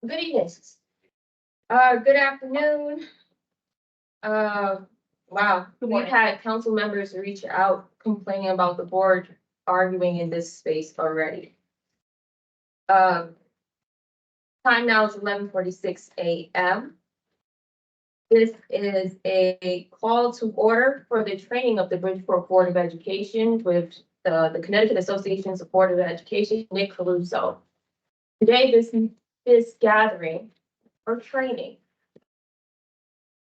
Good evening. Good afternoon. Wow, we've had council members reach out complaining about the board arguing in this space already. Time now is 11:46 a.m. This is a call to order for the training of the Bridgeport Board of Education with the Connecticut Association of Board of Education, Nick Caruso. Today, this gathering or training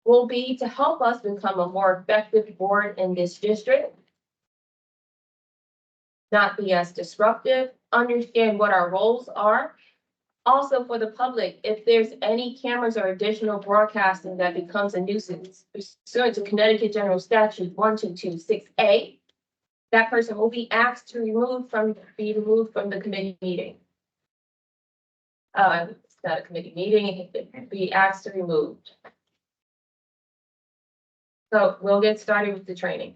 will be to help us become a more effective board in this district, not be as disruptive, understand what our roles are. Also for the public, if there's any cameras or additional broadcasting that becomes a nuisance pursuant to Connecticut General Statute 1226A, that person will be asked to be removed from the committee meeting. It's not a committee meeting, it can be asked to be removed. So we'll get started with the training.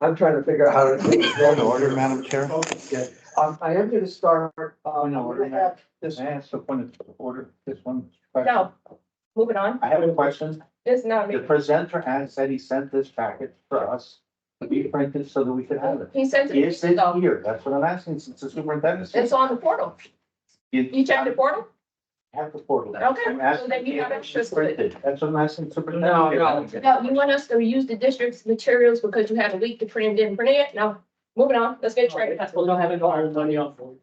I'm trying to figure out how to go in order, Madam Chair. Yeah. I am going to start. This has the point of order, this one. No, moving on. I have a question. It's not The me. presenter has said he sent this packet for us to be printed so that we could have it. He sent Is it, it here? That's what I'm asking since the superintendent. it's on the portal. You checked the portal? Have the portal. Okay, I'm asking so then you have if access it's to it. printed. That's what I'm asking superintendent. No, you want us to use the district's materials because you have a week to print it, didn't print it? No, moving on, let's get straight. That's what we don't have any money on for.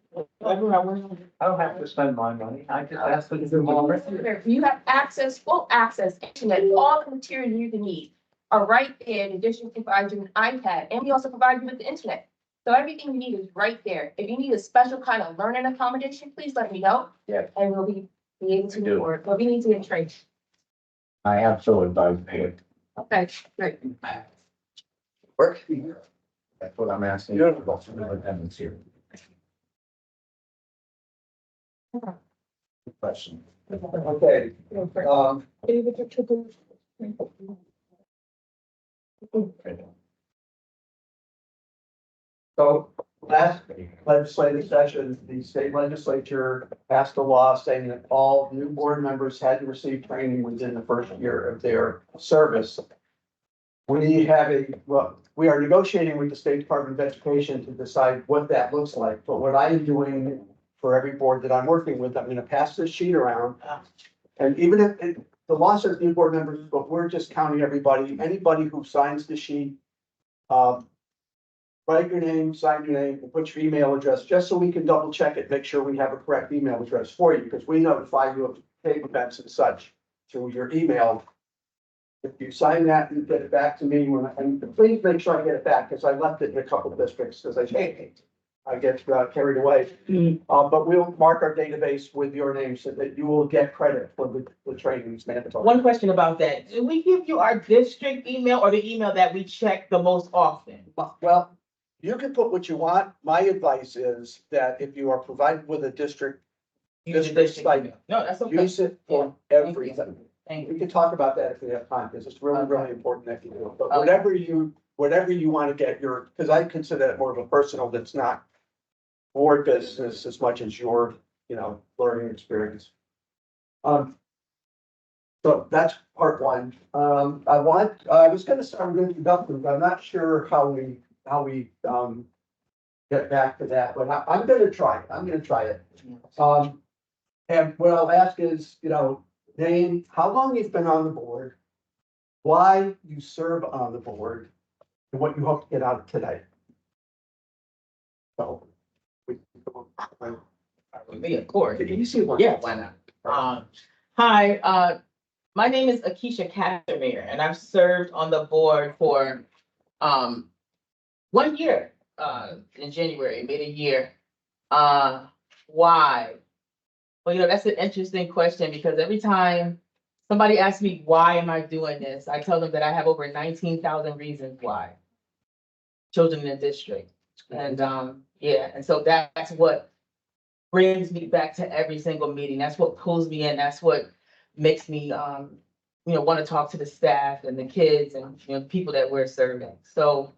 I don't have to spend my money. I just asked them to do more. You have access, full access, internet, all the materials you can need are right there. The district provides you an iPad, and we also provide you with the internet. So everything you need is right there. If you need a special kind of learning accommodation, please let me know. Yeah. And we'll be able to We do. move forward, but we need to get trained. I have so advised me. Okay, great. Work here. That's what I'm asking. About superintendent's here. Question. Okay, so last legislative session, the state legislature passed a law saying that all new board members had to receive training within the first year of their service. We are negotiating with the State Department of Education to decide what that looks like, but what I am doing for every board that I'm working with, I'm gonna pass this sheet around. And even if the law says new board members, but we're just counting anybody who signs the sheet. Write your name, sign your name, and put your email address, just so we can double check it, make sure we have a correct email address for you, because we notify you of tape events and such through your email. If you sign that and get it back to me, and please make sure I get it back, because I left it in a couple of districts, because I get carried away. But we'll mark our database with your name so that you will get credit for the trainings mandatory. One question about that. Do we give you our district email or the email that we check the most often? Well, you can put what you want. My advice is that if you are provided with a district, Use the District district site. email. No, that's okay. use it for everything. Thank We you. can talk about that if we have time, because it's really important that you do it. But Okay. whatever you want to get because I consider that more of a personal, that's not board business as much as your, learning experience. So that's part one. I was gonna start with introductions, but I'm not sure how we get back to that, but I'm gonna try it. And what I'll ask is, name, how long you've been on the board, why you serve on the board, and what you hope to get out of today. So. Me, of course. Can you see one? Yeah, why not? Hi, my name is Akeisha Casimir, and I've served on the board for 1 year, in January, made a year. Why? Well, that's an interesting question, because every time somebody asks me, why am I doing this? I tell them that I have over 19,000 reasons why. Children in the district. And, and so that's what brings me back to every single meeting. That's what pulls me in. That's what makes me, want to talk to the staff and the kids and, people that we're serving. So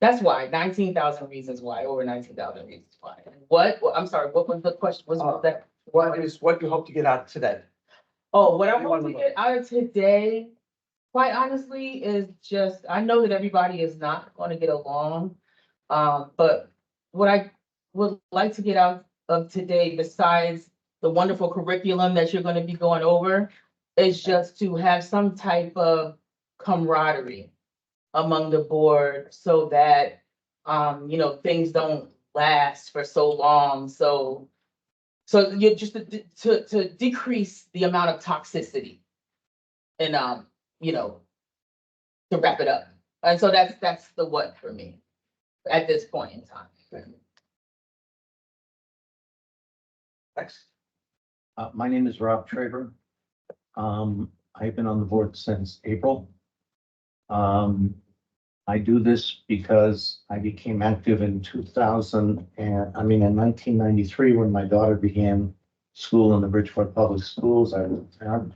That's why, 19,000 reasons why, over 19,000 reasons why. What, I'm sorry, what was the question? Was that? What you hope to get out today? Oh, what I You want want to to get out of today, quite honestly, is just, I know that everybody is not gonna get along. But what I would like to get out of today, besides the wonderful curriculum that you're gonna be going over, is just to have some type of camaraderie among the board so that, things don't last for so long. So you just to decrease the amount of toxicity and, to wrap it up. And so that's the what for me at this point in time. Next. My name is Rob Traver. I've been on the board since April. I do this because I became active in 1993, when my daughter began school in the Bridgeport Public Schools. I was a parent,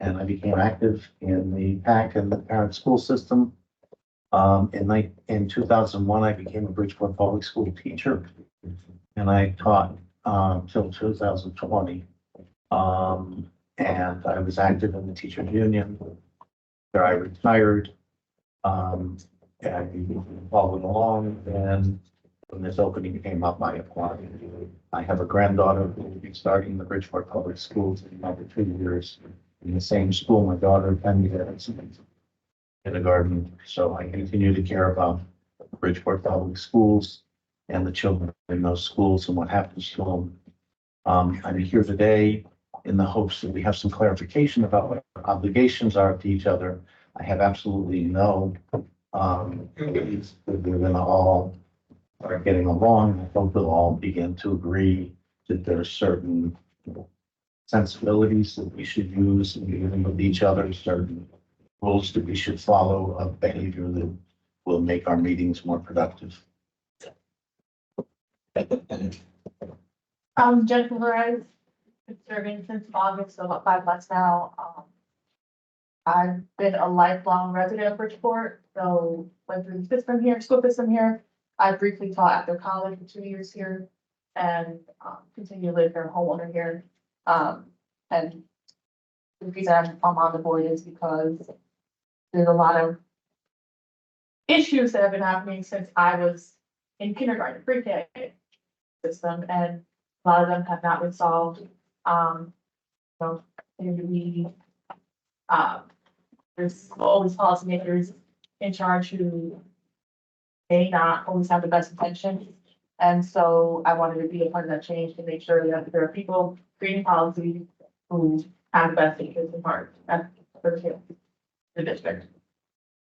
and I became active in the PAC and the parent school system. In 2001, I became a Bridgeport Public School teacher, and I taught till 2020. And I was active in the teachers union, where I retired. And followed along, and when this opening came up, I applied. I have a granddaughter who will be starting the Bridgeport Public Schools in another 2 years in the same school my daughter attended as kindergarten. So I continue to care about Bridgeport Public Schools and the children in those schools and what happens to them. I'm here today in the hopes that we have some clarification about what our obligations are to each other. I have absolutely no beliefs that we're gonna all are getting along. I hope we'll all begin to agree that there are certain sensibilities that we should use in dealing with each other, certain rules that we should follow of behavior that will make our meetings more productive. Jennifer Perez, been serving since August, so about 5 months now. I've been a lifelong resident of Bridgeport, so went through the system here, school system here. I briefly taught after college for 2 years here and continue to live here, homeowner here. And the reason I'm on the board is because there's a lot of issues that have been happening since I was in kindergarten, pre-K system, and a lot of them have not been solved. There's always policymakers in charge who may not always have the best intentions. And so I wanted to be a part of that change to make sure that there are people creating policy who have the best interests in heart. That's the district. Is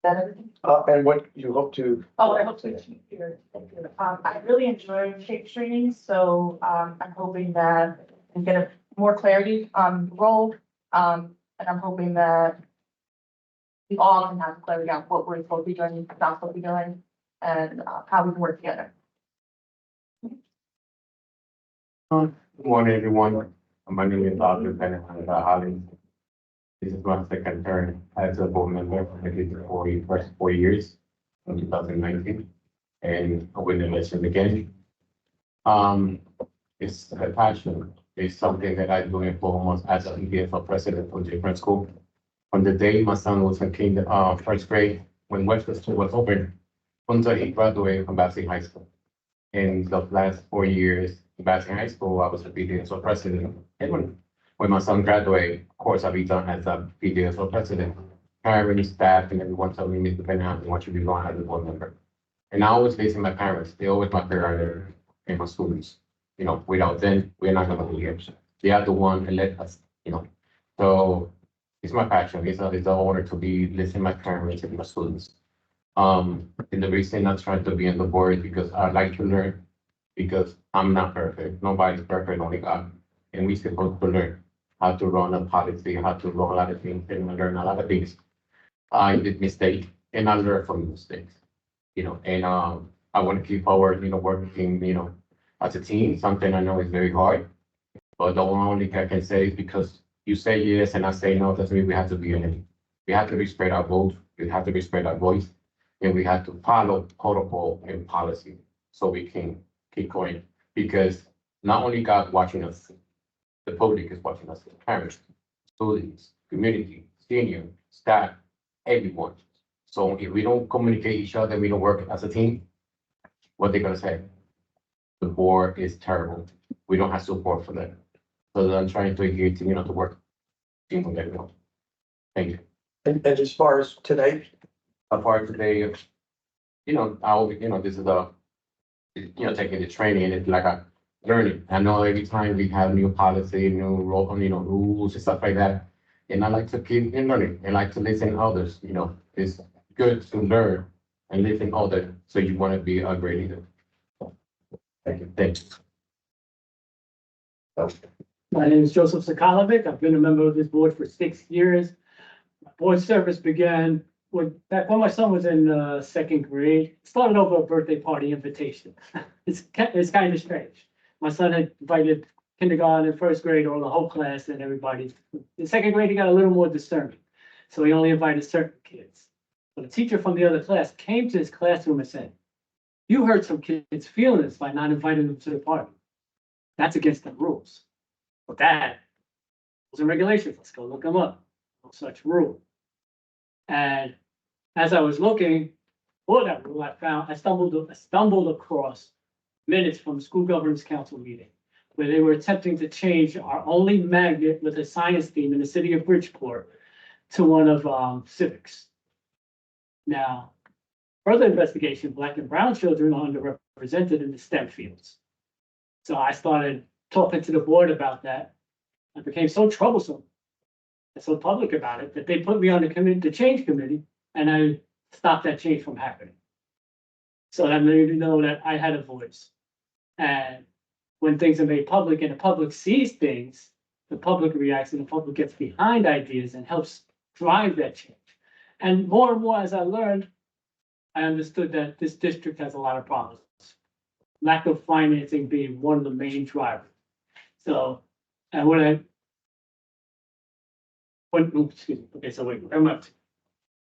that everything? And what you hope to. Oh, I hope to achieve here. Thank you. I really enjoy shape training, so I'm hoping that we get a more clarity on the role. And I'm hoping that we all can have clarity on what we're supposed to be doing, not supposed to be doing, and how we can work together. Good morning, everyone. My name is Dr. Bennett Hollins. This is my second term as a board member. I did the first 4 years in 2019, and I win the election again. It's a passion. It's something that I do for almost as a BBOE president for different school. From the day my son was in first grade, when Westchester was open, until he graduated from Bassett High School. In the last 4 years in Bassett High School, I was a BBOE president. And when my son graduated, of course, I'll be done as a BBOE president. Parents, staff, and everyone told me to depend on what you be going as a board member. And I always listen to my parents. They always my parents and my students. Without them, we're not gonna be here. They are the one that let us, So it's my passion. It's an honor to be listening to my parents and my students. And the reason I'm trying to be on the board is because I like to learn, because I'm not perfect. Nobody's perfect, only God. And we're supposed to learn how to run a policy, how to run a lot of things, and learn a lot of things. I did mistakes, and I learned from mistakes, and I want to keep forward, working, as a team, something I know is very hard. But the only thing I can say is because you say yes and I say no, doesn't mean we have to be in it. We have to respect our vote. We have to respect our voice. and we had to follow protocol and policy so we can keep going. Because not only God watching us, the public is watching us, parents, students, community, senior, staff, everyone. So if we don't communicate each other, we don't work as a team, what they gonna say? The board is terrible. We don't have support for that. So I'm trying to adhere to, to work. Team with everyone. Thank you. And as far as today, Apart today, this is taking the training, it's like a learning. I know every time we have new policy, new rules and stuff like that. And I like to keep learning and like to listen to others, it's good to learn and listen to others. So you want to be a great leader. Thank you. Thanks. My name is Joseph Sakalovic. I've been a member of this board for 6 years. My board service began back when my son was in second grade. It started over a birthday party invitation. It's kind of strange. My son had invited kindergarten and first grade or the whole class and everybody. In second grade, he got a little more discerning. So he only invited certain kids. But a teacher from the other class came to his classroom and said, "You hurt some kids' feelings by not inviting them to the party. That's against the rules." But that rules and regulations, let's go look them up. No such rule. And as I was looking for that rule, I stumbled across minutes from the school governance council meeting where they were attempting to change our only magnet with a science theme in the city of Bridgeport to one of civics. Now, further investigation, Black and brown children are underrepresented in the STEM fields. So I started talking to the board about that. I became so troublesome and so public about it that they put me on the change committee, and I stopped that change from happening. So that made me know that I had a voice. And when things are made public and the public sees things, the public reacts and the public gets behind ideas and helps drive that change. And more as I learned, I understood that this district has a lot of problems. Lack of financing being one of the main drivers. So, and I'm up to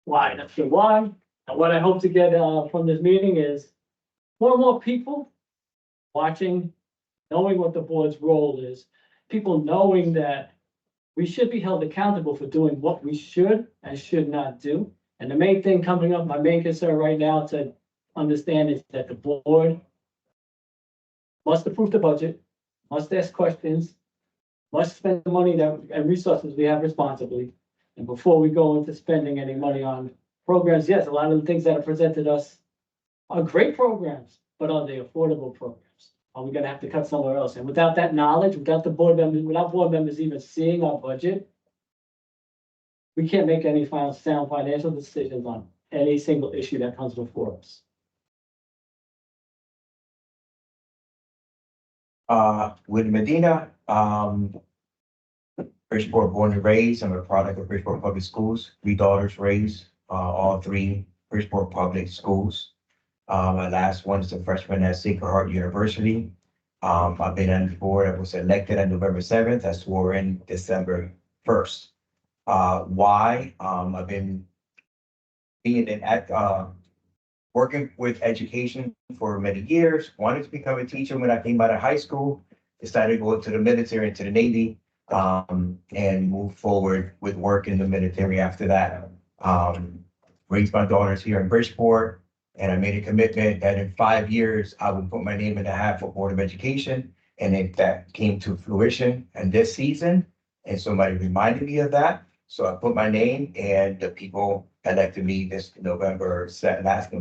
why, that's the why. And what I hope to get from this meeting is more and more people watching, knowing what the board's role is, people knowing that we should be held accountable for doing what we should and should not do. And the main thing coming up, my main concern right now to understand is that the board must approve the budget, must ask questions, must spend the money and resources we have responsibly. And before we go into spending any money on programs, yes, a lot of the things that are presented us are great programs, but are they affordable programs? Are we gonna have to cut somewhere else? And without that knowledge, without board members even seeing our budget, we can't make any sound financial decisions on any single issue that comes before us. With Medina, Bridgeport born and raised. I'm a product of Bridgeport Public Schools. 3 daughters raised, all 3 Bridgeport Public Schools. My last one is a freshman at Sacred Heart University. I've been on the board. I was elected on November 7th. I swore in December 1st. Why? I've been working with education for many years. Wanted to become a teacher when I came out of high school. Decided to go into the military, into the Navy, and move forward with work in the military after that. Raised my daughters here in Bridgeport, and I made a commitment that in 5 years, I would put my name in the hat for Board of Education. And that came to fruition in this season. And somebody reminded me of that. So I put my name, and the people elected me last November 7th.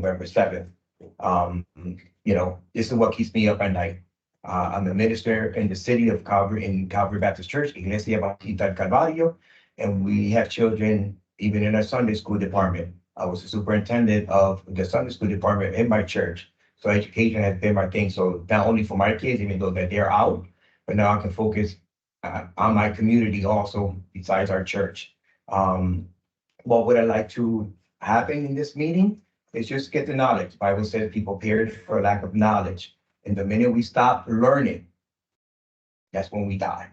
This is what keeps me up at night. I'm a minister in the city of Calvary, in Calvary Baptist Church, Iglesia Bautista del Calvario, and we have children even in our Sunday school department. I was the superintendent of the Sunday school department in my church. So education has been my thing. So not only for my kids, even though that they're out, but now I can focus on my community also, besides our church. What would I like to happen in this meeting is just get the knowledge. Bible says people perish for lack of knowledge. And the minute we stop learning, that's when we die.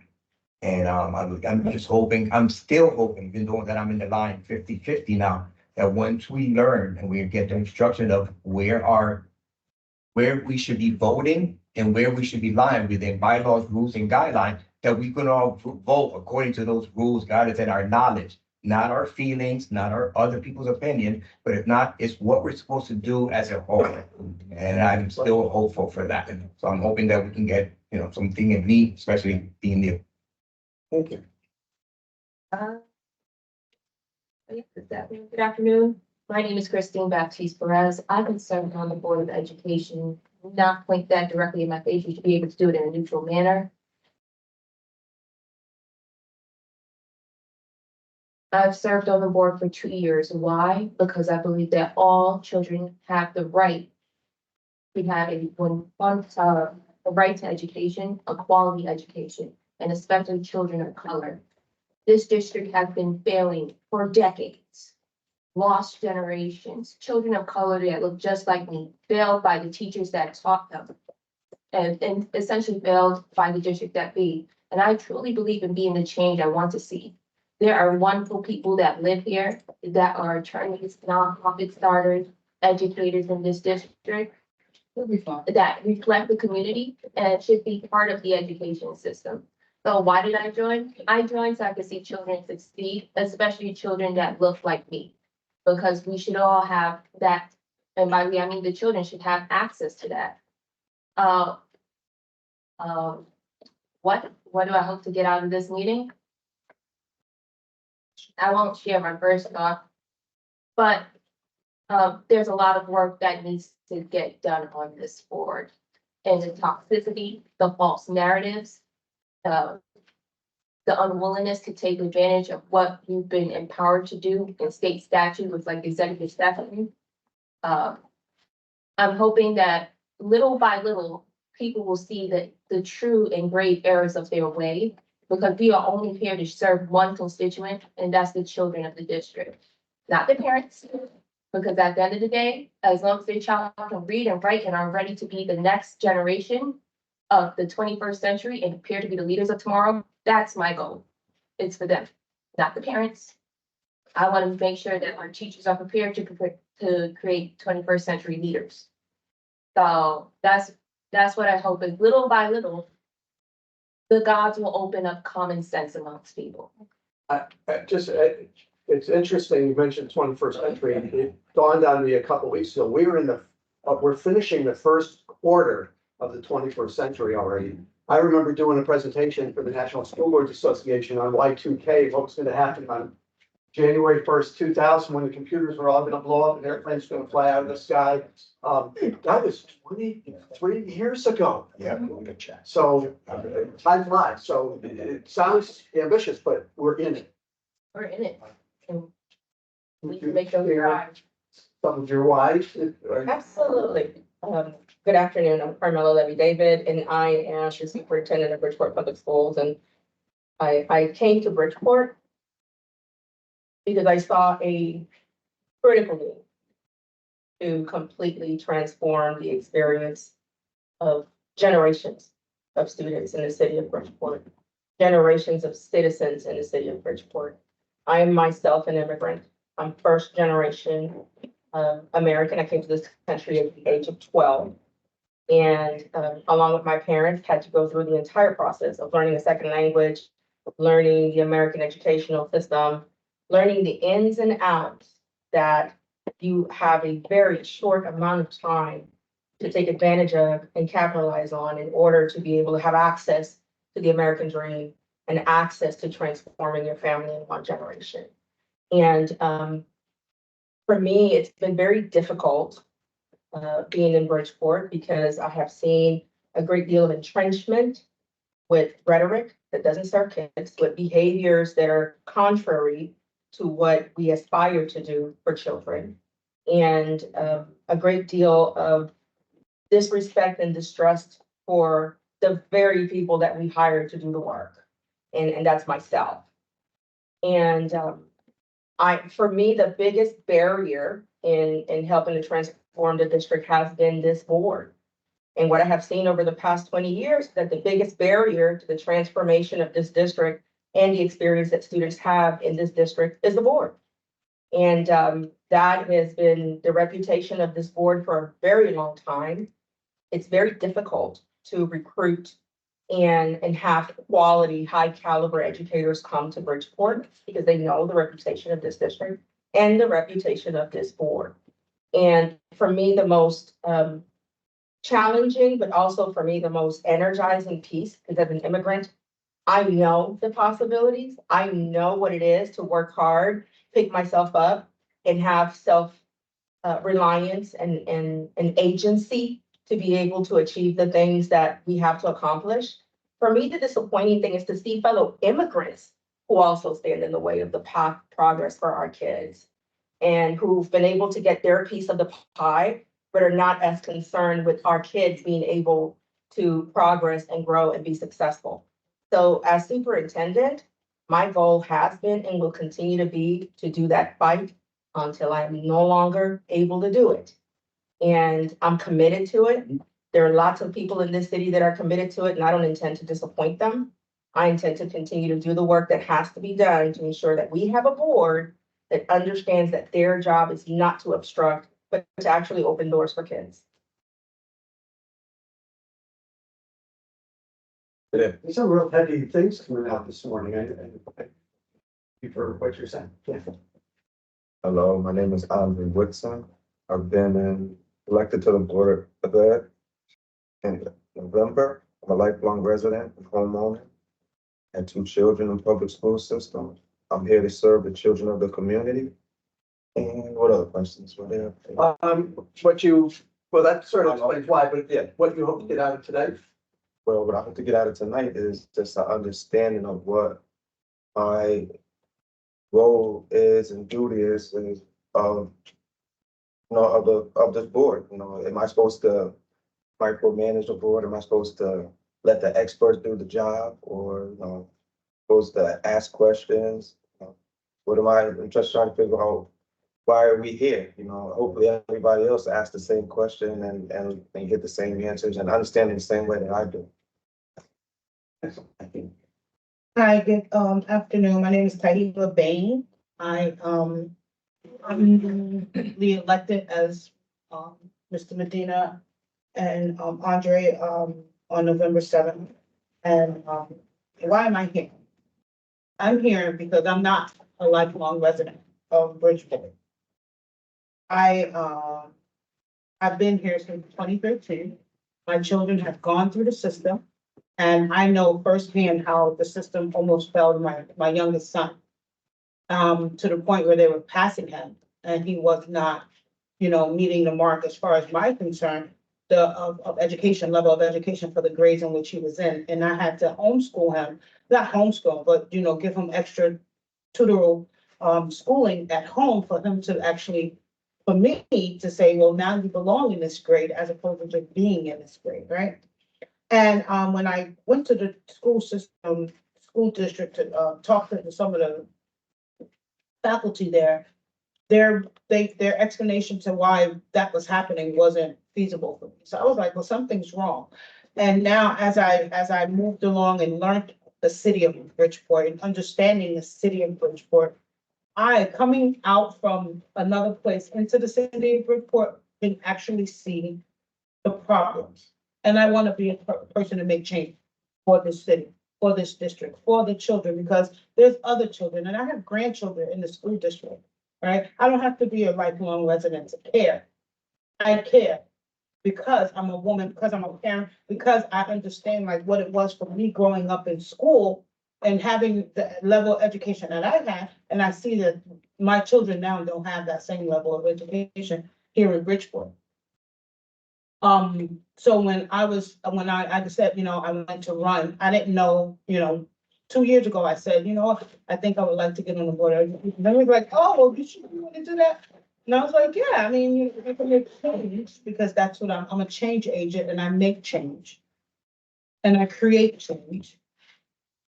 And I'm just hoping, I'm still hoping, even though that I'm in the line 50-50 now, that once we learn and we get the instruction of where we should be voting and where we should be lying within bylaws, rules, and guidelines, that we can all vote according to those rules, guidelines, and our knowledge, not our feelings, not our other people's opinion, but if not, it's what we're supposed to do as a whole. And I'm still hopeful for that. So I'm hoping that we can get, something in me, especially being new. Thank you. Good afternoon. My name is Christine Baptiste Perez. I've been serving on the Board of Education. Not point that directly in my face. You should be able to do it in a neutral manner. I've served on the board for 2 years. Why? Because I believe that all children have the right to have a right to education, a quality education, and especially children of color. This district has been failing for decades. Lost generations, children of color that look just like me, failed by the teachers that taught them, and essentially failed by the district that be. And I truly believe in being the change I want to see. There are wonderful people that live here, that are attorneys, nonprofit starters, educators in this district that reflect the community and should be part of the education system. So why did I join? I joined so I could see children succeed, especially children that look like me. Because we should all have that, and by we, I mean the children should have access to that. What do I hope to get out of this meeting? I won't share my first thought, but there's a lot of work that needs to get done on this board. And the toxicity, the false narratives, the unwillingness to take advantage of what you've been empowered to do in state statute with like executive statute. I'm hoping that little by little, people will see that the true and grave errors of their way, because we are only here to serve one constituent, and that's the children of the district, not the parents. Because at the end of the day, as long as their child can read and write and are ready to be the next generation of the 21st century and appear to be the leaders of tomorrow, that's my goal. It's for them, not the parents. I want to make sure that our teachers are prepared to create 21st century leaders. So that's what I hope is little by little, the gods will open up common sense amongst people. It's interesting, you mentioned 21st century, it dawned on me a couple weeks ago, we're finishing the first quarter of the 21st century already. I remember doing a presentation for the National School Boards Association on Y2K, what was gonna happen on January 1st, 2000, when the computers were all gonna blow up and airplanes gonna fly out of the sky. That was 23 years ago. Yeah, good chat. So time flies, so it sounds ambitious, but we're in it. We're in it. And we can make sure we're right. Some of your wives. Absolutely. Good afternoon. I'm Carmela Levy David, and I am the superintendent of Bridgeport Public Schools. And I came to Bridgeport because I saw a critical need to completely transform the experience of generations of students in the city of Bridgeport, generations of citizens in the city of Bridgeport. I am myself an immigrant. I'm first generation American. I came to this country at the age of 12. And along with my parents, had to go through the entire process of learning a second language, learning the American educational system, learning the ins and outs that you have a very short amount of time to take advantage of and capitalize on in order to be able to have access to the American dream and access to transforming your family in one generation. And for me, it's been very difficult being in Bridgeport because I have seen a great deal of entrenchment with rhetoric that doesn't serve kids, with behaviors that are contrary to what we aspire to do for children, and a great deal of disrespect and distrust for the very people that we hired to do the work. And that's myself. And for me, the biggest barrier in helping to transform the district has been this board. And what I have seen over the past 20 years, that the biggest barrier to the transformation of this district and the experience that students have in this district is the board. And that has been the reputation of this board for a very long time. It's very difficult to recruit and have quality, high caliber educators come to Bridgeport because they know the reputation of this district and the reputation of this board. And for me, the most challenging, but also for me, the most energizing piece, because as an immigrant, I know the possibilities. I know what it is to work hard, pick myself up, and have self reliance and agency to be able to achieve the things that we have to accomplish. For me, the disappointing thing is to see fellow immigrants who also stand in the way of the path progress for our kids and who've been able to get their piece of the pie, but are not as concerned with our kids being able to progress and grow and be successful. So as superintendent, my goal has been and will continue to be to do that fight until I'm no longer able to do it. And I'm committed to it. There are lots of people in this city that are committed to it, and I don't intend to disappoint them. I intend to continue to do the work that has to be done to ensure that we have a board that understands that their job is not to obstruct, but to actually open doors for kids. There's some real heavy things coming out this morning. Thank you for what you're saying. Yeah. Hello, my name is Andre Woodson. I've been elected to the Board of Ed in November. I'm a lifelong resident and homeowner and 2 children in public school system. I'm here to serve the children of the community. And what other questions were there? Well, that sort of explains why, but yeah, what you hope to get out of today? Well, what I hope to get out of tonight is just an understanding of what my role is and duty is of of this board. Am I supposed to micromanage the board? Am I supposed to let the experts do the job, or supposed to ask questions? What am I? I'm just trying to figure out, why are we here? Hopefully everybody else asks the same question and get the same answers and understand it the same way that I do. Thank you. Hi, good afternoon. My name is Tahiba Bain. I'm newly elected as Mr. Medina and Andre on November 7th. And why am I here? I'm here because I'm not a lifelong resident of Bridgeport. I've been here since 2013. My children have gone through the system. And I know firsthand how the system almost failed my youngest son, to the point where they were passing him and he was not, meeting the mark as far as my concern, of education, level of education for the grades in which he was in. And I had to homeschool him, not homeschool, but, give him extra tutoral schooling at home for him to actually, for me to say, well, now you belong in this grade as opposed to just being in this grade, right? And when I went to the school district to talk to some of the faculty there, their explanation to why that was happening wasn't feasible for me. So I was like, well, something's wrong. And now as I moved along and learned the city of Bridgeport and understanding the city of Bridgeport, I, coming out from another place into the city of Bridgeport, can actually see the problems. And I want to be a person to make change for this city, for this district, for the children, because there's other children, and I have grandchildren in the school district, right? I don't have to be a lifelong resident to care. I care because I'm a woman, because I'm a parent, because I understand like what it was for me growing up in school and having the level of education that I had. And I see that my children now don't have that same level of education here in Bridgeport. So when I said, I wanted to run, I didn't know, 2 years ago, I said, I think I would like to get on the board. And then we were like, oh, well, you want to do that? And I was like, yeah, I mean, you can make change because that's what I'm a change agent and I make change. And I create change.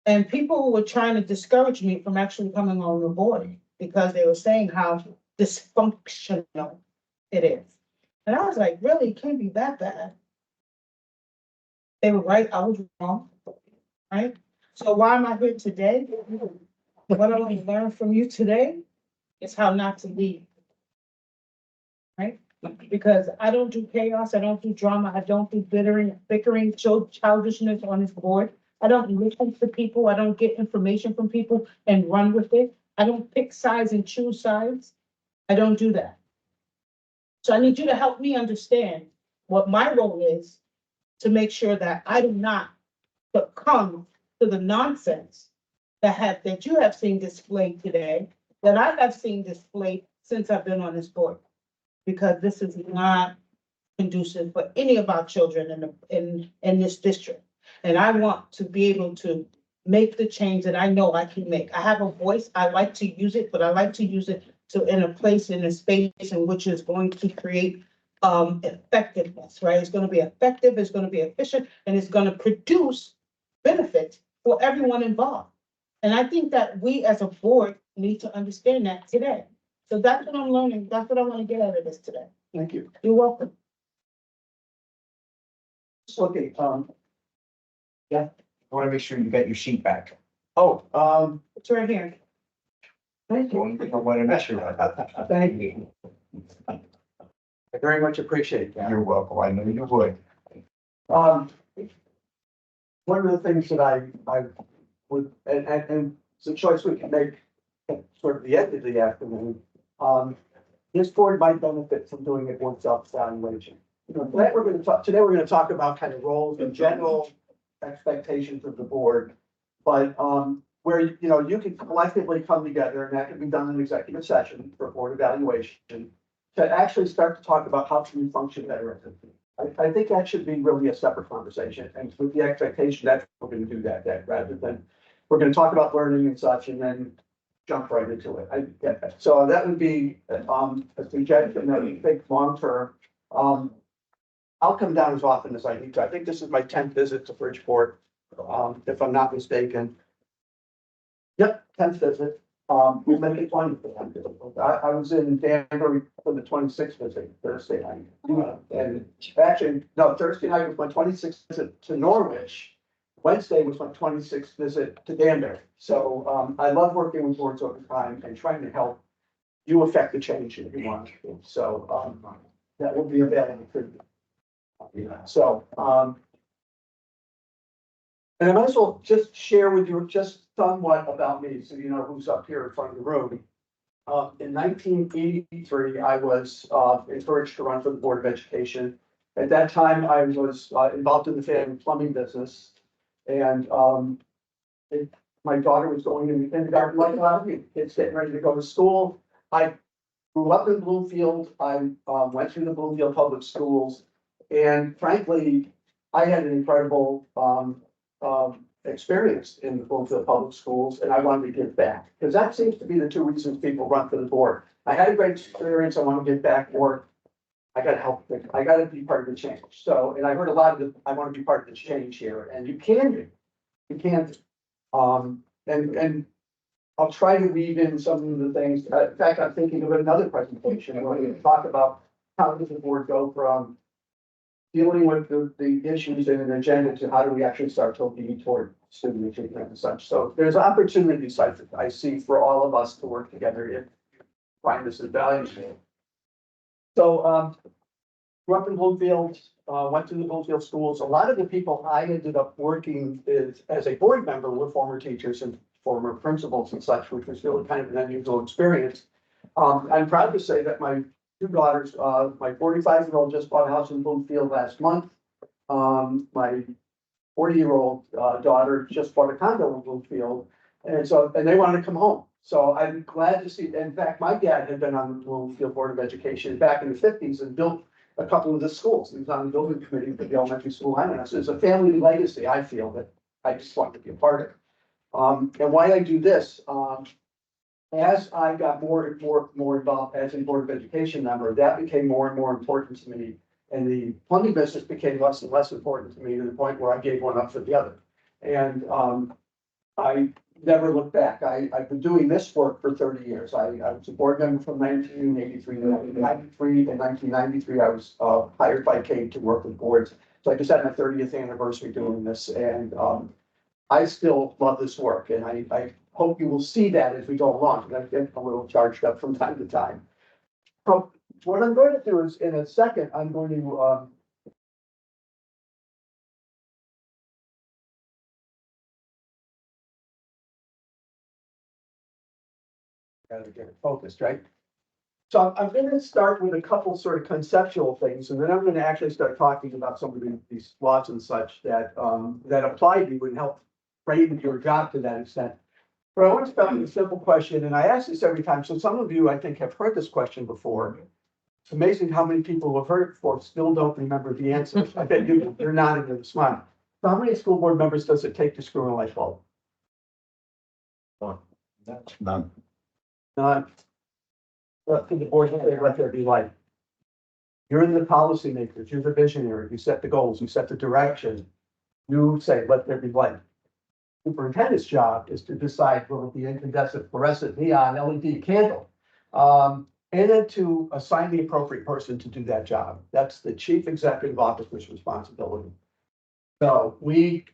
And people were trying to discourage me from actually coming on the board because they were saying how dysfunctional it is. And I was like, really, it can't be that bad. They were right, I was wrong, right? So why am I here today? What I want to learn from you today is how not to lead. right? Because I don't do chaos, I don't do drama, I don't do bickering, childishness on this board. I don't listen to people, I don't get information from people and run with it. I don't pick sides and choose sides. I don't do that. So I need you to help me understand what my role is to make sure that I do not succumb to the nonsense that you have seen displayed today, that I have seen displayed since I've been on this board. Because this is not conducive for any of our children in this district. And I want to be able to make the change that I know I can make. I have a voice, I like to use it, but I like to use it in a place, in a space in which is going to create effectiveness, right? It's gonna be effective, it's gonna be efficient, and it's gonna produce benefit for everyone involved. And I think that we as a board need to understand that today. So that's what I'm learning. That's what I want to get out of this today. Thank you. You're welcome. Just looking, I want to make sure you get your sheet back. It's right here. thank The you. only thing I want to make sure of. Thank you. I very much appreciate that. You're welcome. I know you would. One of the things that I would, and it's a choice we can make at sort of the end of the afternoon. This board might benefit from doing it one self-evaluation. Today we're gonna talk about kind of roles and general expectations of the board. But, where, you can collectively come together, and that can be done in executive session for board evaluation, to actually start to talk about how can we function better as a team. I think that should be really a separate conversation, and with the expectation that we're gonna do that, rather than, we're gonna talk about learning and such, and then jump right into it. I get that. So that would be, a suggestion that we think long-term. I'll come down as often as I need to. I think this is my 10th visit to Bridgeport, if I'm not mistaken. Yep, 10th visit. We met at 20. I was in Danbury for the 26th visit, Thursday night. And actually, no, Thursday night was my 26th visit to Norwich. Wednesday was my 26th visit to Danbury. So, I love working with boards over time and trying to help you affect the change that you want. So, that will be available for you. So, and I might as well just share with you just somewhat about me, so you know who's up here in front of the room. In 1983, I was encouraged to run for the Board of Education. At that time, I was involved in the family plumbing business. And my daughter was going into kindergarten like a lot of you, kids getting ready to go to school. I grew up in Bloomfield. I went through the Bloomfield Public Schools. And frankly, I had an incredible experience in the Bloomfield Public Schools, and I wanted to give back. Because that seems to be the two reasons people run for the board. I had a great experience, I want to give back more. I gotta help, I gotta be part of the change. So, and I heard a lot of I want to be part of the change here, and you can be. You can't, and I'll try to weave in some of the things. In fact, I'm thinking of another presentation, and we're going to talk about how does the board go from dealing with the issues in an agenda to how do we actually start to lead toward student achievement and such. So there's opportunities I see for all of us to work together if you find this as valuable. So, grew up in Bloomfield, went to the Bloomfield schools. A lot of the people I ended up working with as a board member were former teachers and former principals and such, which was really kind of an unusual experience. I'm proud to say that my two daughters, my 45-year-old just bought a house in Bloomfield last month. My 40-year-old daughter just bought a condo in Bloomfield, and they wanted to come home. So I'm glad to see. In fact, my dad had been on the Bloomfield Board of Education back in the 50s and built a couple of the schools. He was on the building committee for the elementary school. I don't know. So it's a family legacy, I feel, that I just want to be a part of. And why I do this, as I got more involved as a Board of Education member, that became more and more important to me. And the plumbing business became less and less important to me, to the point where I gave one up for the other. And I never looked back. I've been doing this work for 30 years. I was a board member from 1983 to 1993. In 1993, I was hired by Kate to work with boards. So I just had my 30th anniversary doing this, and I still love this work. And I hope you will see that as we go along. I get a little charged up from time to time. what I'm going to do is, in a second, I'm going to, gotta get it focused, right? So I'm gonna start with a couple sort of conceptual things, and then I'm gonna actually start talking about some of these laws and such that, that apply to you and help frame your job to that extent. But I want to start with a simple question, and I ask this every time, so some of you, I think, have heard this question before. It's amazing how many people who have heard it before still don't remember the answer. I bet you're nodding and smiling. So how many school board members does it take to screw in a light bulb? None. Let the board say, let there be light. You're the policymakers, you're the visionary, you set the goals, you set the direction. You say, let there be light. Superintendent's job is to decide will it be incandescent, fluorescent, neon, LED, candle. And then to assign the appropriate person to do that job. That's the chief executive officer's responsibility. So we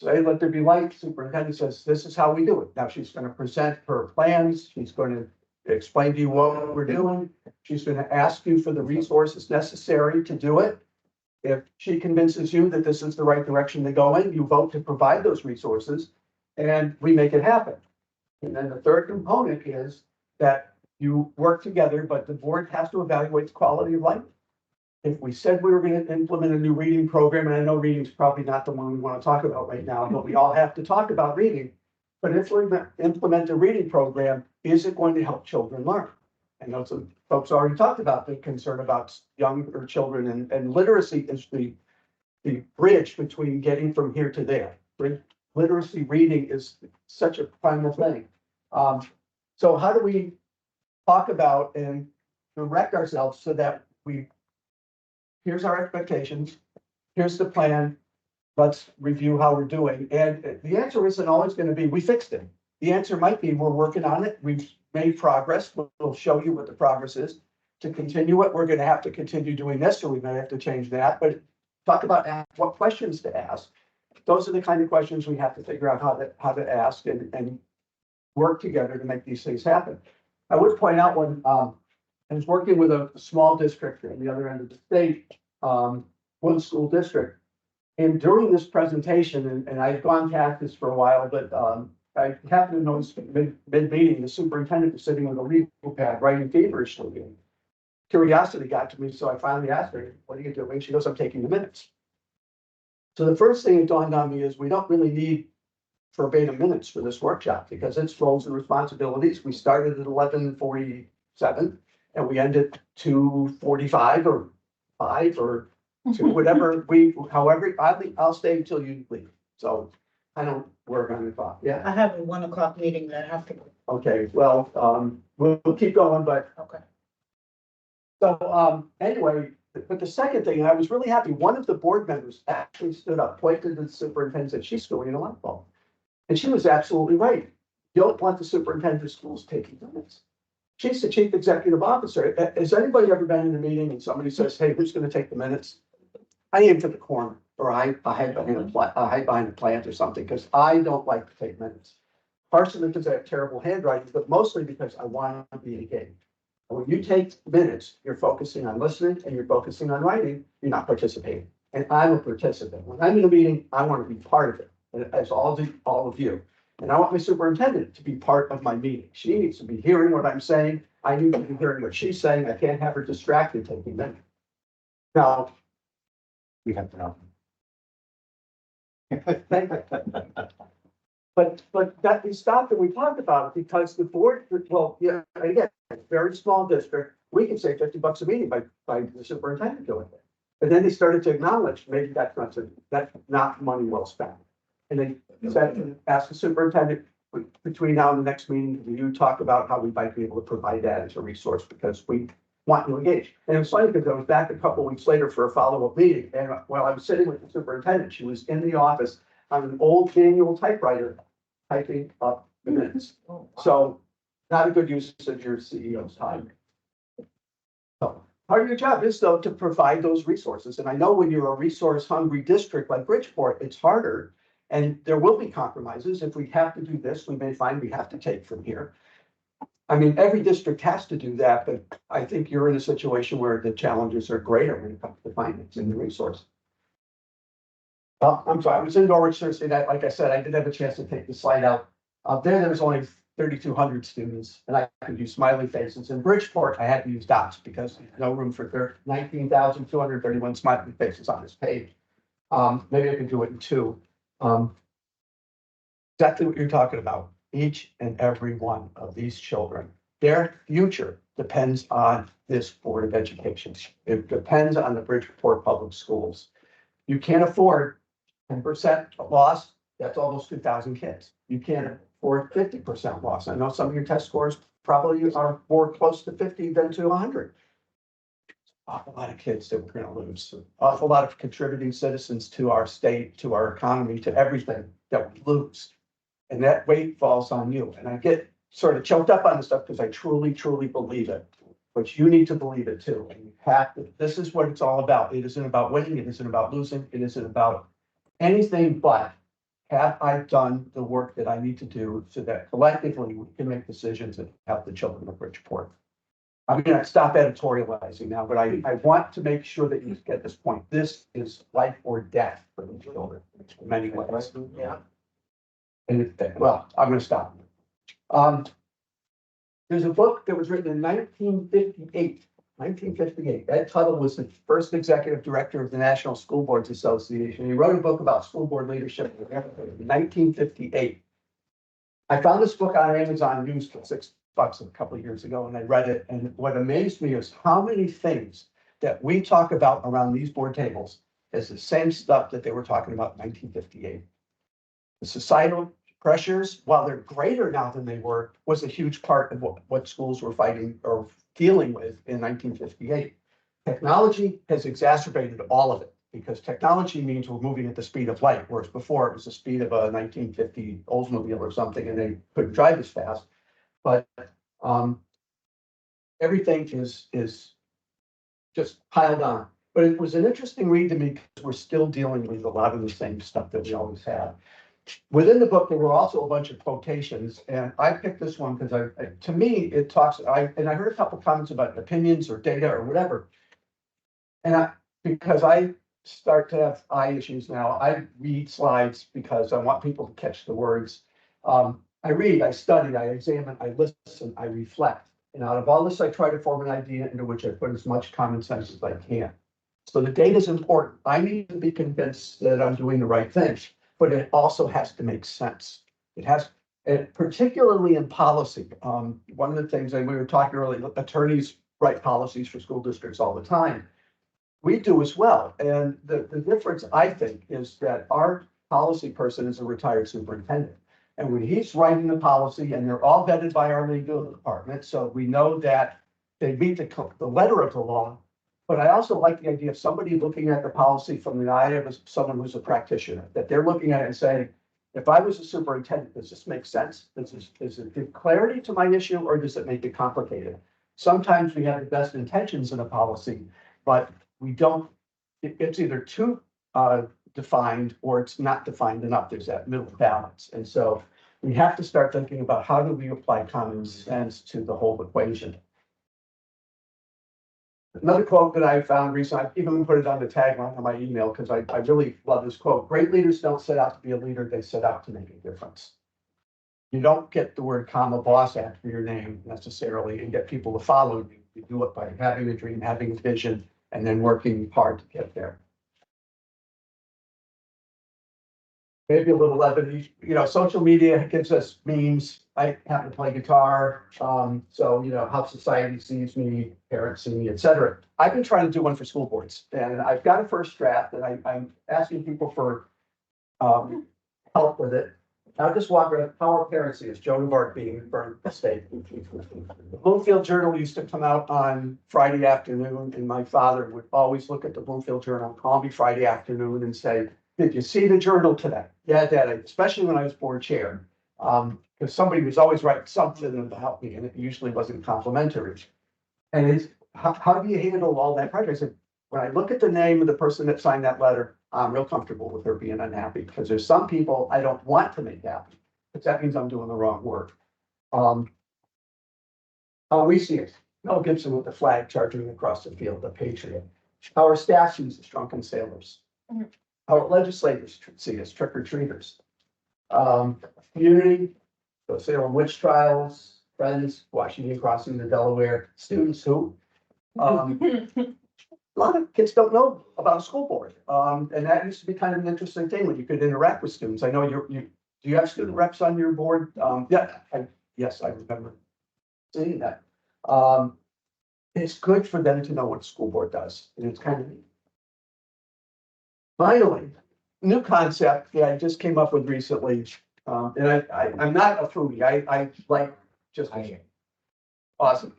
say, let there be light. Superintendent says, this is how we do it. Now she's going to present her plans. She's going to explain to you what we're doing. She's going to ask you for the resources necessary to do it. If she convinces you that this is the right direction to go in, you vote to provide those resources and we make it happen. And then the third component is that you work together, but the board has to evaluate the quality of life. If we said we were going to implement a new reading program, and I know reading is probably not the one we want to talk about right now, but we all have to talk about reading. But if we implement a reading program, is it going to help children learn? I know some folks already talked about the concern about younger children, and literacy is the bridge between getting from here to there. Literacy reading is such a primal thing. So how do we talk about and direct ourselves so that here's our expectations, here's the plan, let's review how we're doing. And the answer isn't always going to be, we fixed it. The answer might be, we're working on it, we've made progress, we'll show you what the progress is. To continue it, we're going to have to continue doing this, so we may have to change that, but talk about what questions to ask. Those are the kind of questions we have to figure out how to ask and work together to make these things happen. I would point out when I was working with a small district on the other end of the state, one school district. And during this presentation, and I've gone past this for a while, but I happened to notice mid-meeting, the superintendent was sitting with a legal pad writing feverishly. And curiosity got to me, so I finally asked her, what are you doing? She goes, I'm taking the minutes. So the first thing that dawned on me is we don't really need verbatim minutes for this workshop because it's roles and responsibilities. We started at 11:47 and we ended 2:45 or 5 or 2, whatever however, I'll stay until you leave. So I don't work on the clock. Yeah. I have a 1 o'clock meeting that I have to go. Okay, well, we'll keep going, but Okay. so anyway, but the second thing, and I was really happy, one of the board members actually stood up, pointed to the superintendent, and said, she's screwing a light bulb. And she was absolutely right. You don't want the superintendent of schools taking minutes. She's the chief executive officer. Has anybody ever been in a meeting and somebody says, hey, who's going to take the minutes? I aim for the corner, or I hide behind a plant or something, because I don't like to take minutes. Partially because I have terrible handwriting, but mostly because I want to be engaged. When you take minutes, you're focusing on listening and you're focusing on writing, you're not participating. And I'm a participant. When I'm in a meeting, I want to be part of it, as all of you. And I want my superintendent to be part of my meeting. She needs to be hearing what I'm saying. I need to be hearing what she's saying. I can't have her distracted taking minutes. Now, We have to know. but that we stopped and we talked about it because the board, well, yeah, again, very small district, we can save $50 a meeting by the superintendent doing it. But then they started to acknowledge maybe that's not money well spent. And they said, ask the superintendent between now and the next meeting, you talk about how we might be able to provide that as a resource because we want to engage. And it's funny because I was back a couple of weeks later for a follow-up meeting. And while I was sitting with the superintendent, she was in the office on an old manual typewriter typing up the minutes. So not a good use of your CEO's time. So part of your job is though to provide those resources. And I know when you're a resource hungry district like Bridgeport, it's harder and there will be compromises. If we have to do this, we may find we have to take from here. I mean, every district has to do that, but I think you're in a situation where the challenges are greater when it comes to finance and the resource. I'm sorry, I was in Norwich Thursday night. Like I said, I did have a chance to take the slide out. There was only 3,200 students and I could use smiley faces. In Bridgeport, I had to use dots because there's no room for 19,231 smiley faces on this page. Maybe I can do it in two. Exactly what you're talking about. Each and every one of these children, their future depends on this Board of Education. It depends on the Bridgeport Public Schools. You can't afford 10% loss. That's almost 2,000 kids. You can't afford 50% loss. I know some of your test scores probably are more close to 50 than to 100. Awful lot of kids that we're going to lose. Awful lot of contributing citizens to our state, to our economy, to everything that we lose. And that weight falls on you. And I get sort of choked up on this stuff because I truly, truly believe it. But you need to believe it too. And you have to, this is what it's all about. It isn't about winning. It isn't about losing. It isn't about anything but have I done the work that I need to do so that collectively we can make decisions that help the children of Bridgeport. I'm going to stop editorializing now, but I want to make sure that you get this point. This is life or death for the children in many ways. Yeah. And well, I'm going to stop. There's a book that was written in 1958. 1958. Ed Tuttle was the first executive director of the National School Boards Association. He wrote a book about school board leadership in 1958. I found this book on Amazon used for $6 a couple of years ago, and I read it. And what amazed me is how many things that we talk about around these board tables is the same stuff that they were talking about in 1958. The societal pressures, while they're greater now than they were, was a huge part of what schools were fighting or dealing with in 1958. Technology has exacerbated all of it because technology means we're moving at the speed of light, whereas before it was the speed of a 1950 Oldsmobile or something, and they couldn't drive as fast. But everything is just piled on. But it was an interesting read to me because we're still dealing with a lot of the same stuff that we always have. Within the book, there were also a bunch of quotations, and I picked this one because to me, it talks, I heard a couple comments about opinions or data or whatever. And because I start to have eye issues now, I read slides because I want people to catch the words. I read, I study, I examine, I listen, I reflect. And out of all this, I try to form an idea into which I put as much common sense as I can. So the data is important. I need to be convinced that I'm doing the right thing, but it also has to make sense. It has, and particularly in policy. One of the things that we were talking earlier, attorneys write policies for school districts all the time. We do as well. And the difference, I think, is that our policy person is a retired superintendent. And when he's writing the policy, and they're all vetted by our legal department, so we know that they meet the letter of the law. But I also like the idea of somebody looking at the policy from the eye of someone who's a practitioner, that they're looking at it and saying, if I was a superintendent, does this make sense? Does it give clarity to my issue or does it make it complicated? Sometimes we have the best intentions in a policy, but we don't, it's either too defined or it's not defined enough. There's that middle balance. And so we have to start thinking about how do we apply common sense to the whole equation. Another quote that I found recently, I even put it on the tagline on my email because I really love this quote. Great leaders don't set out to be a leader, they set out to make a difference. You don't get the word comma boss after your name necessarily and get people to follow you. You do it by having a dream, having a vision, and then working hard to get there. Maybe a little levity, social media gives us memes. I happen to play guitar. So, how society sees me, parents see me, et cetera. I've been trying to do one for school boards and I've got a first draft and I'm asking people for help with it. I'll just walk around how our parents see us, Joan of Arc being burned at the stake. The Bloomfield Journal used to come out on Friday afternoon and my father would always look at the Bloomfield Journal, call me Friday afternoon and say, did you see the journal today? Yeah, Dad, especially when I was board chair. Because somebody was always writing something to help me and it usually wasn't complimentary. And it's, how do you handle all that pressure? I said, when I look at the name of the person that signed that letter, I'm real comfortable with her being unhappy because there's some people I don't want to make happy, because that means I'm doing the wrong work. How we see it, Mel Gibson with the flag charging across the field, the patriot. How our staff sees us, drunken sailors. Mhm. How our legislators see us, trick or treaters. Community, the Salem witch trials, friends, Washington crossing the Delaware, students who. A lot of kids don't know about a school board. And that used to be kind of an interesting thing when you could interact with students. I know do you have student reps on your board? Yes, I remember seeing that. It's good for them to know what a school board does, and it's kind of neat. Finally, new concept that I just came up with recently, and I'm not a foodie. I like just awesome.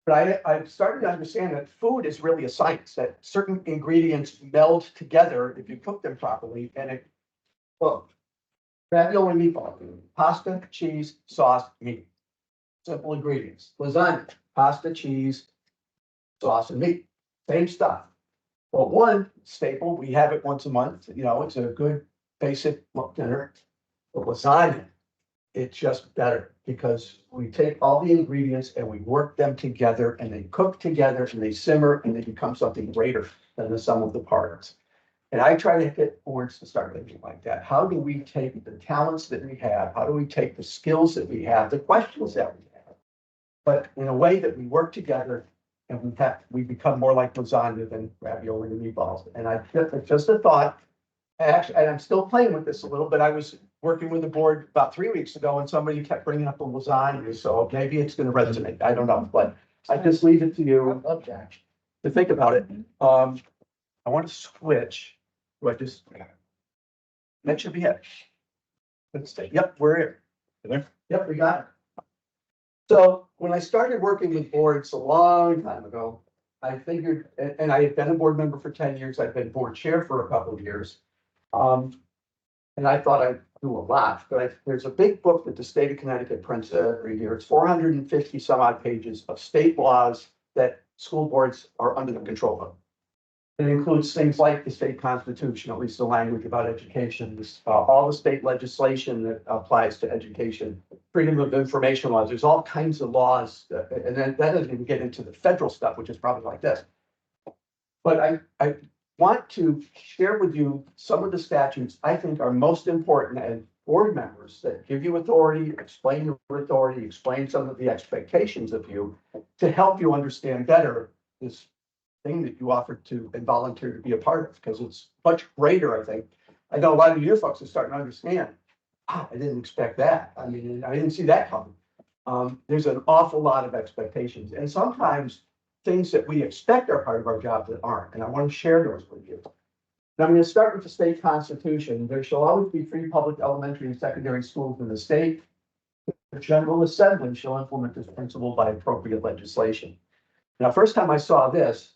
But I'm starting to understand that food is really a science, that certain ingredients meld together if you cook them properly, and well, ravioli meatball, pasta, cheese, sauce, meat. Simple ingredients. Lasagna, pasta, cheese, sauce, and meat. Same stuff. Well, one staple, we have it once a month, it's a good basic dinner. But lasagna, it's just better because we take all the ingredients and we work them together and they cook together and they simmer and they become something greater than the sum of the parts. And I try to get boards to start thinking like that. How do we take the talents that we have? How do we take the skills that we have, the questions that we have, but in a way that we work together and we become more like lasagna than ravioli and meatballs. And just a thought. Actually, and I'm still playing with this a little bit. I was working with the board about 3 weeks ago and somebody kept bringing up the lasagna, so maybe it's gonna resonate. I don't know, but I just leave it to you to think about it. I want to switch. Do I just? That should be it. Let's stay. Yep, we're here. There? Yep, we got it. So when I started working with boards a long time ago, I figured, and I had been a board member for 10 years, I've been board chair for a couple of years. And I thought I'd do a lot, but there's a big book that the state of Connecticut prints every year. It's 450 some odd pages of state laws that school boards are under the control of. It includes things like the state constitution, at least the language about education, all the state legislation that applies to education, freedom of information laws. There's all kinds of laws, and then that doesn't even get into the federal stuff, which is probably like this. But I want to share with you some of the statutes I think are most important as board members that give you authority, explain your authority, explain some of the expectations of you to help you understand better this thing that you offered to and volunteer to be a part of, because it's much greater, I think. I know a lot of you folks are starting to understand. I didn't expect that. I mean, I didn't see that coming. There's an awful lot of expectations, and sometimes things that we expect are part of our job that aren't, and I want to share those with you. Now, I'm going to start with the state constitution. There shall always be free public elementary and secondary schools in the state. The General Assembly shall implement this principle by appropriate legislation. Now, first time I saw this,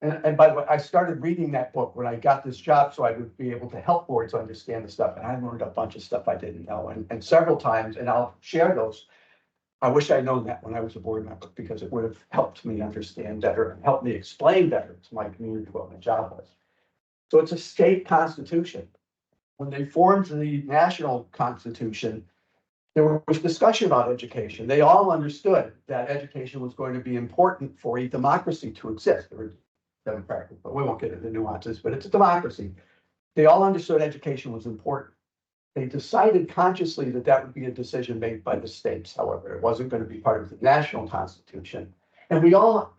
and by the way, I started reading that book when I got this job so I would be able to help boards understand the stuff. And I learned a bunch of stuff I didn't know. And several times, and I'll share those. I wish I'd known that when I was a board member, because it would have helped me understand better and helped me explain better to my community what my job was. So it's a state constitution. When they formed the national constitution, there was discussion about education. They all understood that education was going to be important for a democracy to exist. There were democratic, but we won't get into nuances, but it's a democracy. They all understood education was important. They decided consciously that that would be a decision made by the states. However, it wasn't going to be part of the national constitution. And we all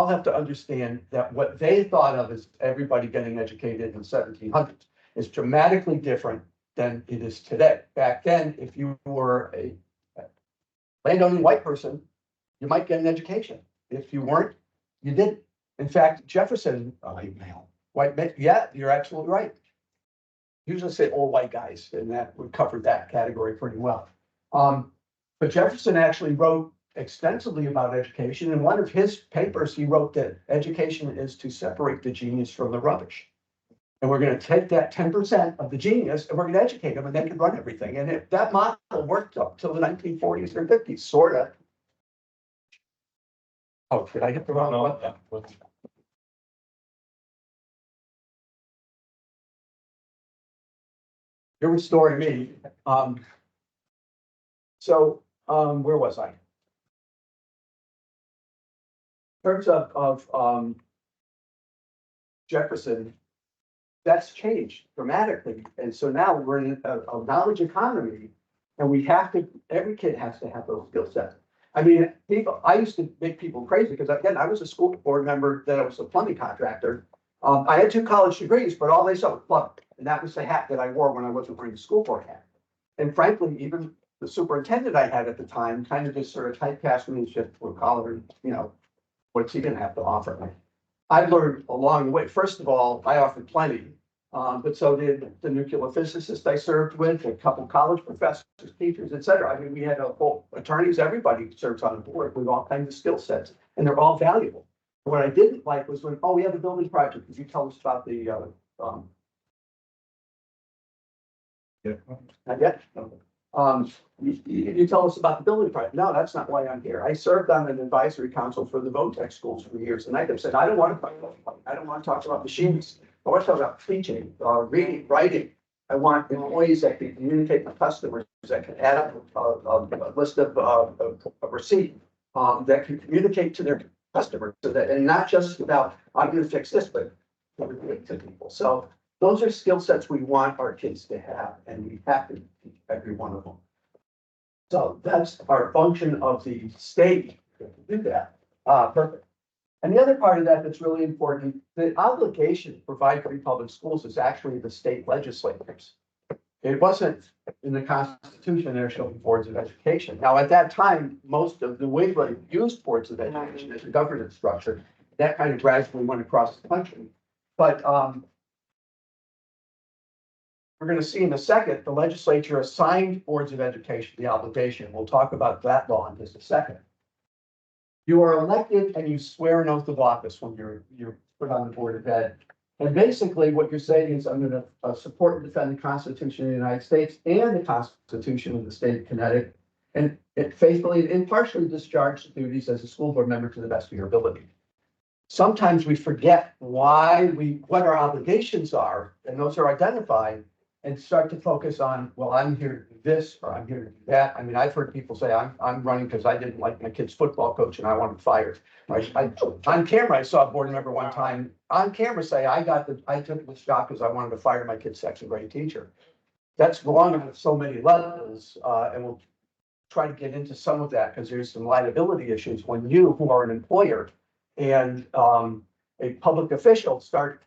have to understand that what they thought of as everybody getting educated in the 1700s is dramatically different than it is today. Back then, if you were a landowning white person, you might get an education. If you weren't, you didn't. In fact, Jefferson, white male, yeah, you're absolutely right. Usually say all white guys, and that would cover that category pretty well. But Jefferson actually wrote extensively about education. In one of his papers, he wrote that education is to separate the genius from the rubbish. And we're going to take that 10% of the genius and we're going to educate them and they can run everything. And that model worked up till the 1940s or 50s, sort of. Oh, did I hit the wrong one? You're restoring me. Where was I? terms of Jefferson, that's changed dramatically. And so now we're in a knowledge economy and we have to, every kid has to have those skill sets. I mean, people, I used to make people crazy because again, I was a school board member, then I was a plumbing contractor. I had 2 college degrees, but all they saw was plumbing. And that was the hat that I wore when I wasn't wearing the school board hat. And frankly, even the superintendent I had at the time kind of just sort of typecast me as just blue collar, you know, what's he gonna have to offer me? I learned along the way. First of all, I offered plenty, but so did the nuclear physicist I served with, a couple college professors, teachers, et cetera. I mean, we had a whole attorneys, everybody serves on the board with all kinds of skill sets, and they're all valuable. What I didn't like was when, oh, we have a building project. Could you tell us about the, Yeah. not yet? You tell us about the building project. No, that's not why I'm here. I served on an advisory council for the VOTEC schools for years, and I kept saying, I don't want to talk about, I don't want to talk about machines. I want to talk about teaching, reading, writing. I want employees that can communicate with customers, that can add up a list of a receipt, that can communicate to their customers, so that, and not just about, I'm going to fix this, but to people. So those are skill sets we want our kids to have, and we have to teach every one of them. So that's our function of the state to do that. Perfect. And the other part of that that's really important, the obligation to provide free public schools is actually the state legislators. It wasn't in the Constitution, there shall be boards of education. Now, at that time, most of the way they used boards of education as a governance structure, that kind of gradually went across the country. But we're going to see in a second, the legislature assigned boards of education the obligation. We'll talk about that law in just a second. You are elected and you swear an oath of office when you're put on the board of ed. And basically what you're saying is I'm going to support and defend the Constitution of the United States and the Constitution of the state of Connecticut, and faithfully and impartially discharge the duties as a school board member to the best of your ability. Sometimes we forget what our obligations are, and those are identified, and start to focus on, well, I'm here to do this, or I'm here to do that. I mean, I've heard people say, I'm running because I didn't like my kid's football coach and I want him fired. On camera, I saw a board member one time on camera say, I took this job because I wanted to fire my kid's second grade teacher. That's wrong on so many levels, and we'll try to get into some of that because there's some liability issues when you, who are an employer and a public official, start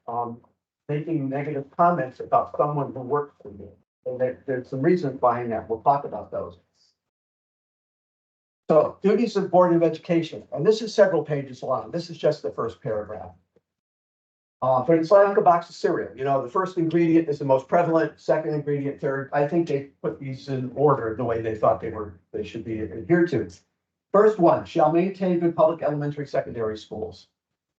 making negative comments about someone who works for you. And there's some reasons behind that. We'll talk about those. So duties of Board of Education, and this is several pages long. This is just the first paragraph. But it's like a box of cereal. You know, the first ingredient is the most prevalent, second ingredient, third. I think they put these in order the way they thought they should be adhered to. First one, shall maintain good public elementary, secondary schools.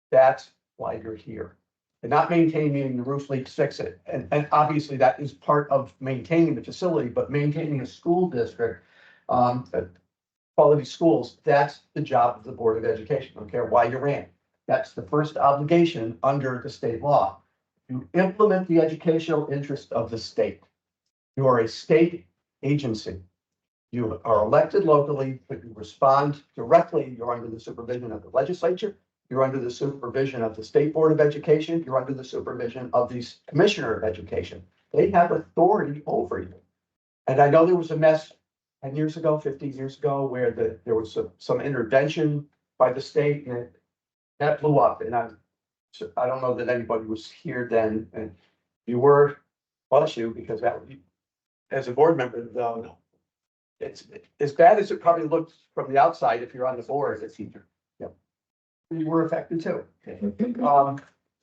That's why you're here. And not maintaining the roof leaks, fix it. And obviously that is part of maintaining the facility, but maintaining a school district, quality schools, that's the job of the Board of Education. I don't care why you ran. That's the first obligation under the state law. You implement the educational interest of the state. You are a state agency. You are elected locally, but you respond directly. You're under the supervision of the legislature. You're under the supervision of the State Board of Education. You're under the supervision of the Commissioner of Education. They have authority over you. And I know there was a mess 10 years ago, 15 years ago, where there was some intervention by the state and that blew up. And I don't know that anybody was here then. And you were, bless you, because that, as a board member, though, it's as bad as it probably looks from the outside if you're on the board as a teacher. You were affected too.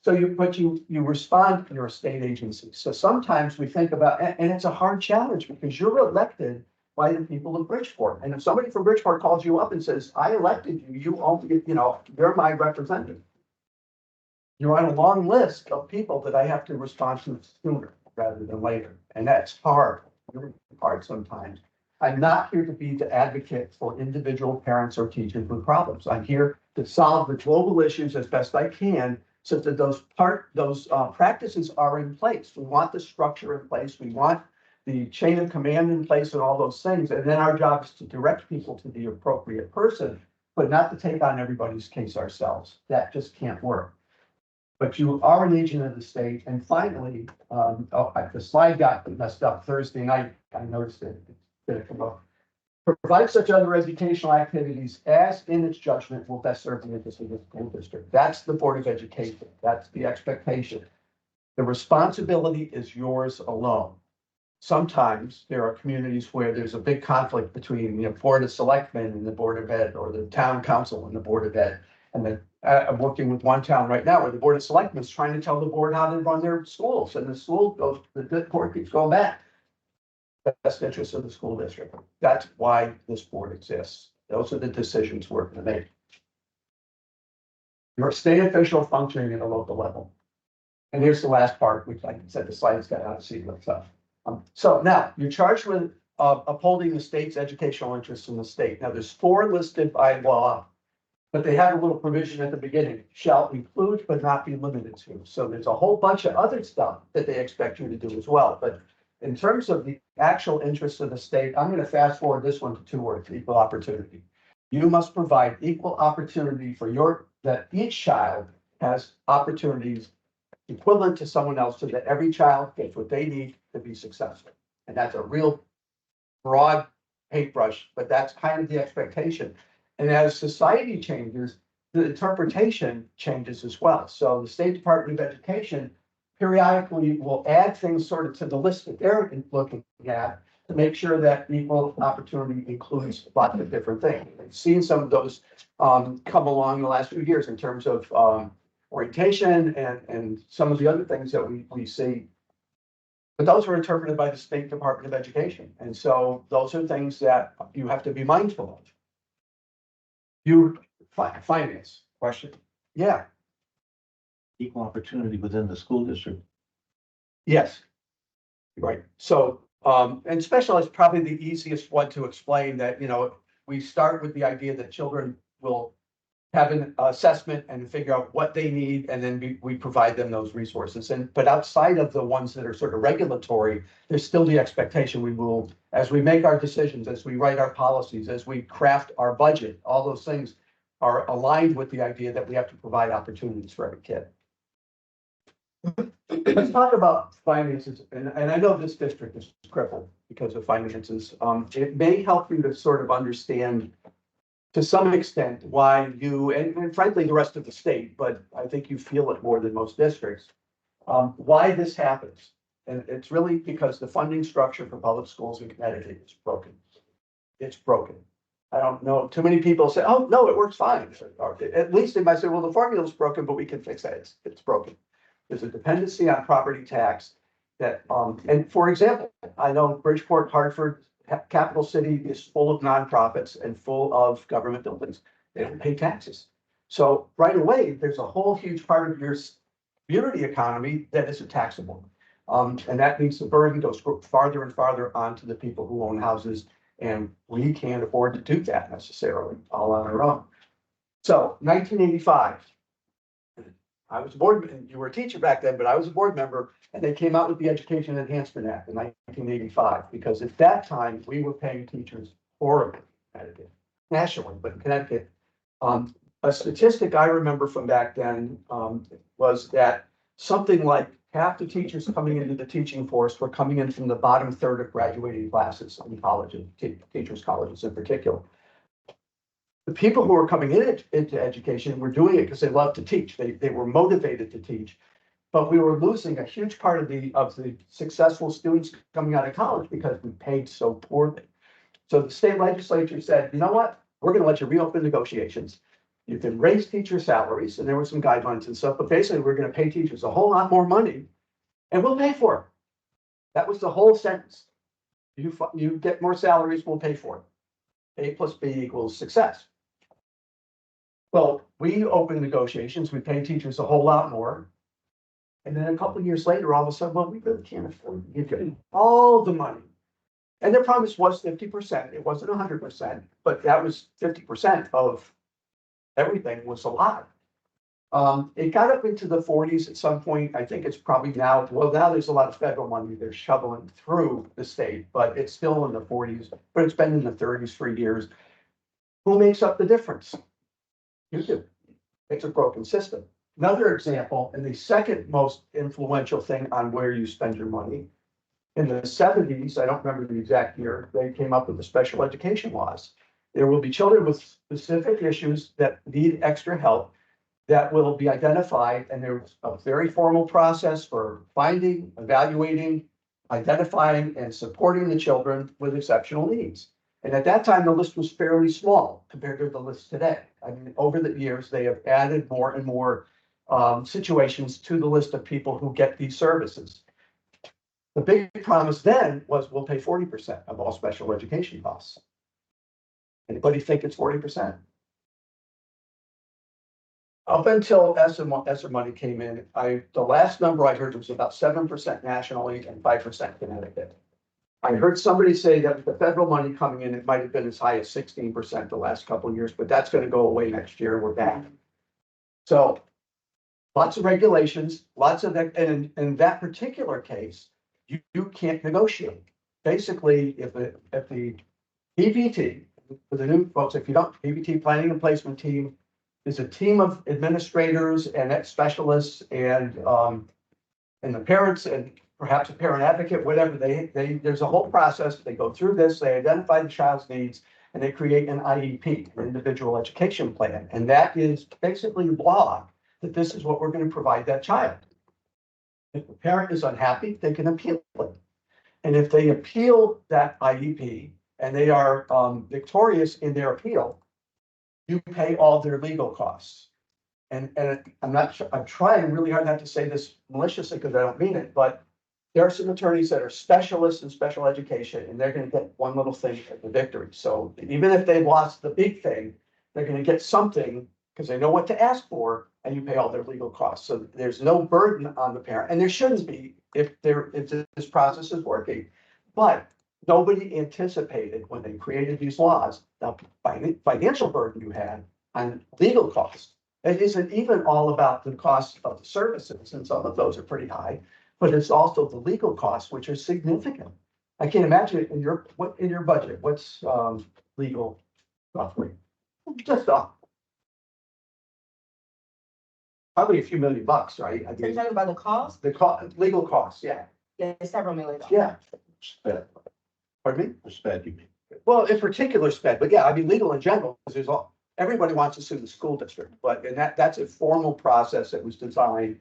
So you respond, you're a state agency. So sometimes we think about, and it's a hard challenge because you're elected by the people of Bridgeport. And if somebody from Bridgeport calls you up and says, I elected you, you only, you're my representative. You're on a long list of people that I have to respond to sooner rather than later. And that's hard, really hard sometimes. I'm not here to be the advocate for individual parents or teachers with problems. I'm here to solve the global issues as best I can so that those practices are in place. We want the structure in place. We want the chain of command in place and all those things. And then our job is to direct people to the appropriate person but not to take on everybody's case ourselves. That just can't work. But you are an agent of the state. And finally, the slide got messed up Thursday night. I noticed it. It's gonna come up. Provide such other educational activities as in its judgment will best serve the interest of the school district. That's the Board of Education. That's the expectation. The responsibility is yours alone. Sometimes there are communities where there's a big conflict between the Board of Selectmen and the Board of Ed, or the town council and the Board of Ed. And then I'm working with one town right now where the Board of Selectmen is trying to tell the board how to run their schools, and the school goes, the board keeps going back. Best interest of the school district. That's why this board exists. Those are the decisions we're going to make. You're a state official functioning at a local level. And here's the last part, which like I said, the slides got out of sequence stuff. So now you're charged with upholding the state's educational interests in the state. Now there's 4 listed by law, but they have a little provision at the beginning, shall include but not be limited to. So there's a whole bunch of other stuff that they expect you to do as well. But in terms of the actual interests of the state, I'm going to fast forward this one to 2 words, equal opportunity. You must provide equal opportunity for that each child has opportunities equivalent to someone else, so that every child gets what they need to be successful. And that's a real broad paintbrush, but that's kind of the expectation. And as society changes, the interpretation changes as well. So the State Department of Education periodically will add things sort of to the list that they're looking at to make sure that equal opportunity includes lots of different things. I've seen some of those come along in the last few years in terms of orientation and some of the other things that we see. But those were interpreted by the State Department of Education. And so those are things that you have to be mindful of. Finance question. Yeah, Equal opportunity within the school district. yes. Right. So, and special is probably the easiest one to explain that, we start with the idea that children will have an assessment and figure out what they need, and then we provide them those resources. But outside of the ones that are sort of regulatory, there's still the expectation we will, as we make our decisions, as we write our policies, as we craft our budget, all those things are aligned with the idea that we have to provide opportunities for every kid. Let's talk about finances, and I know this district is crippled because of finances. It may help you to sort of understand to some extent why you, and frankly, the rest of the state, but I think you feel it more than most districts, why this happens. And it's really because the funding structure for public schools in Connecticut is broken. It's broken. I don't know, too many people say, oh, no, it works fine. Or at least they might say, well, the formula is broken, but we can fix that. It's broken. There's a dependency on property tax that, and for example, I know Bridgeport, Hartford, capital city is full of nonprofits and full of government buildings. They don't pay taxes. So right away, there's a whole huge part of your community economy that isn't taxable. And that means the burden goes farther and farther onto the people who own houses. And we can't afford to do that necessarily all on our own. So 1985, I was a board, you were a teacher back then, but I was a board member, and they came out with the Education Enhancement Act in 1985, because at that time, we were paying teachers horribly in Connecticut, nationally, but in Connecticut. A statistic I remember from back then was that something like half the teachers coming into the teaching force were coming in from the bottom third of graduating classes in colleges, teachers' colleges in particular. The people who were coming into education were doing it because they loved to teach. They were motivated to teach, but we were losing a huge part of the successful students coming out of college because we paid so poorly. So the state legislature said, you know what? We're going to let you reopen negotiations. You can raise teacher salaries, and there were some guidelines and stuff, but basically we're going to pay teachers a whole lot more money, and we'll pay for it. That was the whole sentence. You get more salaries, we'll pay for it. A plus B equals success. Well, we opened negotiations, we paid teachers a whole lot more. And then a couple of years later, all of a sudden, well, we really can't afford to give you all the money. And their promise was 50%. It wasn't 100%, but that was 50% of everything was a lot. It got up into the 40s at some point. I think it's probably now, well, now there's a lot of federal money they're shoveling through the state, but it's still in the 40s, but it's been in the 30s for years. Who makes up the difference? You do. It's a broken system. Another example, and the second most influential thing on where you spend your money. In the seventies, I don't remember the exact year, they came up with the special education laws. There will be children with specific issues that need extra help that will be identified, and there's a very formal process for finding, evaluating, identifying, and supporting the children with exceptional needs. And at that time, the list was fairly small compared to the list today. I mean, over the years, they have added more and more situations to the list of people who get these services. The big promise then was we'll pay 40% of all special education costs. Anybody think it's 40%? Up until ESSER money came in, the last number I heard was about 7% nationally and 5% Connecticut. I heard somebody say that with the federal money coming in, it might have been as high as 16% the last couple of years, but that's going to go away next year. We're back. So lots of regulations, lots of that, and in that particular case, you can't negotiate. Basically, if the PPT, for the new folks, if you don't, PPT planning and placement team is a team of administrators and specialists and the parents and perhaps a parent advocate, whatever, there's a whole process. They go through this, they identify the child's needs, and they create an IEP, an individual education plan. And that is basically a blog that this is what we're going to provide that child. If the parent is unhappy, they can appeal it. And if they appeal that IEP and they are victorious in their appeal, you pay all their legal costs. And I'm not sure, I'm trying really hard not to say this maliciously because I don't mean it, but there are some attorneys that are specialists in special education and they're going to get one little thing at the victory. So even if they lost the big thing, they're going to get something because they know what to ask for and you pay all their legal costs. So there's no burden on the parent, and there shouldn't be if this process is working. But nobody anticipated when they created these laws, the financial burden you had on legal costs. It isn't even all about the cost of the services, and some of those are pretty high, but it's also the legal costs, which are significant. I can't imagine it in your budget. What's legal roughly? Just probably a few $1 million, right? I You're mean, talking about the cost? legal costs, yeah, Yeah, it's several $1 million. yeah. Sped, Pardon me? or sped, you mean? Well, in particular, sped, but yeah, I mean, legal in general, because everybody wants to sue the school district, but that's a formal process that was designed,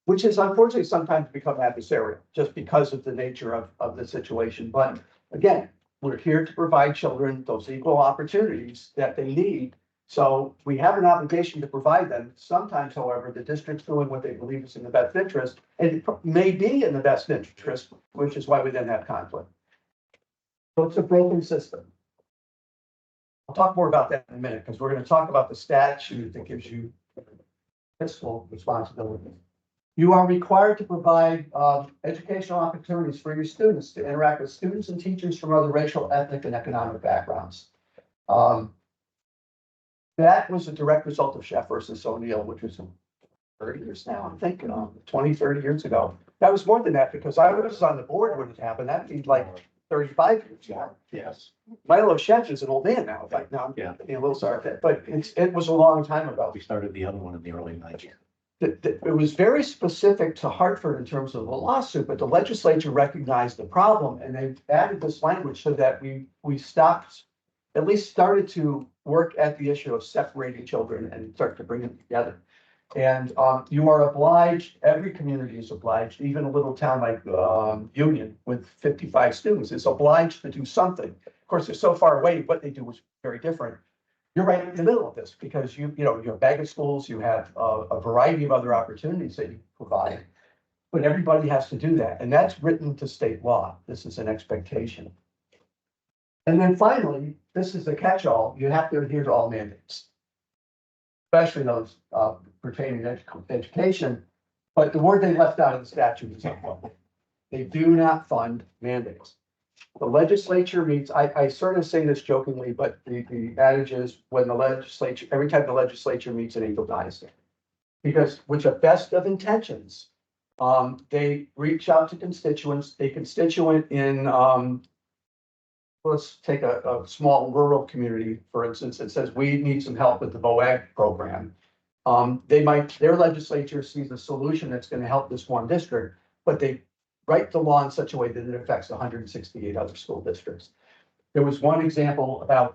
which is unfortunately sometimes become adversarial, just because of the nature of the situation. But again, we're here to provide children those equal opportunities that they need. So we have an obligation to provide them. Sometimes, however, the district's doing what they believe is in the best interest, and it may be in the best interest, which is why we then have conflict. So it's a broken system. I'll talk more about that in a minute, because we're going to talk about the statute that gives you fiscal responsibility. You are required to provide educational opportunities for your students to interact with students and teachers from other racial, ethnic, and economic backgrounds. That was a direct result of Chef versus O'Neill, which was 30 years now, I'm thinking, 20, 30 years ago. That was more than that, because I was on the board when it happened. That'd be like 35 years ago. Yes. Milo Chef is an old man now, like now I'm getting a little sorry, but it was a long time ago. We started the other one in the early 90s. It was very specific to Hartford in terms of the lawsuit, but the legislature recognized the problem and they added this language so that we stopped, at least started to work at the issue of separating children and start to bring them together. And you are obliged, every community is obliged, even a little town like Union with 55 students is obliged to do something. Of course, they're so far away, what they do was very different. You're right in the middle of this because you have Bagot schools, you have a variety of other opportunities that you provide, but everybody has to do that. And that's written to state law. This is an expectation. And then finally, this is the catch-all. You have to adhere to all mandates, especially those pertaining to education. But the word they left out of the statute is unfunded. They do not fund mandates. The legislature meets, I sort of say this jokingly, but the adage is when the legislature, every time the legislature meets, an angel dies. Because with the best of intentions, they reach out to constituents, a constituent in let's take a small rural community, for instance, that says we need some help with the BOE program. Their legislature sees a solution that's gonna help this one district, but they write the law in such a way that it affects 168 other school districts. There was one example about,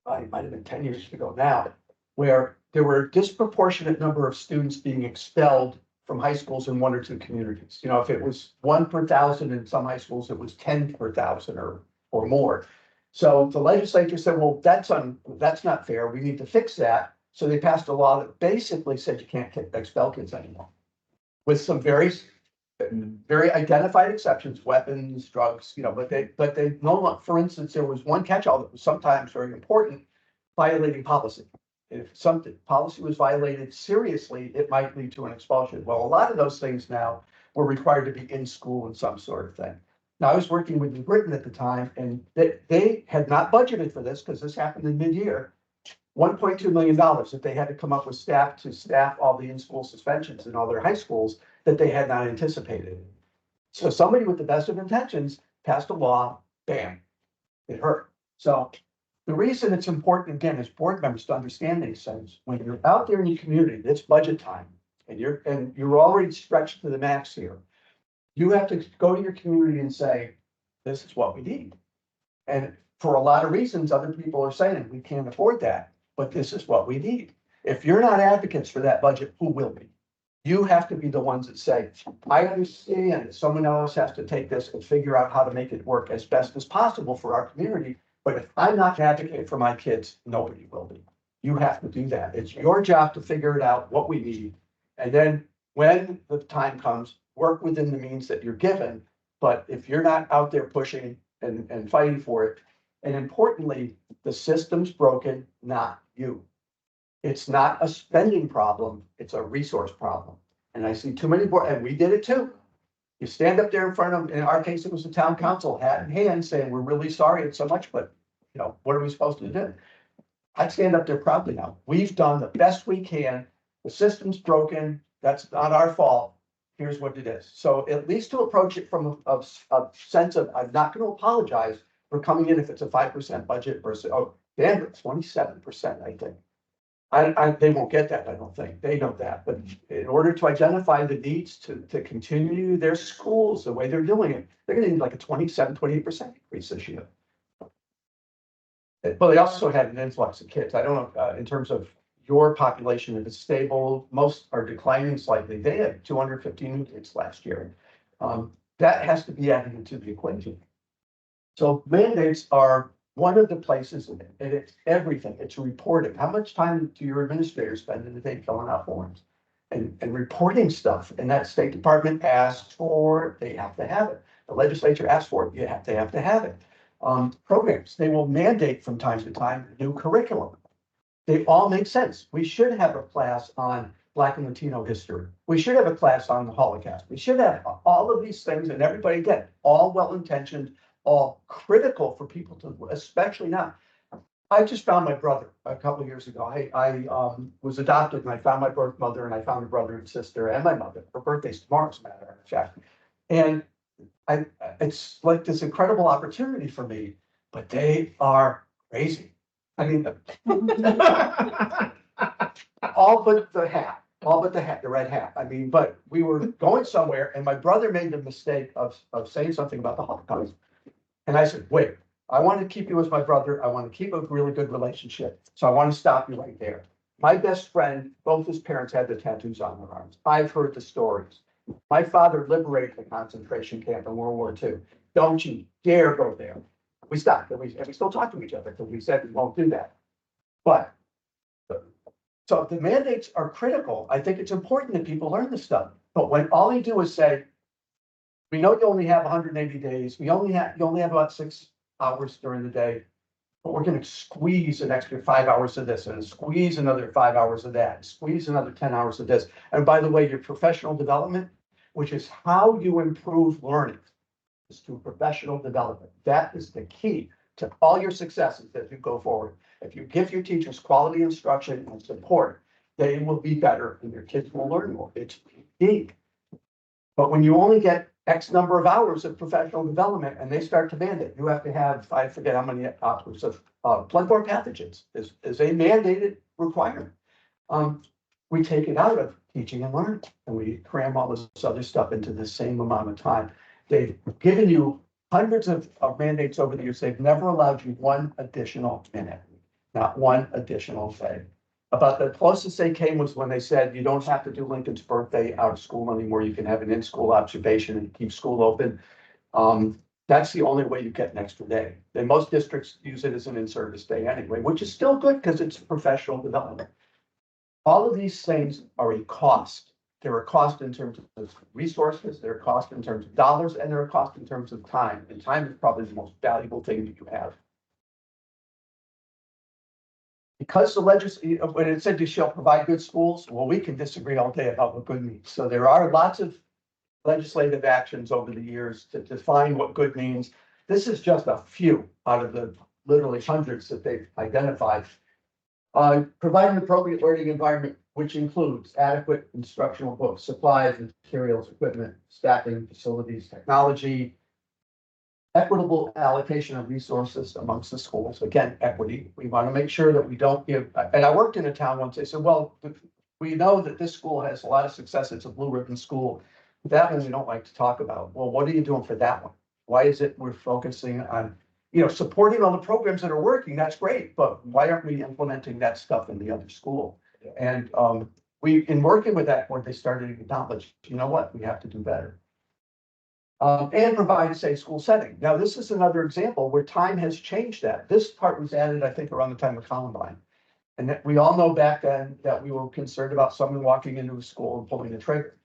it might have been 10 years ago now, where there were a disproportionate number of students being expelled from high schools in one or two communities. You know, if it was 1 per thousand in some high schools, it was 10 per thousand or more. So the legislature said, well, that's not fair. We need to fix that. So they passed a law that basically said you can't expel kids anymore. With some very identified exceptions, weapons, drugs, you know, but they no, for instance, there was one catch-all that was sometimes very important, violating policy. If something policy was violated seriously, it might lead to an expulsion. Well, a lot of those things now were required to be in school in some sort of thing. Now, I was working with New Britain at the time, and they had not budgeted for this because this happened in mid-year. $1.2 million that they had to come up with staff to staff all the in-school suspensions in all their high schools that they had not anticipated. So somebody with the best of intentions passed a law, bam, it hurt. So the reason it's important, again, as board members to understand these things, when you're out there in your community, it's budget time, and you're already stretched to the max here. You have to go to your community and say, this is what we need. And for a lot of reasons, other people are saying, we can't afford that, but this is what we need. If you're not advocates for that budget, who will be? You have to be the ones that say, I understand someone else has to take this and figure out how to make it work as best as possible for our community. But if I'm not advocating for my kids, nobody will be. You have to do that. It's your job to figure it out, what we need. And then when the time comes, work within the means that you're given. But if you're not out there pushing and fighting for it, and importantly, the system's broken, not you. It's not a spending problem, it's a resource problem. And I see too many board, and we did it too. You stand up there in front of, in our case, it was the town council, hat in hand, saying, we're really sorry it's so much, but you know, what are we supposed to do? I'd stand up there proudly now. We've done the best we can. The system's broken. That's not our fault. Here's what it is. So at least to approach it from a sense of, I'm not going to apologize for coming in if it's a 5% budget versus, oh, damn, it's 27%, I think. They won't get that, I don't think. They know that. But in order to identify the needs to continue their schools the way they're doing it, they're going to need like a 28% increase this year. Well, they also had an influx of kids. I don't know, in terms of your population, if it's stable, most are declining slightly. They had 215 new kids last year. That has to be added into the equation. So mandates are one of the places, and it's everything. It's reporting. How much time do your administrators spend in the day filling out forms and reporting stuff? And that State Department asks for, they have to have it. The legislature asks for it, you have to have it. Programs, they will mandate from time to time new curriculum. They all make sense. We should have a class on Black and Latino history. We should have a class on the Holocaust. We should have all of these things, and everybody, again, all well-intentioned, all critical for people to, especially now. I just found my brother a couple of years ago. I was adopted, and I found my birth mother, and I found a brother and sister, and my mother. Her birthday's tomorrow, as a matter of fact. And it's like this incredible opportunity for me, but they are crazy. I mean, all but the hat, the red hat. I mean, but we were going somewhere, and my brother made the mistake of saying something about the Holocaust. And I said, wait, I want to keep you as my brother. I want to keep a really good relationship. So I want to stop you right there. My best friend, both his parents had the tattoos on their arms. I've heard the stories. My father liberated a concentration camp in World War II. Don't you dare go there. We stopped, and we still talk to each other because we said we won't do that. But so the mandates are critical. I think it's important that people learn this stuff. But when all they do is say, we know you only have 180 days. You only have about 6 hours during the day, but we're going to squeeze an extra 5 hours of this and squeeze another 5 hours of that, squeeze another 10 hours of this. And by the way, your professional development, which is how you improve learning, is through professional development. That is the key to all your successes as you go forward. If you give your teachers quality instruction and support, they will be better and your kids will learn more. It's deep. But when you only get X number of hours of professional development, and they start to mandate, you have to have, I forget how many hours of, bloodborne pathogens is a mandated requirement. We take it out of teaching and learning, and we cram all this other stuff into the same amount of time. They've given you hundreds of mandates over the years. They've never allowed you one additional minute, not one additional day. About the closest they came was when they said, you don't have to do Lincoln's birthday out of school anymore. You can have an in-school observation and keep school open. That's the only way you get an extra day. And most districts use it as an in-service day anyway, which is still good because it's professional development. All of these things are a cost. They're a cost in terms of resources, they're a cost in terms of dollars, and they're a cost in terms of time. And time is probably the most valuable thing that you have. Because the legislature, when it said you shall provide good schools, well, we can disagree all day about what good means. So there are lots of legislative actions over the years to define what good means. This is just a few out of the literally hundreds that they've identified. Provide an appropriate learning environment, which includes adequate instructional books, supplies, materials, equipment, staffing, facilities, technology, equitable allocation of resources amongst the schools. Again, equity. We want to make sure that we don't give, and I worked in a town once, they said, well, we know that this school has a lot of success. It's a blue ribbon school. That one we don't like to talk about. Well, what are you doing for that one? Why is it we're focusing on, supporting all the programs that are working? That's great, but why aren't we implementing that stuff in the other school? And in working with that board, they started to acknowledge, you know what, we have to do better. And provide a safe school setting. Now, this is another example where time has changed that. This part was added, I think, around the time of Columbine. And that we all know back then that we were concerned about someone walking into a school and pulling the trigger.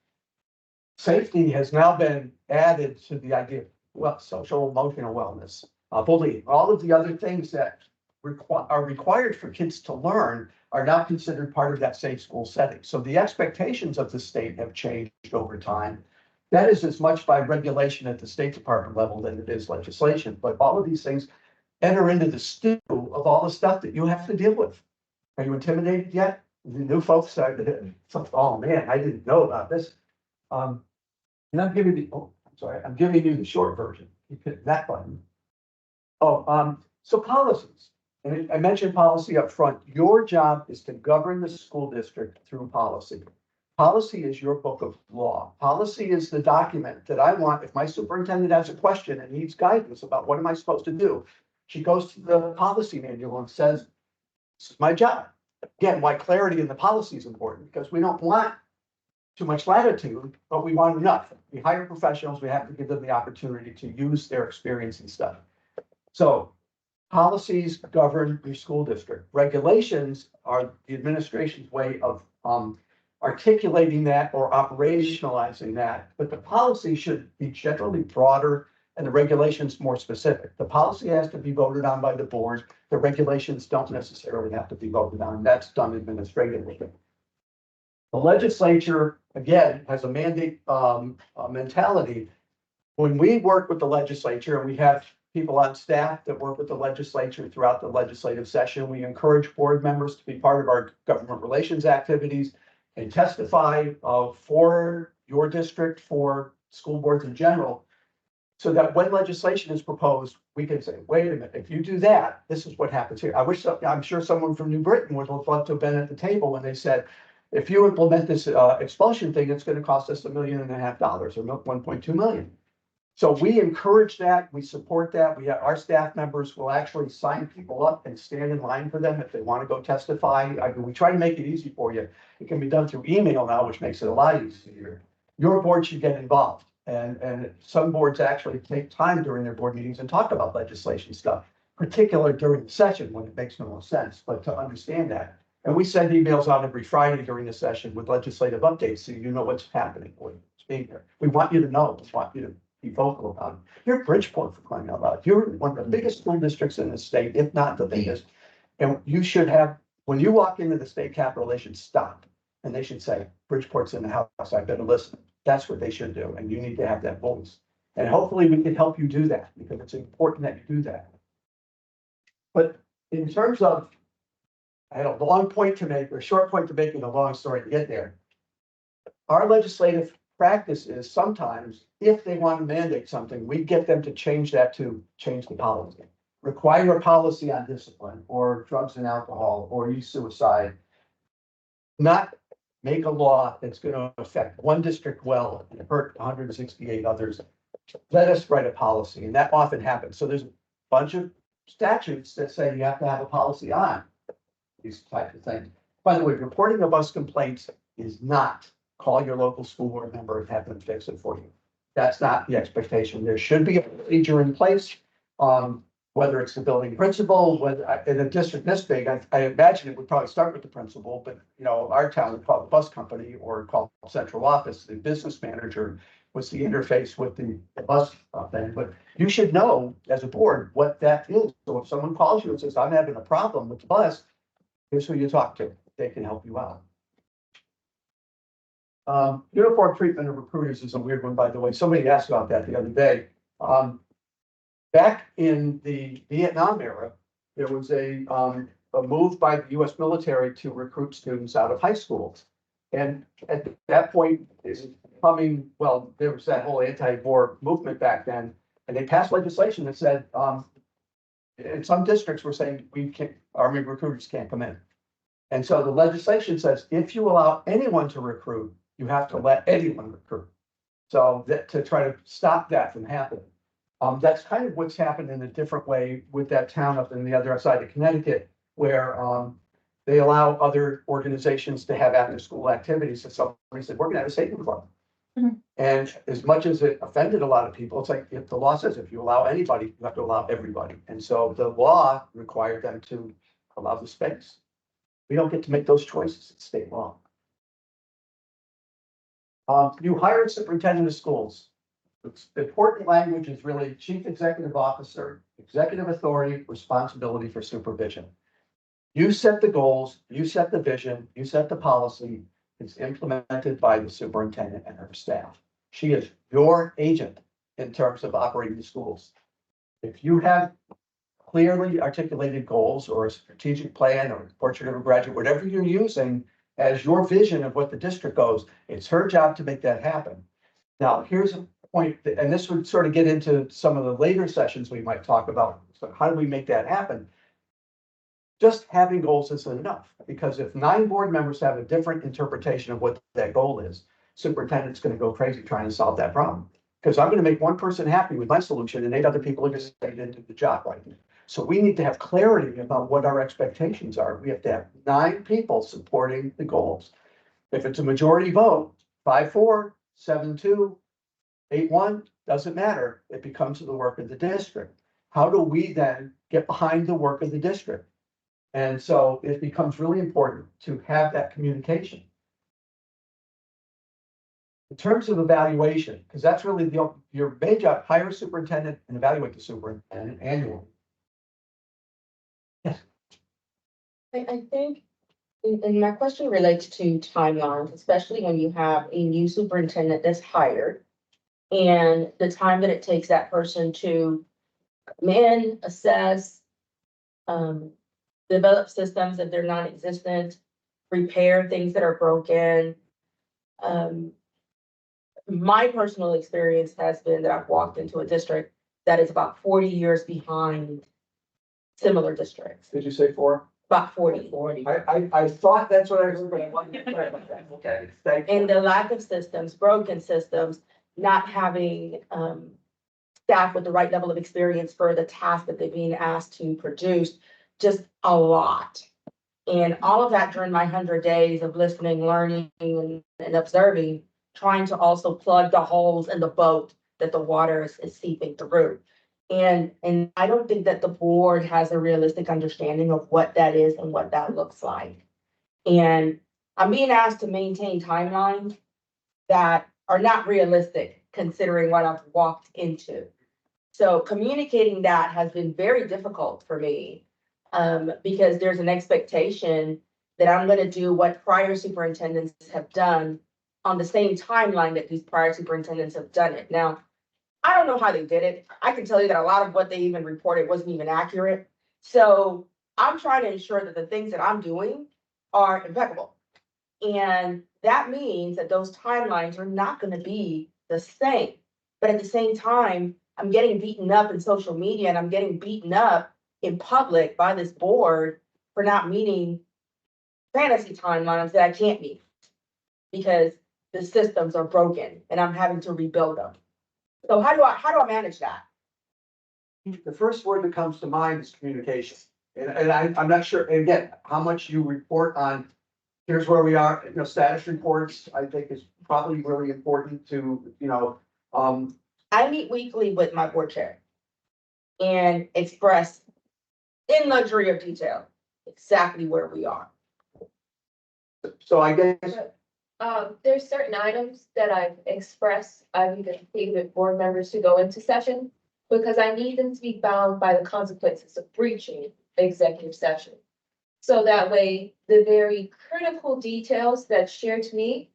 Safety has now been added to the idea of social emotional wellness, bullying, all of the other things that are required for kids to learn are now considered part of that safe school setting. So the expectations of the state have changed over time. That is as much by regulation at the State Department level than it is legislation. But all of these things enter into the stew of all the stuff that you have to deal with. Are you intimidated yet? The new folks are, oh man, I didn't know about this. And I'm giving I'm giving you the short version. You hit that button. So policies. And I mentioned policy up front. Your job is to govern the school district through policy. Policy is your book of law. Policy is the document that I want. If my superintendent has a question and needs guidance about what am I supposed to do, she goes to the policy manual and says, this is my job. Again, why clarity in the policy is important, because we don't want too much latitude, but we want enough. We hire professionals, we have to give them the opportunity to use their experience and stuff. So policies govern your school district. Regulations are the administration's way of articulating that or operationalizing that, but the policy should be generally broader and the regulations more specific. The policy has to be voted on by the board. The regulations don't necessarily have to be voted on. That's done administratively. The legislature, again, has a mandate mentality. When we work with the legislature, and we have people on staff that work with the legislature throughout the legislative session, we encourage board members to be part of our government relations activities and testify for your district, for school boards in general, so that when legislation is proposed, we can say, wait a minute, if you do that, this is what happens here. I'm sure someone from New Britain would have loved to have been at the table when they said, if you implement this expulsion thing, it's going to cost us $1.5 million or 1.2 million. So we encourage that, we support that. Our staff members will actually sign people up and stand in line for them if they want to go testify. We try to make it easy for you. It can be done through email now, which makes it a lot easier. Your board should get involved. And some boards actually take time during their board meetings and talk about legislation stuff, particularly during the session when it makes no more sense, but to understand that. And we send emails out every Friday during the session with legislative updates, so you know what's happening, what's being there. We want you to know, we want you to be vocal about it. You're Bridgeport, for crying out loud. You're one of the biggest school districts in the state, if not the biggest. And you should have, when you walk into the state capitol, they should stop and they should say, Bridgeport's in the house, I better listen. That's what they should do. And you need to have that voice. And hopefully we can help you do that, because it's important that you do that. But in terms of, I had a long point to make, or a short point to make, and a long story to get there. Our legislative practice is sometimes, if they want to mandate something, we get them to change that to change the policy. Require a policy on discipline or drugs and alcohol or youth suicide. Not make a law that's gonna affect one district well and hurt 168 others. Let us write a policy, and that often happens. So there's a bunch of statutes that say you have to have a policy on these types of things. By the way, reporting of bus complaints is not call your local school board member and have them fix it for you. That's not the expectation. There should be a procedure in place. Whether it's the building principal, whether in a district this big, I imagine it would probably start with the principal, but our town would call the bus company or call central office. The business manager was the interface with the bus thing, but you should know as a board what that is. So if someone calls you and says, I'm having a problem with the bus, here's who you talk to. They can help you out. Uniform treatment of recruiters is a weird one, by the way. Somebody asked about that the other day. Back in the Vietnam era, there was a move by the US military to recruit students out of high schools. And at that point, is coming, well, there was that whole anti-war movement back then, and they passed legislation that said, in some districts were saying Army recruiters can't come in. And so the legislation says, if you allow anyone to recruit, you have to let anyone recruit. So that to try to stop that from happening. That's kind of what's happened in a different way with that town up in the other side of Connecticut, where they allow other organizations to have after school activities. And somebody said, we're gonna have a saving club. Mhm. And as much as it offended a lot of people, it's like if the law says if you allow anybody, you have to allow everybody. And so the law required them to allow the space. We don't get to make those choices. It's state law. You hire a superintendent of schools. The important language is really chief executive officer, executive authority, responsibility for supervision. You set the goals, you set the vision, you set the policy. It's implemented by the superintendent and her staff. She is your agent in terms of operating the schools. If you have clearly articulated goals or a strategic plan or portrait of a graduate, whatever you're using as your vision of what the district goes, it's her job to make that happen. Now, here's a point, and this would sort of get into some of the later sessions we might talk about. So how do we make that happen? Just having goals isn't enough, because if 9 board members have a different interpretation of what that goal is, superintendent's going to go crazy trying to solve that problem. Because I'm going to make one person happy with my solution and 8 other people are going to say they didn't do the job right. So we need to have clarity about what our expectations are. We have to have 9 people supporting the goals. If it's a majority vote, 5-4, 7-2, 8-1, doesn't matter. It becomes the work of the district. How do we then get behind the work of the district? And so it becomes really important to have that communication. In terms of evaluation, because that's really your main job, hire a superintendent and evaluate the superintendent annually. Yes. I think, and my question relates to timelines, especially when you have a new superintendent that's hired. And the time that it takes that person to come in, assess, develop systems if they're non-existent, repair things that are broken. My personal experience has been that I've walked into a district that is about 40 years behind similar districts, Did you say 4? about 40. I thought that's what I heard, but I wanted to clarify that. Okay, thank you. And the lack of systems, broken systems, not having staff with the right level of experience for the task that they're being asked to produce, just a lot. And all of that during my 100 days of listening, learning, and observing, trying to also plug the holes in the boat that the water is seeping through. And I don't think that the board has a realistic understanding of what that is and what that looks like. And I'm being asked to maintain timelines that are not realistic considering what I've walked into. So communicating that has been very difficult for me because there's an expectation that I'm going to do what prior superintendents have done on the same timeline that these prior superintendents have done it. Now, I don't know how they did it. I can tell you that a lot of what they even reported wasn't even accurate. So I'm trying to ensure that the things that I'm doing are impeccable. And that means that those timelines are not gonna be the same. But at the same time, I'm getting beaten up in social media and I'm getting beaten up in public by this board for not meeting fantasy timelines that I can't meet. Because the systems are broken and I'm having to rebuild them. So how do I manage that? The first word that comes to mind is communication. And I'm not sure, and again, how much you report on, here's where we are, status reports, I think is probably really important to, I meet weekly with my board chair. And express in luxury of detail exactly where we are. so I guess, There's certain items that I've expressed, I've even stated board members to go into session because I need them to be bound by the consequences of breaching executive session. So that way, the very critical details that shared to me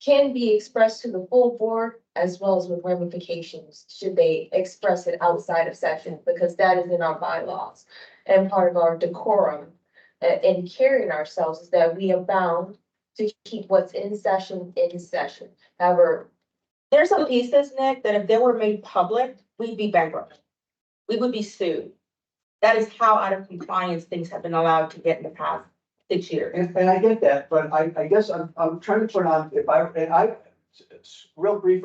can be expressed to the full board as well as with ramifications should they express it outside of session, because that is in our bylaws. And part of our decorum in carrying ourselves is that we are bound to keep what's in session. However, There's some pieces, Nick, that if they were made public, we'd be bankrupt. We would be sued. That is how out of compliance things have been allowed to get in the past 6 years. and I get that, but I guess I'm trying to put on, real brief,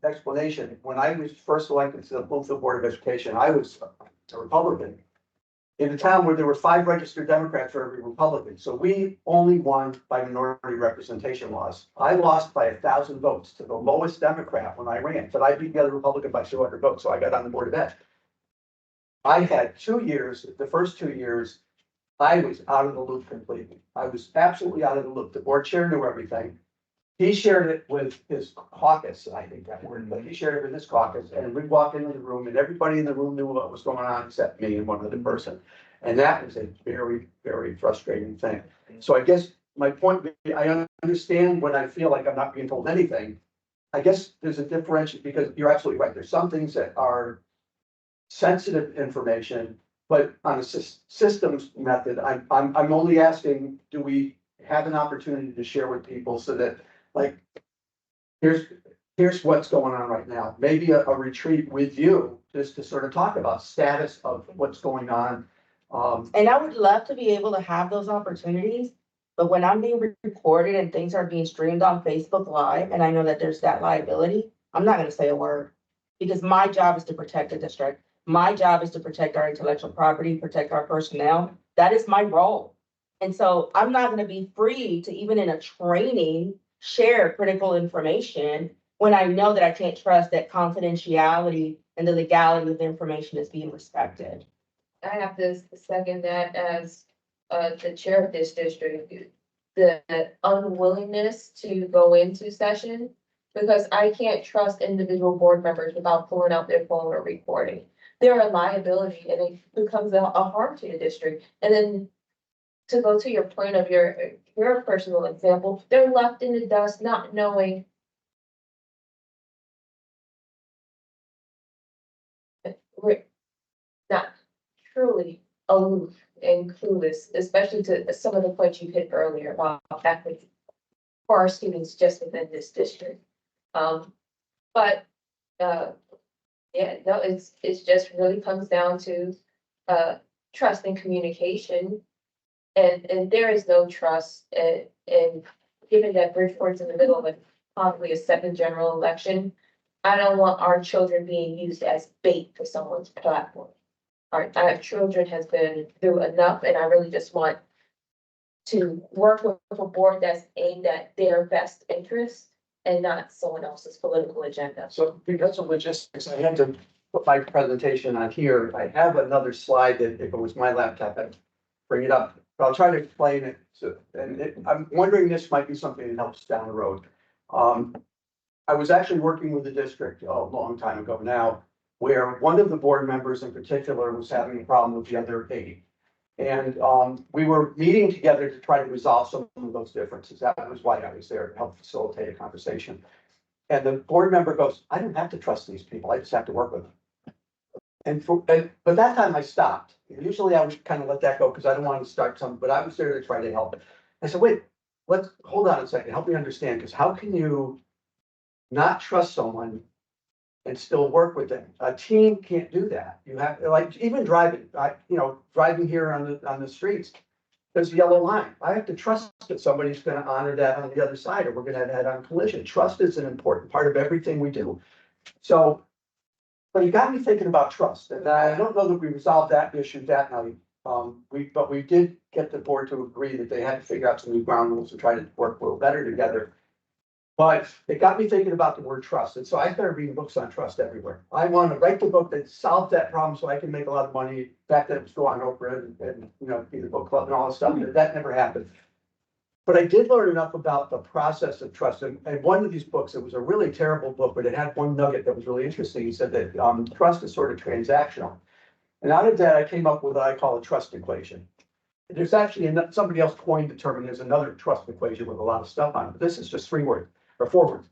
explanation. When I was first elected to the Bloomfield Board of Education, I was a Republican in a town where there were 5 registered Democrats for every Republican. So we only won by minority representation laws. I lost by 1,000 votes to the lowest Democrat when I ran, but I beat the other Republican by 200 votes, so I got on the Board of Ed. I had 2 years, the first 2 years, I was out of the loop completely. I was absolutely out of the loop. The board chair knew everything. He shared it with his caucus, I think that word, but he shared it with his caucus, and we'd walk into the room and everybody in the room knew what was going on except me and one other person. And that was a very, very frustrating thing. So I guess my point, I understand when I feel like I'm not being told anything. I guess there's a differential, because you're absolutely right. There's some things that are sensitive information, but on a systems method, I'm only asking, do we have an opportunity to share with people so that, like, here's what's going on right now, maybe a retreat with you, just to sort of talk about status of what's going on. And I would love to be able to have those opportunities, but when I'm being recorded and things are being streamed on Facebook Live, and I know that there's that liability, I'm not gonna say a word. Because my job is to protect the district. My job is to protect our intellectual property, protect our personnel. That is my role. And so I'm not gonna be free to, even in a training, share critical information when I know that I can't trust that confidentiality and the legality of the information is being respected. I have to second that as the chair of this district, the unwillingness to go into session, because I can't trust individual board members without pulling out their phone or recording. They're a liability and it becomes a harm to the district. And then to go to your point of your personal example, they're left in the dust not knowing we're not truly aloof and clueless, especially to some of the points you hit earlier about equity for our students just within this district. But yeah, no, it's just really comes down to trust and communication. And there is no trust, and given that Bridgeport's in the middle of possibly a second general election, I don't want our children being used as bait for someone's platform. Our children has been through enough, and I really just want to work with a board that's aimed at their best interest and not someone else's political agenda. So because of logistics, I had to put my presentation on here. I have another slide that if it was my laptop, I'd bring it up. But I'll try to explain it. I'm wondering this might be something that helps down the road. I was actually working with the district a long time ago now, where one of the board members in particular was having a problem with the other 80. And we were meeting together to try to resolve some of those differences. That was why I was there, to help facilitate a conversation. And the board member goes, I don't have to trust these people. I just have to work with them. But that time I stopped. Usually I would kind of let that go because I don't want to start something, but I was there to try to help. I said, wait, let's, hold on a second, help me understand, because how can you not trust someone and still work with them? A team can't do that. You have, like, even driving, driving here on the streets, there's a yellow line. I have to trust that somebody's gonna honor that on the other side, or we're gonna have head-on collision. Trust is an important part of everything we do. So, but you got me thinking about trust, and I don't know that we resolved that issue that night. But we did get the board to agree that they had to figure out some new ground rules to try to work a little better together. But it got me thinking about the word trust, and so I started reading books on trust everywhere. I want to write the book that solved that problem so I can make a lot of money. Back then it was go on Oprah and be the book club and all this stuff, but that never happened. But I did learn enough about the process of trust, and one of these books, it was a really terrible book, but it had one nugget that was really interesting. He said that trust is sort of transactional. And out of that, I came up with what I call a trust equation. There's actually, somebody else coined the term, and there's another trust equation with a lot of stuff on it, but this is just 3 words, or 4 words.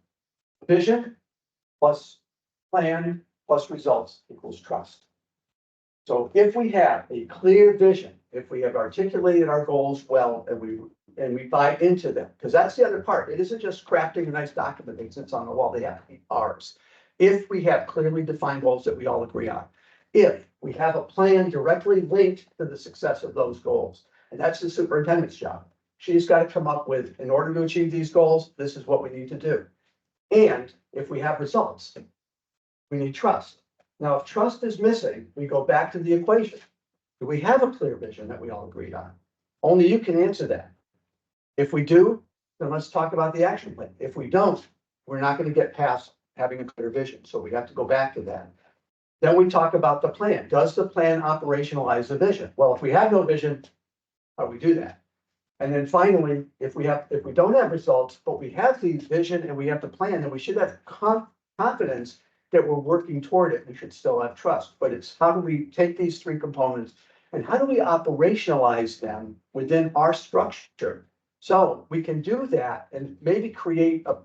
Vision plus plan plus results equals trust. So if we have a clear vision, if we have articulated our goals well, and we buy into them, because that's the other part. It isn't just crafting a nice document that sits on the wall, they have to be ours. If we have clearly defined goals that we all agree on, if we have a plan directly linked to the success of those goals, and that's the superintendent's job. She's got to come up with, in order to achieve these goals, this is what we need to do. And if we have results, we need trust. Now, if trust is missing, we go back to the equation. Do we have a clear vision that we all agreed on? Only you can answer that. If we do, then let's talk about the action plan. If we don't, we're not going to get past having a clear vision. So we have to go back to that. Then we talk about the plan. Does the plan operationalize the vision? Well, if we have no vision, how do we do that? And then finally, if we don't have results, but we have the vision and we have the plan, then we should have confidence that we're working toward it. We should still have trust, but it's how do we take these 3 components and how do we operationalize them within our structure? So we can do that and maybe create a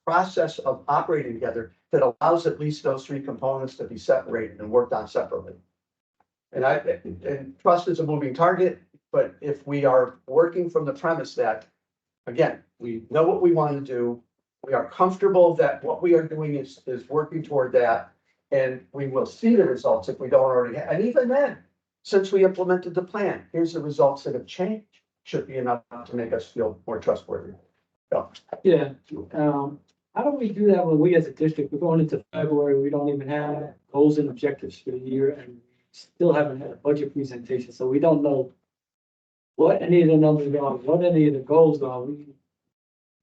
process of operating together that allows at least those 3 components to be separated and worked on separately. And trust is a moving target, but if we are working from the premise that, again, we know what we want to do, we are comfortable that what we are doing is working toward that, and we will see the results if we don't already have. And even then, since we implemented the plan, here's the results that have changed, should be enough to make us feel more trustworthy. Yeah, how do we do that when we as a district, we're going into February, we don't even have goals and objectives for the year and still haven't had a budget presentation, so we don't know what any of the numbers are, what any of the goals are. We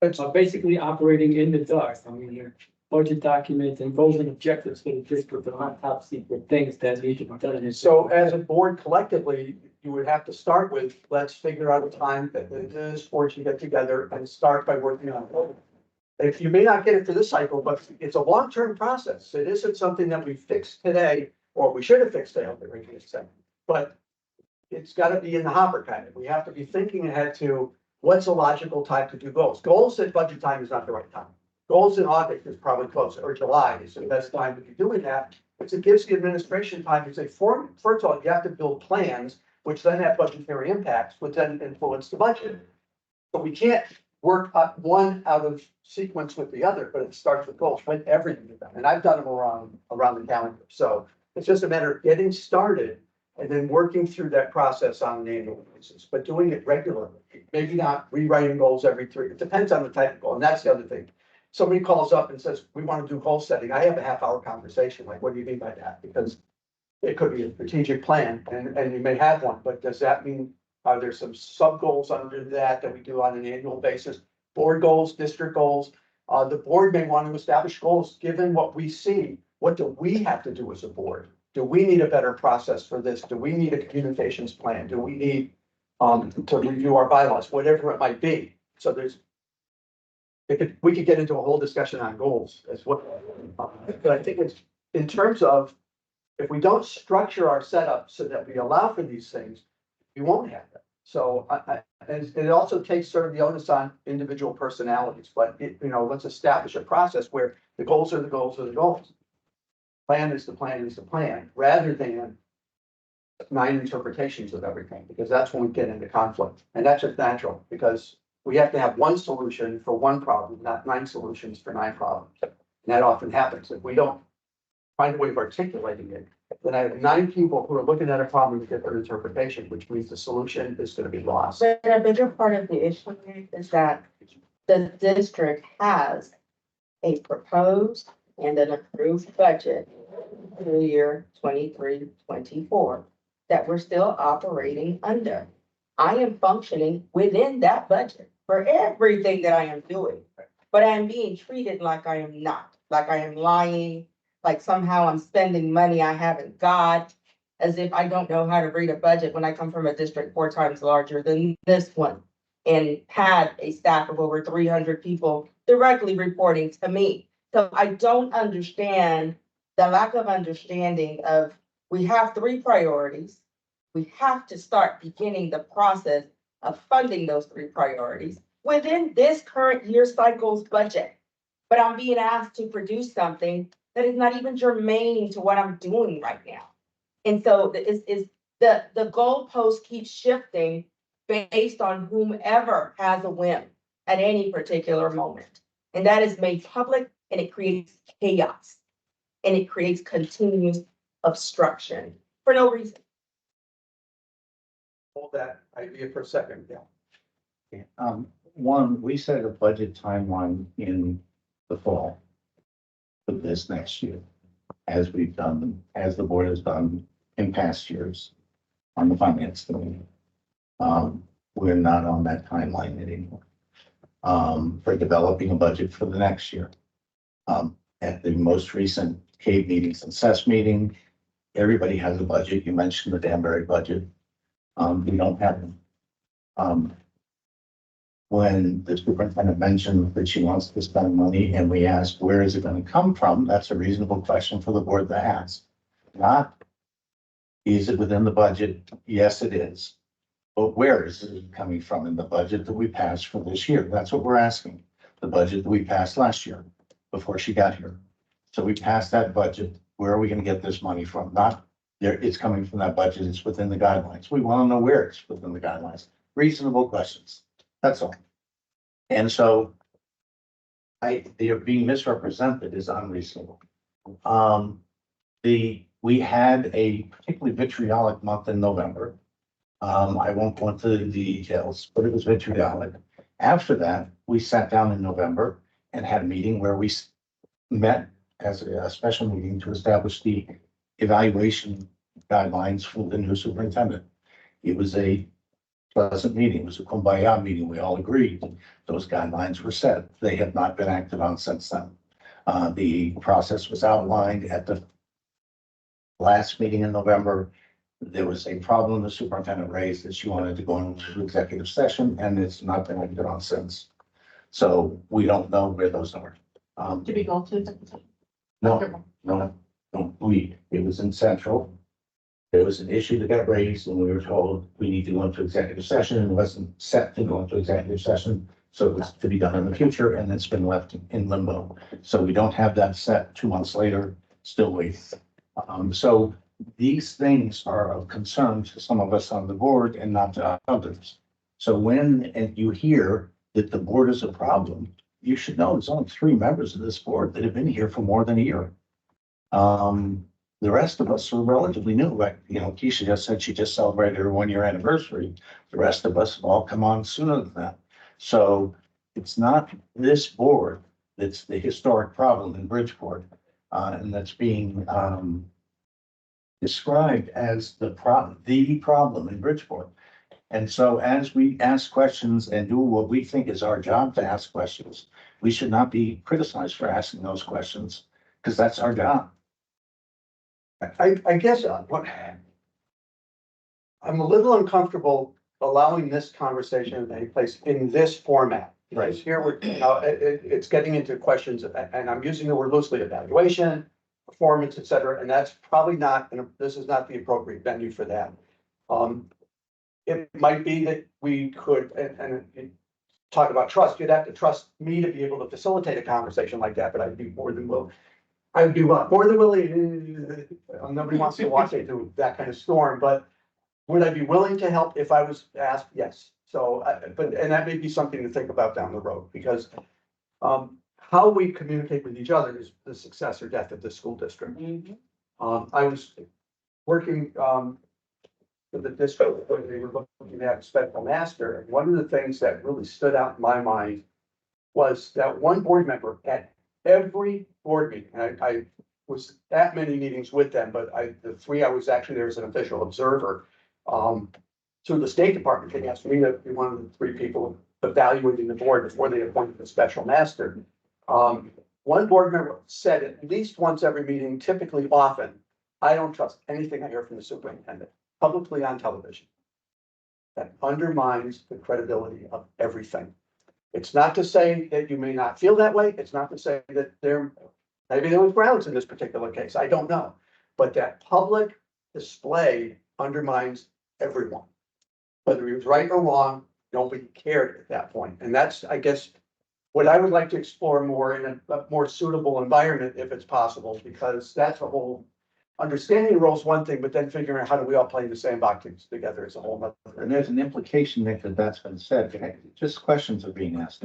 are basically operating in the dark. I mean, your budget documents and goals and objectives for the district are not top secret things that need to be done. So as a board collectively, you would have to start with, let's figure out a time that this board should get together and start by working on it. If you may not get it for this cycle, but it's a long-term process. It isn't something that we fix today, or we should have fixed today, but it's got to be in the hopper kind of. We have to be thinking ahead to what's a logical time to do goals. Goals at budget time is not the right time. Goals in August is probably close, or July is the best time to be doing that. Because it gives the administration time to say, first of all, you have to build plans, which then have budgetary impacts, which then influence the budget. But we can't work one out of sequence with the other, but it starts with goals, when everything is done. And I've done them around the calendar. So it's just a matter of getting started and then working through that process on an annual basis, but doing it regularly. Maybe not rewriting goals every 3. It depends on the type of goal. And that's the other thing. Somebody calls up and says, we want to do goal setting. I have a half-hour conversation. Like, what do you mean by that? Because it could be a strategic plan and you may have one, but does that mean, are there some sub goals under that we do on an annual basis? Board goals, district goals. The board may want to establish goals given what we see. What do we have to do as a board? Do we need a better process for this? Do we need a communications plan? Do we need to review our bylaws, whatever it might be? So we could get into a whole discussion on goals as well. But I think it's in terms of, if we don't structure our setup so that we allow for these things, we won't have them. So and it also takes sort of the onus on individual personalities, but let's establish a process where the goals are the goals are the goals. Plan is the plan is the plan, rather than 9 interpretations of everything, because that's when we get into conflict. And that's just natural, because we have to have one solution for one problem, not 9 solutions for 9 problems. And that often happens. If we don't find a way of articulating it, then I have 9 people who are looking at a problem with different interpretation, which means the solution is gonna be lost. But a bigger part of the issue is that the district has a proposed and an approved budget for the year 23-24 that we're still operating under. I am functioning within that budget for everything that I am doing, but I'm being treated like I am not, like I am lying, like somehow I'm spending money I haven't got, as if I don't know how to read a budget when I come from a district 4 times larger than this one and had a staff of over 300 people directly reporting to me. So I don't understand the lack of understanding of, we have 3 priorities. We have to start beginning the process of funding those 3 priorities within this current year cycle's budget. But I'm being asked to produce something that is not even germane to what I'm doing right now. And so the goalpost keeps shifting based on whomever has a whim at any particular moment. And that is made public, and it creates chaos. And it creates continuous obstruction for no reason. Hold that idea for a second, yeah. One, we set a budget timeline in the fall for this next year, as we've done, as the board has done in past years on the finance committee. We're not on that timeline anymore for developing a budget for the next year. At the most recent CAVE meetings and CES meeting, everybody has a budget. You mentioned the Danbury budget. We don't have them. When the superintendent mentioned that she wants to spend money and we asked, where is it going to come from? That's a reasonable question for the board to ask. Not, is it within the budget? Yes, it is. But where is it coming from in the budget that we passed for this year? That's what we're asking. The budget that we passed last year before she got here. So we passed that budget. Where are we going to get this money from? Not there, it's coming from that budget. It's within the guidelines. We want to know where it's within the guidelines. Reasonable questions. That's all. And so they're being misrepresented is unreasonable. We had a particularly vitriolic month in November. I won't go into the details, but it was vitriolic. After that, we sat down in November and had a meeting where we met as a special meeting to establish the evaluation guidelines for the new superintendent. It was a pleasant meeting. It was a kumbaya meeting. We all agreed. Those guidelines were set. They have not been acted on since then. The process was outlined at the last meeting in November. There was a problem the superintendent raised that she wanted to go into executive session, and it's not been acted on since. So we don't know where those are. Did we go to? No, it was in central. There was an issue that got raised and we were told we need to go into executive session, and it wasn't set to go into executive session. So it was to be done in the future, and it's been left in limbo. So we don't have that set 2 months later, still waiting. So these things are of concern to some of us on the board and not to others. So when you hear that the board is a problem, you should know there's only 3 members of this board that have been here for more than a year. The rest of us are relatively new. Like, Keisha just said she just celebrated her 1-year anniversary. The rest of us have all come on sooner than that. So it's not this board that's the historic problem in Bridgeport, and that's being described as the problem in Bridgeport. And so as we ask questions and do what we think is our job to ask questions, we should not be criticized for asking those questions, because that's our job. I guess what I'm a little uncomfortable allowing this conversation to take place in this format. Because here we're, it's getting into questions, and I'm using the word loosely, evaluation, performance, et cetera, and that's probably not, this is not the appropriate venue for that. It might be that we could, and talk about trust, you'd have to trust me to be able to facilitate a conversation like that, but I'd be more than willing. I would be more than willing, nobody wants to watch it through that kind of storm, but would I be willing to help if I was asked? Yes. So, and that may be something to think about down the road, because how we communicate with each other is the success or death of the school district. I was working, with the district where they were looking at a special master, and one of the things that really stood out in my mind was that one board member at every board meeting, and I was at many meetings with them, but the three I was actually there as an official observer, to the State Department, they asked me to be one of the three people evaluating the board before they appointed the special master. One board member said at least once every meeting, typically often, I don't trust anything I hear from the superintendent, publicly on television. That undermines the credibility of everything. It's not to say that you may not feel that way. It's not to say that maybe there was grounds in this particular case. I don't know. But that public display undermines everyone. Whether he was right or wrong, nobody cared at that point. And that's, I guess, what I would like to explore more in a more suitable environment if it's possible, because that's a whole understanding the role is one thing, but then figuring out how do we all play in the sandbox together is a whole other. And there's an implication, Nick, that that's been said. Just questions are being asked.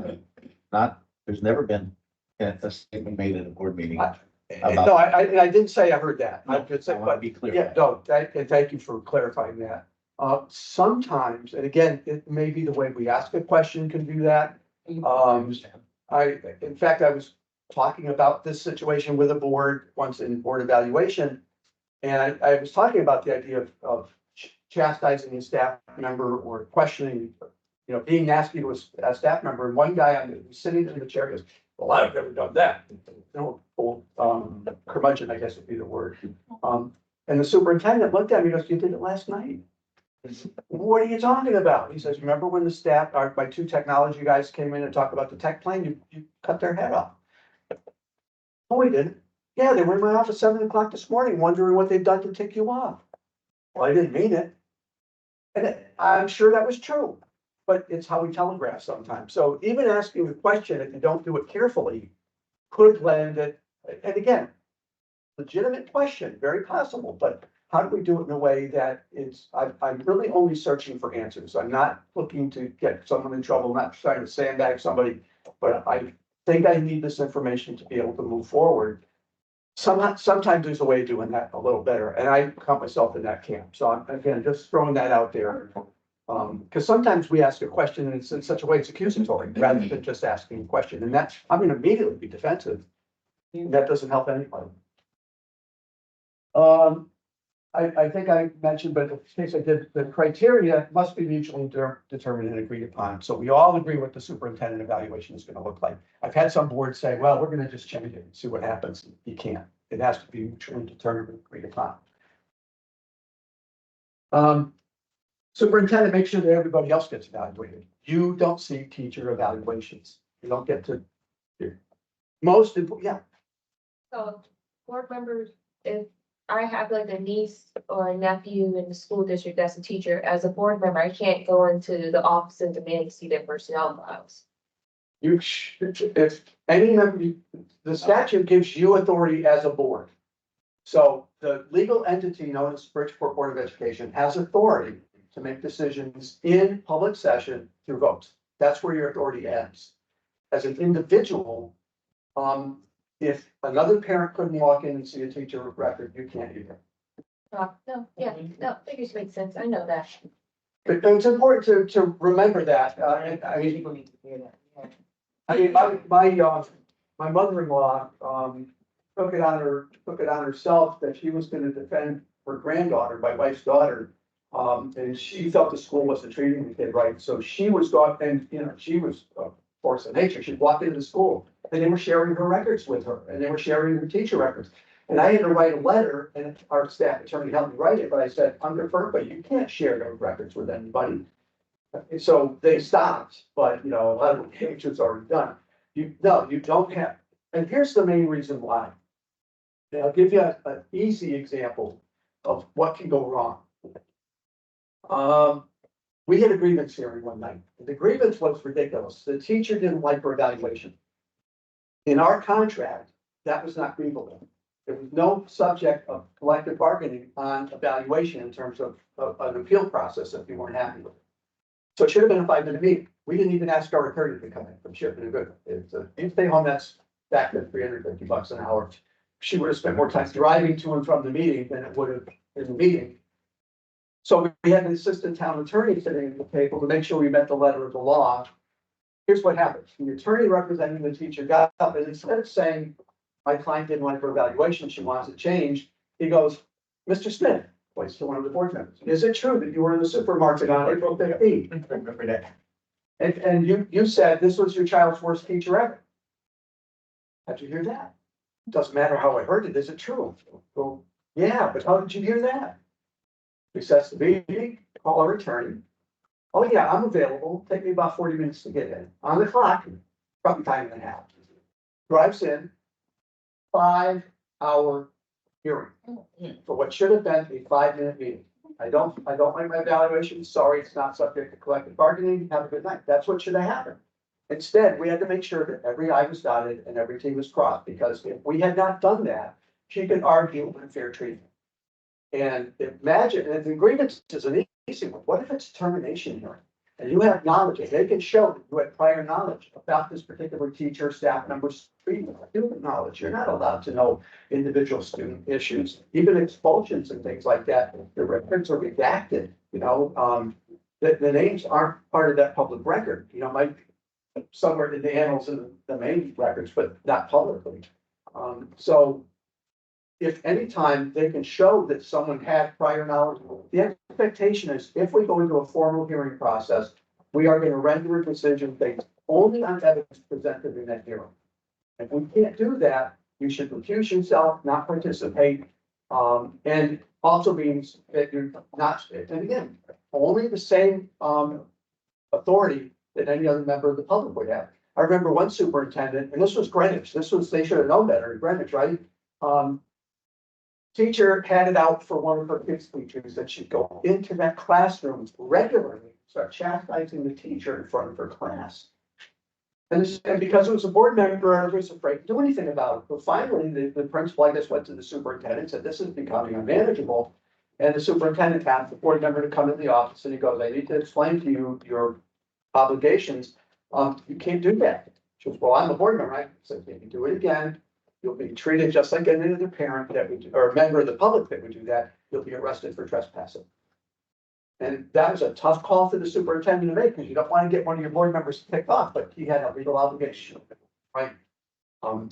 Not, there's never been a statement made at a board meeting. No, I didn't say I heard that. I could say, I want to but be clear. yeah, no, thank you for clarifying that. Sometimes, and again, it may be the way we ask a question can do that. In fact, I was talking about this situation with a board once in board evaluation. And I was talking about the idea of chastising a staff member or questioning, being nasty to a staff member. And one guy was sitting in the chair goes, well, I've never done that. Curmudgeon, I guess would be the word. And the superintendent looked at me and goes, you did it last night. What are you talking about? He says, remember when the staff, my two technology guys came in and talked about the tech plan, you cut their head off. No, we didn't. Yeah, they were in my office 7 o'clock this morning, wondering what they'd done to tick you off. Well, I didn't mean it. And I'm sure that was true, but it's how we telegraph sometimes. So even asking a question, if you don't do it carefully, could land it. And again, legitimate question, very possible, but how do we do it in a way that I'm really only searching for answers. I'm not looking to get someone in trouble, not trying to sandbag somebody, but I think I need this information to be able to move forward. Sometimes there's a way of doing that a little better, and I count myself in that camp. So I'm, again, just throwing that out there. Because sometimes we ask a question and it's in such a way it's accusatory rather than just asking a question. And that's, I'm going to immediately be defensive. That doesn't help anybody. I think I mentioned, but in case I did, the criteria must be mutually determined and agreed upon. So we all agree what the superintendent evaluation is going to look like. I've had some boards say, well, we're going to just change it and see what happens. You can't. It has to be mutually determined and agreed upon. Superintendent, make sure that everybody else gets evaluated. You don't see teacher evaluations. You don't get to. Most important, yeah. So board members, if I have like a niece or a nephew in the school district that's a teacher, as a board member, I can't go into the office and demand to see their personnel files. If any member, the statute gives you authority as a board. So the legal entity known as Bridgeport Board of Education has authority to make decisions in public session through votes. That's where your authority ends. As an individual, if another parent couldn't walk in and see a teacher record, you can't either. No, figures make sense. I know that. But it's important to remember that. People need to hear that. My mother-in-law, took it on herself that she was going to defend her granddaughter, my wife's daughter. And she felt the school wasn't treating the kid right. So she was gone, and she was a force of nature. She'd walk into the school and they were sharing her records with her, and they were sharing her teacher records. And I had to write a letter, and our staff attorney helped me write it, but I said, under FERPA, you can't share those records with anybody. So they stopped, but a lot of the damage was already done. You don't have, and here's the main reason why. And I'll give you an easy example of what can go wrong. We had a grievance hearing one night. The grievance was ridiculous. The teacher didn't like her evaluation. In our contract, that was not grievable. There was no subject of collective bargaining on evaluation in terms of an appeal process if you weren't happy with it. So it should have been a 5-minute meeting. We didn't even ask our attorney to come in from Ship and Good. It's you stay home, that's back to $350 an hour. She would have spent more time driving to and from the meeting than it would have in the meeting. So we had an assistant town attorney sitting at the table to make sure we met the letter of the law. Here's what happened. The attorney representing the teacher got up and instead of saying, my client didn't like her evaluation, she wants it changed, he goes, Mr. Smith, voice to one of the board members, is it true that you were in the supermarket on April 15th? I remember that. And you said this was your child's worst teacher ever. How'd you hear that? Doesn't matter how I heard it, is it true? Well, yeah, but how did you hear that? Recess the meeting, call our attorney. Oh, yeah, I'm available. Take me about 40 minutes to get in. On the clock, probably time and a half. Drives in, 5-hour hearing for what should have been a 5-minute meeting. I don't like my evaluation. Sorry, it's not subject to collective bargaining. Have a good night. That's what should have happened. Instead, we had to make sure that every I was dotted and every T was crossed, because if we had not done that, she could argue unfair treatment. And imagine, and the grievance is an easy one. What if it's termination hearing? And you have knowledge, and they can show that you had prior knowledge about this particular teacher, staff members, treatment, student knowledge. You're not allowed to know individual student issues, even expulsions and things like that. The records are redacted, the names aren't part of that public record, might somewhere in the annals and the main records, but not publicly. So if anytime they can show that someone had prior knowledge, the expectation is if we go into a formal hearing process, we are going to render a decision based only on evidence presented in that hearing. If we can't do that, you should recuse yourself, not participate, and also means that you're not, and again, only the same authority that any other member of the public would have. I remember one superintendent, and this was Greenwich, they should have known better, Greenwich, right? Teacher had it out for one of her kids' teachers that she'd go into that classroom regularly, start chastising the teacher in front of her class. And because it was a board member, I was afraid to do anything about it. But finally, the principal, I guess, went to the superintendent, said, this is becoming unmanageable. And the superintendent asked the board member to come in the office, and he goes, I need to explain to you your obligations. You can't do that. She goes, well, I'm a board member. I said, if you do it again, you'll be treated just like any other parent that would, or a member of the public that would do that. You'll be arrested for trespassing. And that was a tough call for the superintendent to make, because you don't want to get one of your board members picked off, but he had a legal obligation, right?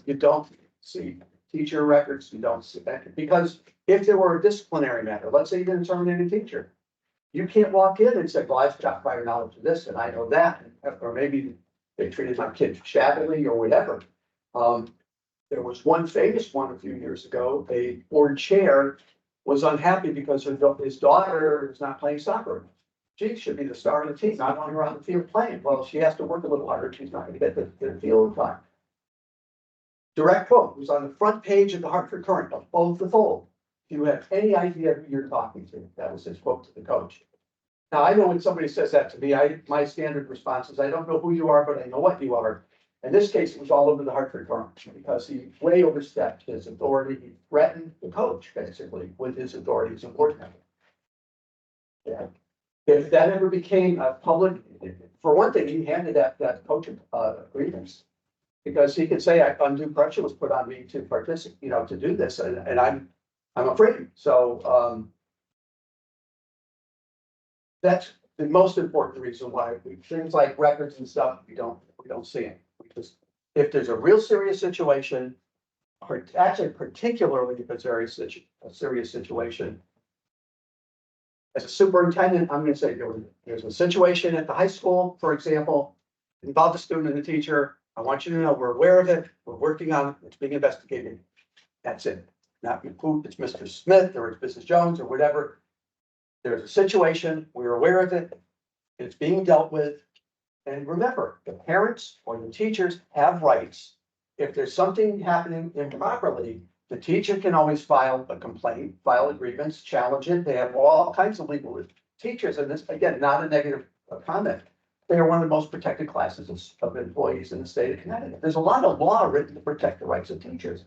You don't see teacher records, you don't see that, because if there were a disciplinary matter, let's say you didn't terminate a teacher, you can't walk in and say, well, I've got prior knowledge of this and I know that, or maybe they treated my kid shabbily or whatever. There was one famous one a few years ago, a board chair was unhappy because his daughter is not playing soccer. She should be the star of the team, not on her on the field playing. Well, she has to work a little harder. She's not going to get the field time. Direct quote, it was on the front page of the Hartford Courant of both the Fold. If you have any idea who you're talking to, that was his quote to the coach. Now, I know when somebody says that to me, my standard response is, I don't know who you are, but I know what you are. In this case, it was all over the Hartford Courant because he way overstepped his authority. He threatened the coach basically with his authority as a board member. Yeah. If that ever became a public, for one thing, he handed that coach grievance because he could say undue pressure was put on me to participate, to do this, and I'm afraid. So that's the most important reason why things like records and stuff we don't see it. Because if there's a real serious situation, or actually particularly if it's a serious situation, as a superintendent, I'm going to say there's a situation at the high school, for example, involved a student and a teacher. I want you to know we're aware of it. We're working on it. It's being investigated. That's it. Not who it's Mr. Smith or it's Mrs. Jones or whatever. There's a situation. We're aware of it. It's being dealt with. And remember, the parents or the teachers have rights. If there's something happening improperly, the teacher can always file a complaint, file a grievance, challenge it. They have all kinds of legal teachers. And this, again, not a negative comment. They are one of the most protected classes of employees in the state of Connecticut. There's a lot of law written to protect the rights of teachers.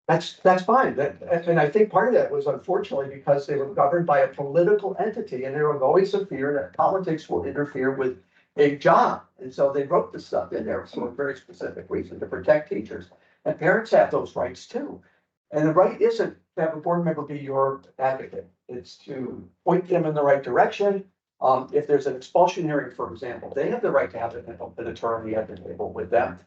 That's fine. And I think part of that was unfortunately because they were governed by a political entity and there was always a fear that politics will interfere with a job. And so they wrote this stuff in there for a very specific reason, to protect teachers. And parents have those rights too. And the right isn't to have a board member be your advocate. It's to point them in the right direction. If there's an expulsion hearing, for example, they have the right to have an attorney at the table with them.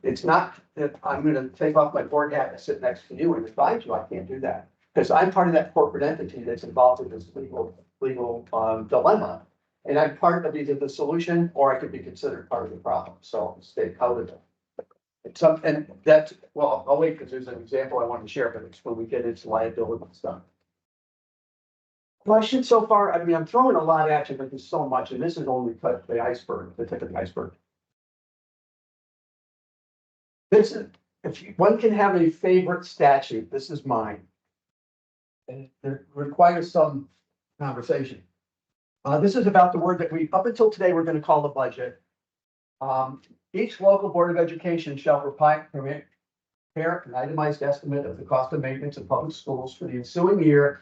It's not that I'm gonna take off my board hat and sit next to you and advise you. I can't do that. Because I'm part of that corporate entity that's involved in this legal dilemma. And I'm part of either the solution or I could be considered part of the problem. So stay out of it. It's some, and that's, well, I'll wait because there's an example I want to share, but it's when we get into liability stuff. Questions so far? I mean, I'm throwing a lot at you, but there's so much, and this is only cut the iceberg, the tip of the iceberg. This is, one can have a favorite statute, this is mine. And it requires some conversation. This is about the word that we, up until today, we're gonna call the budget. Each local board of education shall prepare an itemized estimate of the cost of maintenance of public schools for the ensuing year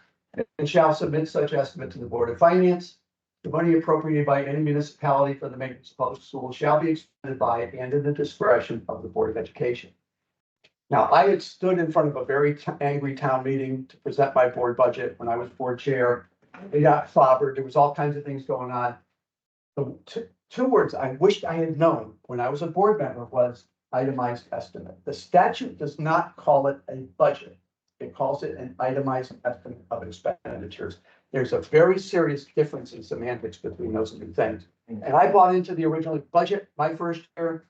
and shall submit such estimate to the Board of Finance. The money appropriated by any municipality for the maintenance of public schools shall be expended by and in the discretion of the Board of Education. Now, I had stood in front of a very angry town meeting to present my board budget when I was board chair. It got clobbered. There was all kinds of things going on. The two words I wished I had known when I was a board member was itemized estimate. The statute does not call it a budget. It calls it an itemized estimate of expenditures. There's a very serious difference in semantics between those two things. And I bought into the original budget, my first year.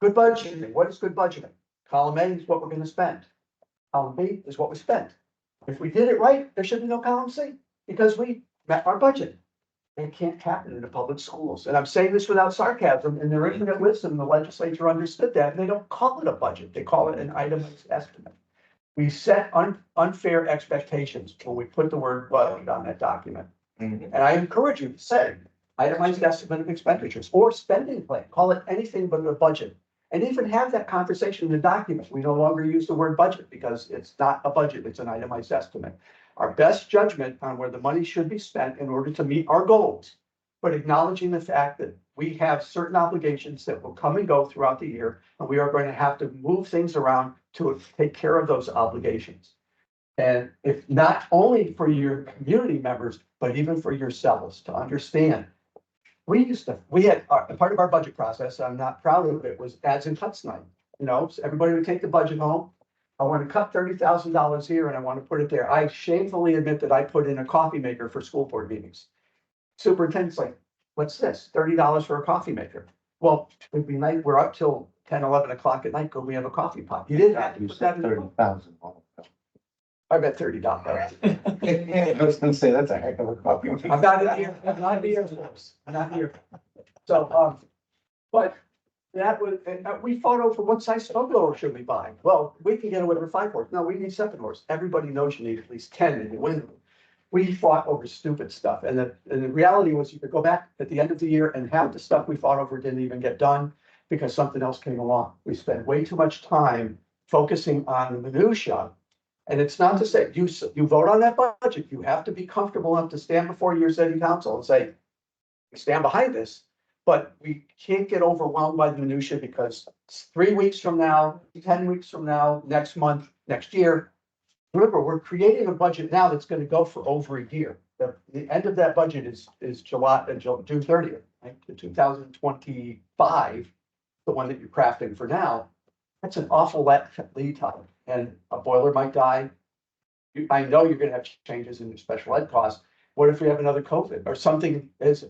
Good budgeting. What is good budgeting? Column A is what we're going to spend. Column B is what we spent. If we did it right, there should be no column C because we met our budget. It can't happen in the public schools. And I'm saying this without sarcasm. In their infinite wisdom, the legislature understood that and they don't call it a budget. They call it an itemized estimate. We set unfair expectations when we put the word budget on that document. And I encourage you to say itemized estimate of expenditures or spending plan, call it anything but a budget. And even have that conversation in the document. We no longer use the word budget because it's not a budget, it's an itemized estimate. Our best judgment on where the money should be spent in order to meet our goals, but acknowledging the fact that we have certain obligations that will come and go throughout the year, and we are going to have to move things around to take care of those obligations. And if not only for your community members, but even for yourselves to understand. We had part of our budget process, I'm not proud of it, was ads and cuts night. You know, so everybody would take the budget home. I want to cut $30,000 here and I want to put it there. I shamefully admit that I put in a coffee maker for school board meetings. Superintendent's like, what's this? $30 for a coffee maker. Well, it'd be night, we're up till 10, 11 o'clock at night, go we have a coffee pot. You didn't have to You put that said in. 30,000. I bet $30. I was gonna say, that's a heck of a copy. I'm not in here, I'm not here, folks. I'm not here. So, but that was, we fought over what size snowblower should we buy? Well, we can get away with 5 horse. No, we need 7 horse. Everybody knows you need at least 10 in New England. We fought over stupid stuff. And the reality was you could go back at the end of the year and half the stuff we fought over didn't even get done because something else came along. We spent way too much time focusing on the minutia. And it's not to say you vote on that budget. You have to be comfortable enough to stand before your city council and say, we stand behind this, but we can't get overwhelmed by the minutia because 3 weeks from now, 10 weeks from now, next month, next year. Remember, we're creating a budget now that's going to go for over a year. The end of that budget is July, June 30th, right? The 2025, the one that you're crafting for now. That's an awful lead time, and a boiler might die. I know you're gonna have changes in your special ed costs. What if we have another COVID or something as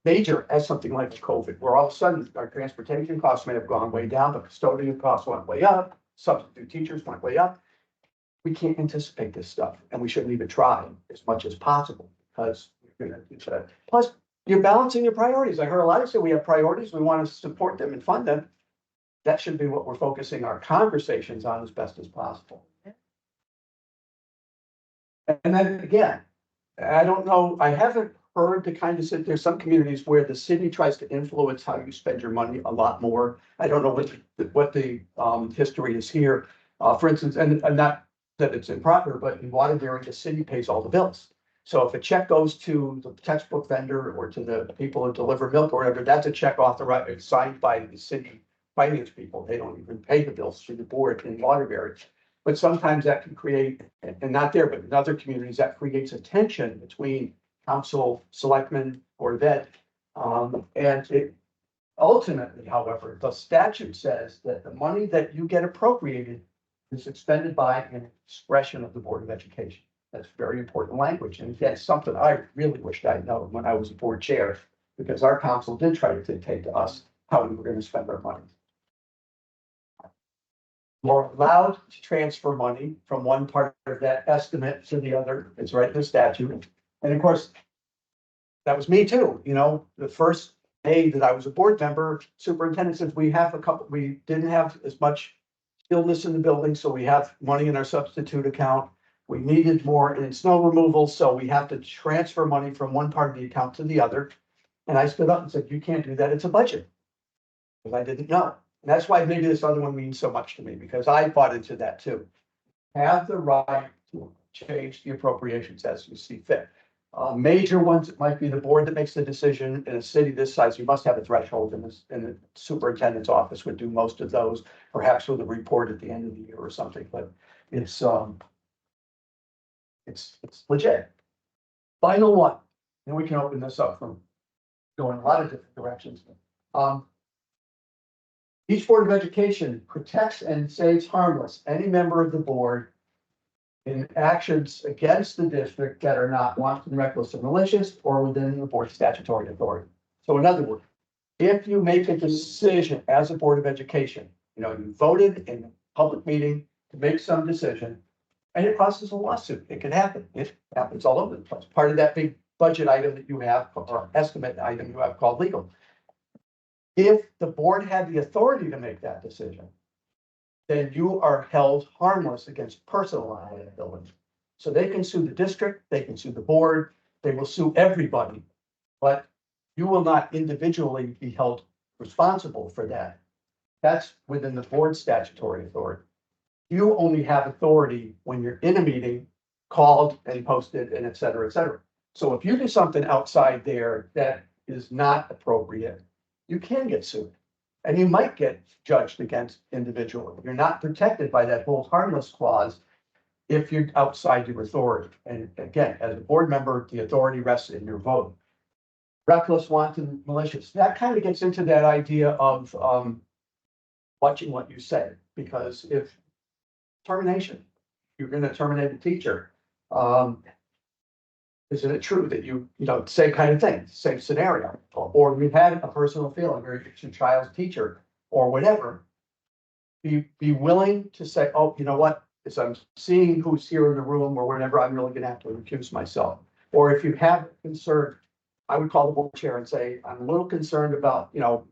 major as something like COVID, where all of a sudden our transportation costs may have gone way down, but custodian costs went way up, substitute teachers went way up. We can't anticipate this stuff, and we shouldn't even try as much as possible because you're gonna do that. Plus, you're balancing your priorities. I heard a lot of say we have priorities, we want to support them and fund them. That should be what we're focusing our conversations on as best as possible. And then again, I don't know, I haven't heard the kind of, there's some communities where the city tries to influence how you spend your money a lot more. I don't know what the history is here. For instance, and not that it's improper, but in Waterbury, the city pays all the bills. So if a check goes to the textbook vendor or to the people who deliver milk or whatever, that's a check authorized, signed by the city finance people. They don't even pay the bills through the board in Waterbury. But sometimes that can create, and not there, but in other communities, that creates a tension between council, selectmen, or vet. And it ultimately, however, the statute says that the money that you get appropriated is expended by an expression of the Board of Education. That's very important language. And that's something I really wished I'd known when I was a board chair, because our council did try to dictate to us how we were going to spend our money. We're allowed to transfer money from one part of that estimate to the other. It's right in the statute. And of course, that was me too. You know, the first day that I was a board member, superintendent says we didn't have as much illness in the building, so we have money in our substitute account. We needed more in snow removal, so we have to transfer money from one part of the account to the other. And I stood up and said, you can't do that. It's a budget. Because I didn't know. And that's why maybe this other one means so much to me, because I bought into that too. Have the right to change the appropriations as you see fit. Major ones, it might be the board that makes the decision. In a city this size, you must have a threshold, and the superintendent's office would do most of those, perhaps with a report at the end of the year or something, but it's legit. Final one, and we can open this up from going a lot of different directions. Each Board of Education protects and saves harmless any member of the board in actions against the district that are not wanton, reckless, or malicious, or within the board's statutory authority. So in other words, if you make a decision as a Board of Education, you know, you voted in a public meeting to make some decision, and it causes a lawsuit, it can happen. It happens all over the place. Part of that big budget item that you have, or estimate item you have called legal. If the board had the authority to make that decision, then you are held harmless against personal liability. So they can sue the district, they can sue the board, they will sue everybody, but you will not individually be held responsible for that. That's within the board's statutory authority. You only have authority when you're in a meeting, called and posted, and et cetera, et cetera. So if you do something outside there that is not appropriate, you can get sued. And you might get judged against individually. You're not protected by that hold harmless clause if you're outside your authority. And again, as a board member, the authority rests in your vote. Reckless, wanton, malicious. That kind of gets into that idea of watching what you say. Because if termination, you're going to terminate a teacher. Isn't it true that you know, same kind of thing, same scenario, or we've had a personal feeling, or it's your child's teacher, or whatever. Be willing to say, oh, you know what, as I'm seeing who's here in the room or whatever, I'm really gonna have to recuse myself. Or if you have concern, I would call the board chair and say, I'm a little concerned about, you know,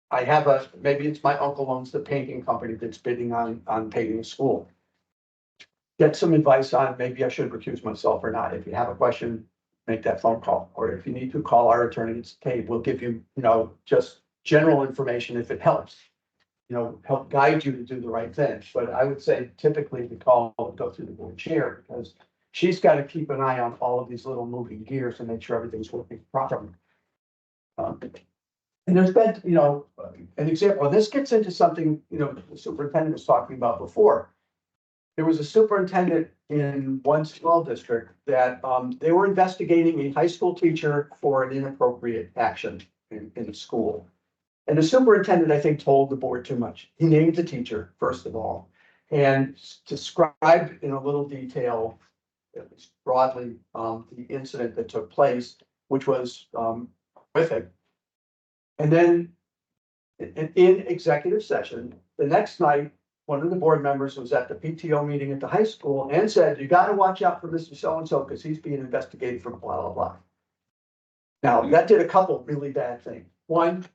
I have maybe it's my uncle owns the painting company that's bidding on painting the school. Get some advice on maybe I should recuse myself or not. If you have a question, make that phone call. Or if you need to call our attorney, it's okay. We'll give you, you know, just general information if it helps. You know, help guide you to do the right thing. But I would say typically the call will go through the board chair, because she's got to keep an eye on all of these little moving gears and make sure everything's working properly. And there's been, you know, an example, and this gets into something, you know, the superintendent was talking about before. There was a superintendent in one small district that they were investigating a high school teacher for an inappropriate action in the school. And the superintendent, I think, told the board too much. He named the teacher, first of all, and described in a little detail, at least broadly, the incident that took place, which was horrific. And then in executive session, the next night, one of the board members was at the PTO meeting at the high school and said, you got to watch out for Mr. So-and-so because he's being investigated for blah, blah, blah. Now, that did a couple really bad things. One,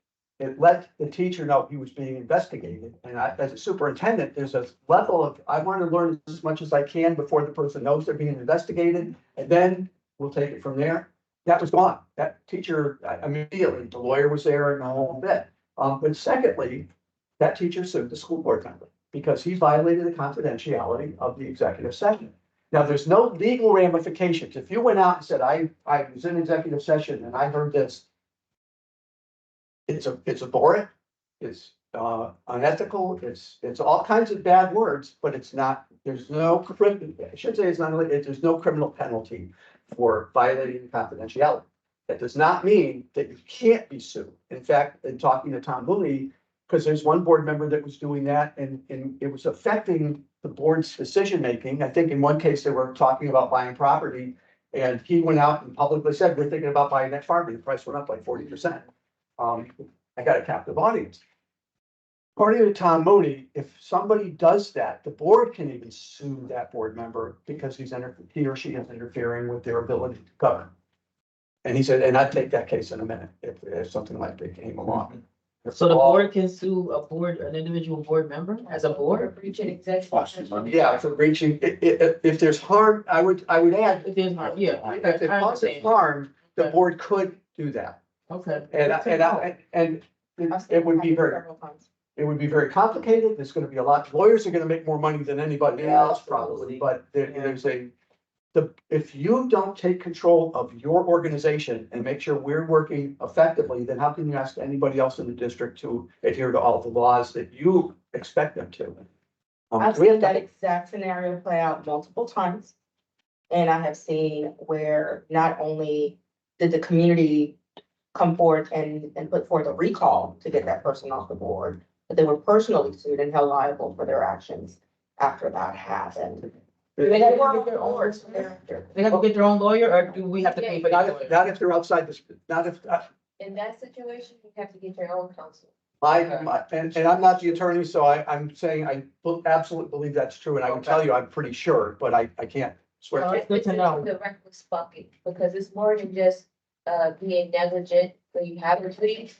it let the teacher know he was being investigated. And as a superintendent, there's a level of, I want to learn as much as I can before the person knows they're being investigated. And then we'll take it from there. that was gone. That teacher, immediately, the lawyer was there and the whole bit. But secondly, that teacher sued the school board member because he violated the confidentiality of the executive session. Now, there's no legal ramifications. If you went out and said, I was in executive session and I heard this, it's abhorrent, it's unethical, it's all kinds of bad words, but it's not, there's no criminal, I should say it's not, there's no criminal penalty for violating confidentiality. That does not mean that you can't be sued. In fact, in talking to Tom Mooney, because there's one board member that was doing that and it was affecting the board's decision-making. I think in one case, they were talking about buying property and he went out and publicly said, we're thinking about buying that property. The price went up like 40%. I got a captive audience. According to Tom Mooney, if somebody does that, the board can even sue that board member because he or she is interfering with their ability to govern. And he said, and I'd take that case in a minute if something like that came along. So the board can sue an individual board member as a board? Breach an executive session. Yeah, for breaching, if there's harm, I would add, If there's harm, yeah. if it I causes understand. harm, the Okay. board could do that. Okay. And it would be very, it would be very complicated. There's gonna be a lot, lawyers are gonna make more money than anybody else probably, but there's if you don't take control of your organization and make sure we're working effectively, then how can you ask anybody else in the district to adhere to all the laws that you expect them to? I've We have seen to- that exact scenario play out multiple times. And I have seen where not only did the community come forward and put forth a recall to get that person off the board, but they were personally sued and held liable for their actions after that happened. They had to get their own person thereafter. They have to get their own lawyer, or do we have to pay for that lawyer? Not if they're outside this, not if, In that situation, you have to get your own counsel. and I'm not the attorney, so I'm saying I absolutely believe that's true, and I can tell you, I'm pretty sure, but I can't swear. Oh, to it. it's good to know. The reckless bucket, because it's more than just, being negligent, when you have a tweet.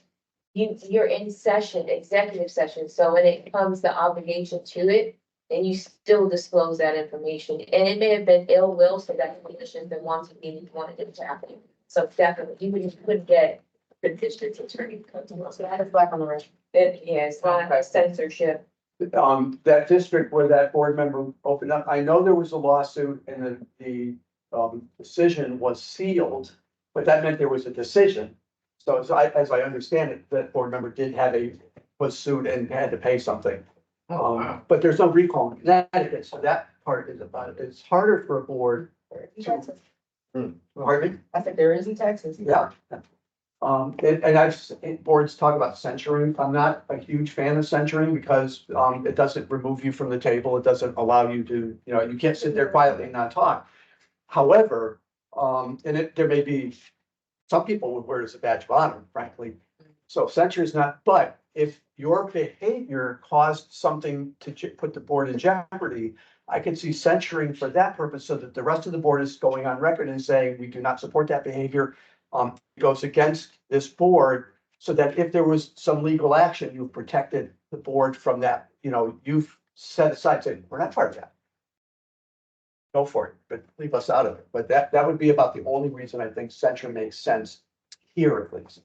You're in session, executive session, so when it comes the obligation to it, then you still disclose that information, and it may have been ill will, so that condition that wanted it to happen. So definitely, you could get the district attorney to come to us. So that is black on the record. It's not a censorship. That district where that board member opened up, I know there was a lawsuit and the decision was sealed, but that meant there was a decision. So as I understand it, that board member was sued and had to pay something. But there's no recall in Connecticut, so that part is about it. It's harder for a board. Pardon me? I think there is in Texas. Yeah. And I've seen boards talk about censuring. I'm not a huge fan of censuring because, it doesn't remove you from the table. It doesn't allow you to, you can't sit there quietly and not talk. However, there may be, some people would wear it as a badge of honor, frankly. So censure is not, but if your behavior caused something to put the board in jeopardy, I can see censuring for that purpose so that the rest of the board is going on record and saying, we do not support that behavior. It goes against this board so that if there was some legal action, you've protected the board from that, you've set aside, saying, we're not part of that. Go for it, but leave us out of it. But that would be about the only reason I think censure makes sense here at least.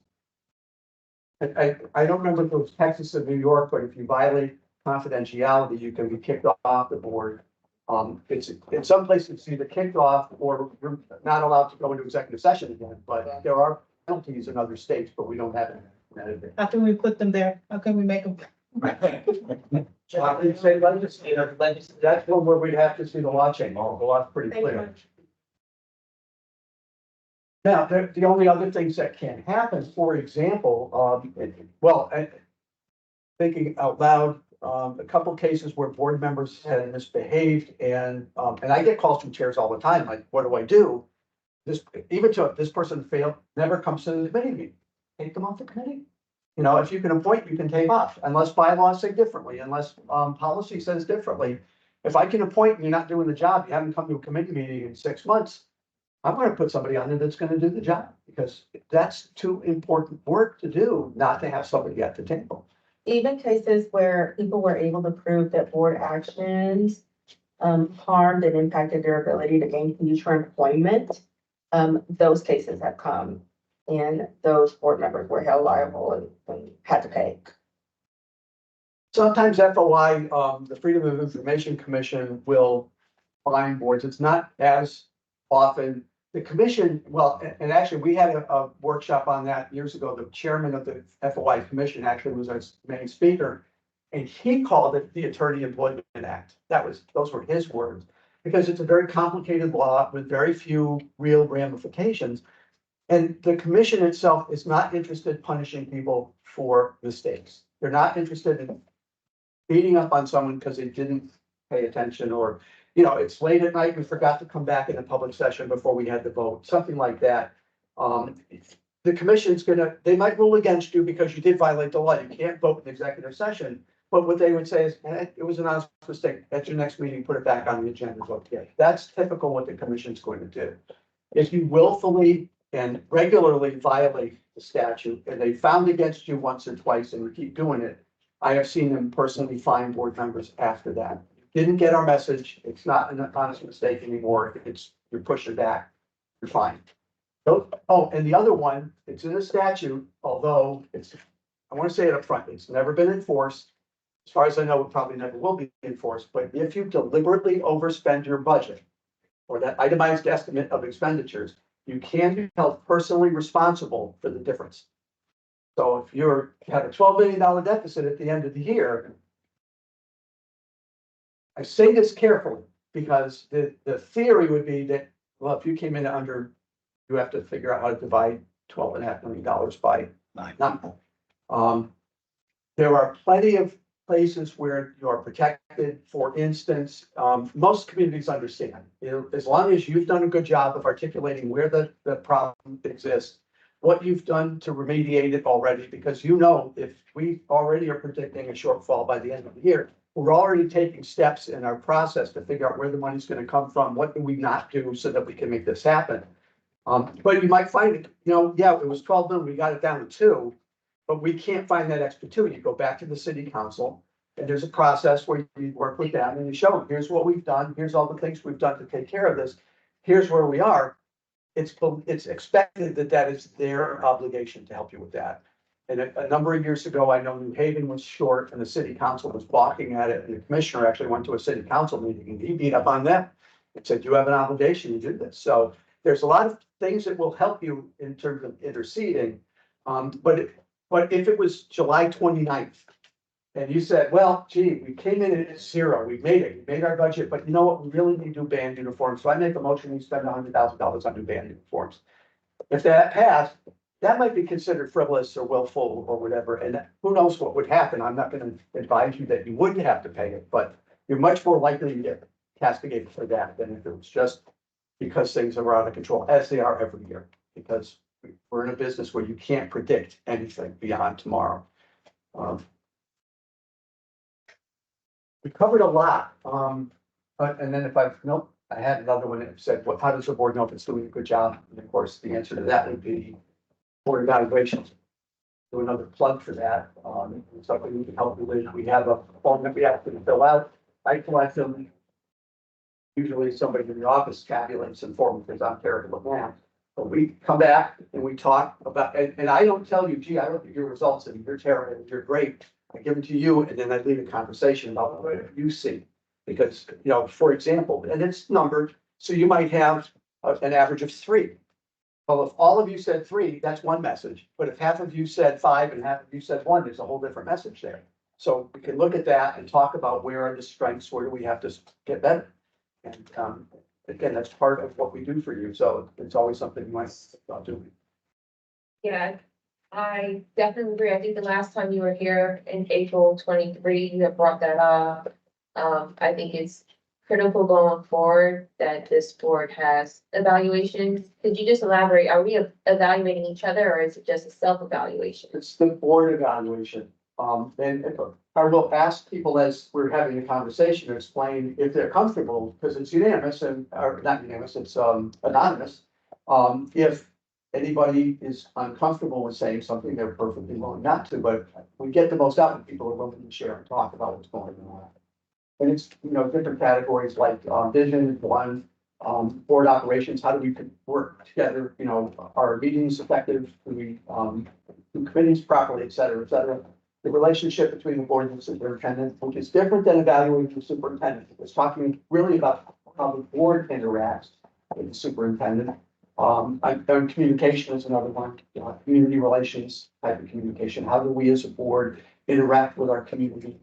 I don't remember if it was Texas or New York, but if you violate confidentiality, you can be kicked off the board. It's in some places it's either kicked off or you're not allowed to go into executive session again, but there are penalties in other states, but we don't have it. How can we put them there? How can we make them? Say legislative, that's one where we'd have to see the law change. The law's pretty clear. Now, the only other things that can happen, for example, thinking out loud, a couple cases where board members had misbehaved and I get calls from chairs all the time, like, what do I do? If this person failed, never comes to the committee meeting, take them off the committee. If you can appoint, you can take off, unless bylaws say differently, unless policy says differently. If I can appoint and you're not doing the job, you haven't come to a committee meeting in 6 months, I'm gonna put somebody on there that's gonna do the job, because that's too important work to do, not to have somebody at the table. Even cases where people were able to prove that board actions harmed and impacted their ability to gain future employment, those cases have come and those board members were held liable and had to pay. Sometimes FOI, the Freedom of Information Commission will fine boards. It's not as often. The commission, well, and actually, we had a workshop on that years ago. The chairman of the FOI commission actually was our main speaker. And he called it the Attorney Employment Act. Those were his words. Because it's a very complicated law with very few real ramifications. And the commission itself is not interested in punishing people for mistakes. They're not interested in beating up on someone because they didn't pay attention, or, it's late at night, we forgot to come back in a public session before we had to vote, something like that. The commission's they might rule against you because you did violate the law. You can't vote in executive session. But what they would say is, it was an honest mistake. At your next meeting, put it back on the agenda, vote again. That's typical what the commission's going to do. If you willfully and regularly violate the statute, and they found against you once or twice and you keep doing it, I have seen them personally fine board members after that. Didn't get our message. It's not an honest mistake anymore. You're pushing back. You're fine. Oh, and the other one, it's in the statute, although I want to say it up front, it's never been enforced. As far as I know, it probably never will be enforced, but if you deliberately overspend your budget or that itemized estimate of expenditures, you can be held personally responsible for the difference. So if you have a $12 million deficit at the end of the year, I say this carefully because the theory would be that, well, if you came in under, you have to figure out how to divide $12.5 million by 9. There are plenty of places where you are protected. For instance, most communities understand, as long as you've done a good job of articulating where the problem exists, what you've done to remediate it already, because if we already are predicting a shortfall by the end of the year, we're already taking steps in our process to figure out where the money's going to come from. What do we not do so that we can make this happen? But you might find it, it was 12 million, we got it down to 2, but we can't find that extra 2. You go back to the city council, and there's a process where you work with them and you show them, here's what we've done, here's all the things we've done to take care of this, here's where we are. It's expected that is their obligation to help you with that. And a number of years ago, I know New Haven was short and the city council was balking at it, and the commissioner actually went to a city council meeting and he beat up on them and said, you have an obligation to do this. So there's a lot of things that will help you in terms of interceding. But if it was July 29th, and you said, well, gee, we came in at 0, we made our budget, but you know what, we really need new band uniforms, so I make a motion, we spend $100,000 on new band uniforms. If that passed, that might be considered frivolous or willful or whatever, and who knows what would happen. I'm not gonna advise you that you wouldn't have to pay it, but you're much more likely to get castigated for that than if it was just because things are out of control, as they are every year, because we're in a business where you can't predict anything beyond tomorrow. We covered a lot, and then I had another one that said, how does the board know if it's doing a good job? And of course, the answer to that would be board evaluations. Do another plug for that, something we can help you with. We have a form that we have to fill out. I collect them. Usually somebody in the office tabulates and form because I'm terrible at math. But we come back and we talk about, and I don't tell you, gee, I look at your results and you're terrible, you're great. I give it to you, and then I lead a conversation about what you see. Because, for example, and it's numbered, so you might have an average of 3. Well, if all of you said 3, that's one message. But if half of you said 5 and half of you said 1, there's a whole different message there. So we can look at that and talk about where are the strengths, where do we have to get better. And again, that's part of what we do for you. So it's always something you might think about doing. Yeah, I definitely agree. I think the last time you were here in April 23, you had brought that up. I think it's critical going forward that this board has evaluations. Could you just elaborate? Are we evaluating each other, or is it just a self-evaluation? It's the board evaluation. And I will ask people as we're having a conversation to explain if they're comfortable, because it's unanimous or not unanimous, it's anonymous. If anybody is uncomfortable with saying something, they're perfectly willing not to, but we get the most out when people are willing to share and talk about what's going on. And it's, different categories like vision is one, board operations, how do we work together, you know, are meetings effective, do we, do committees properly, et cetera, et cetera. The relationship between the board and the superintendent, which is different than evaluating the superintendent. It's talking really about how the board interacts with the superintendent. And communication is another one, community relations type of communication. How do we as a board interact with our community?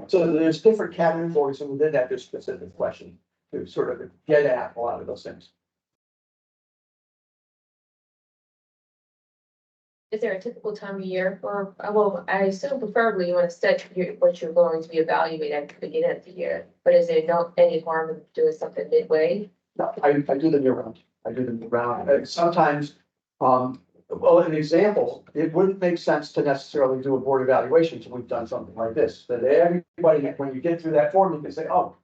So there's different categories, and within that, there's specific questions to sort of get at a lot of those things. Is there a typical time of year for, well, I assume preferably you want to set what you're going to be evaluated at the beginning of the year, but is there no any harm in doing something midway? No, I do them year round. I do them year round. Sometimes, well, an example, it wouldn't make sense to necessarily do a board evaluation until we've done something like this. That everybody, when you get through that form, you can say, oh,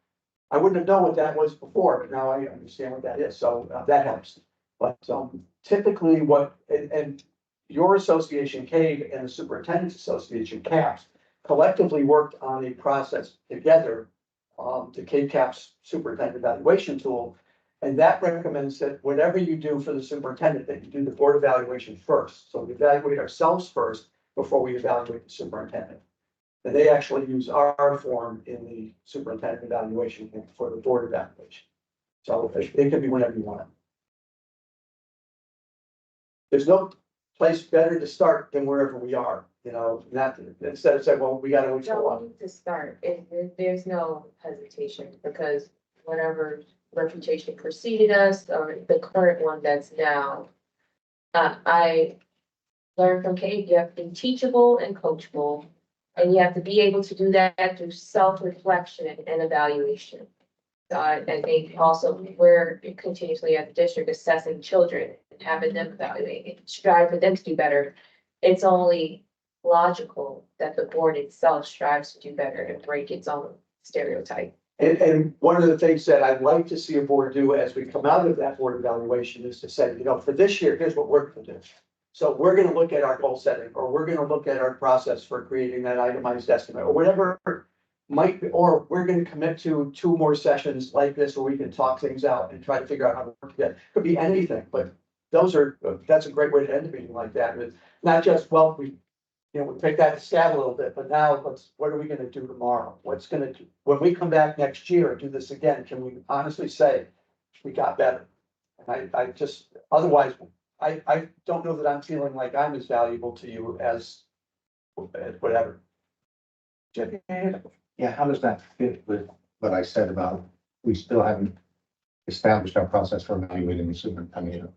I wouldn't have known what that was before, but now I understand what that is. So that helps. But typically and your association, CAVE, and the Superintendent's Association, CAPS, collectively worked on a process together, the CAPS Superintendent Evaluation Tool. And that recommends that whatever you do for the superintendent, that you do the board evaluation first. So we evaluate ourselves first before we evaluate the superintendent. And they actually use our form in the superintendent evaluation for the board evaluation. So it can be whenever you want it. There's no place better to start than wherever we are, you know, not instead of saying, well, we gotta wait so long. To start, there's no hesitation because whatever reputation preceded us or the current one that's now. I learned from Kate, you have to be teachable and coachable, and you have to be able to do that through self-reflection and evaluation. So I think also we're continuously at the district assessing children and having them evaluate and strive for them to do better. It's only logical that the board itself strives to do better and break its own stereotype. And one of the things that I'd like to see a board do as we come out of that board evaluation is to say, you know, for this year, here's what we're gonna do. So we're gonna look at our goal setting, or we're gonna look at our process for creating that itemized estimate, or whatever might be, or we're gonna commit to 2 more sessions like this where we can talk things out and try to figure out how to work together. Could be anything, but that's a great way to end a meeting like that. It's not just, well, we take that to stab a little bit, but now what are we gonna do tomorrow? When we come back next year and do this again, can we honestly say we got better? And I just, otherwise, I don't know that I'm feeling like I'm as valuable to you as whatever. Yeah, how does that fit with what I said about, we still haven't established our process for evaluating the superintendent?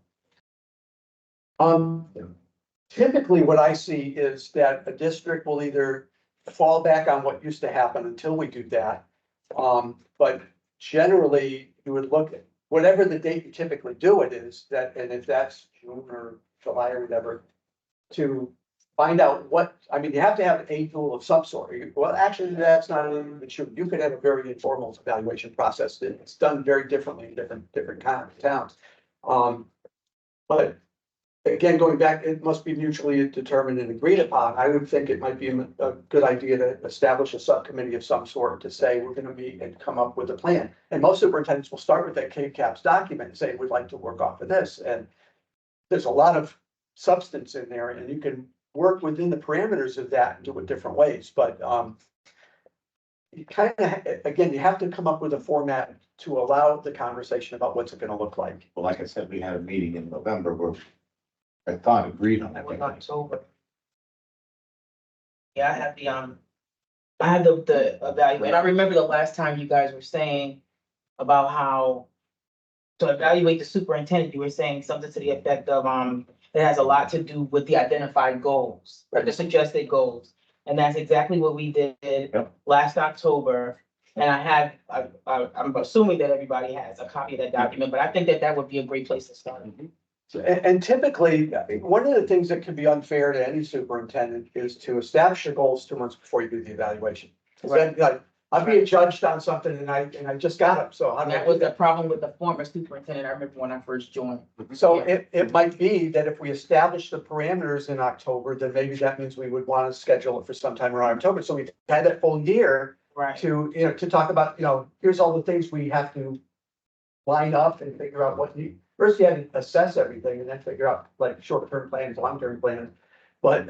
Typically, what I see is that a district will either fall back on what used to happen until we do that. But generally, you would look at whatever the date you typically do it is that, and if that's June or July or whatever, to find out you have to have a tool of some sort. Well, actually, that's not even true. You could have a very informal evaluation process that it's done very differently in different towns. But again, going back, it must be mutually determined and agreed upon. I would think it might be a good idea to establish a subcommittee of some sort to say, we're gonna meet and come up with a plan. And most superintendents will start with that CAPS document and say, we'd like to work off of this. And there's a lot of substance in there, and you can work within the parameters of that and do it different ways. But you kind of, again, you have to come up with a format to allow the conversation about what's it gonna look like. Well, like I said, we had a meeting in November where I thought agreed on That that. was October. Yeah, I had the evaluate. And I remember the last time you guys were saying about how to evaluate the superintendent, you were saying something to the effect of, it has a lot to do with the identified goals, or the suggested goals. And that's exactly what we did last October. And I'm assuming that everybody has a copy of that document, but I think that would be a great place to start. And typically, one of the things that can be unfair to any superintendent is to establish your goals 2 months before you do the evaluation. Then, like, I'm being judged on something and I just got them, so. And that was the problem with the former superintendent. I remember when I first joined. So it might be that if we establish the parameters in October, then maybe that means we would want to schedule it for sometime around October. So we've had that full year Right. to talk about, here's all the things we have to line up and figure out what you, first you had to assess everything and then figure out like short-term plans, long-term plans. But,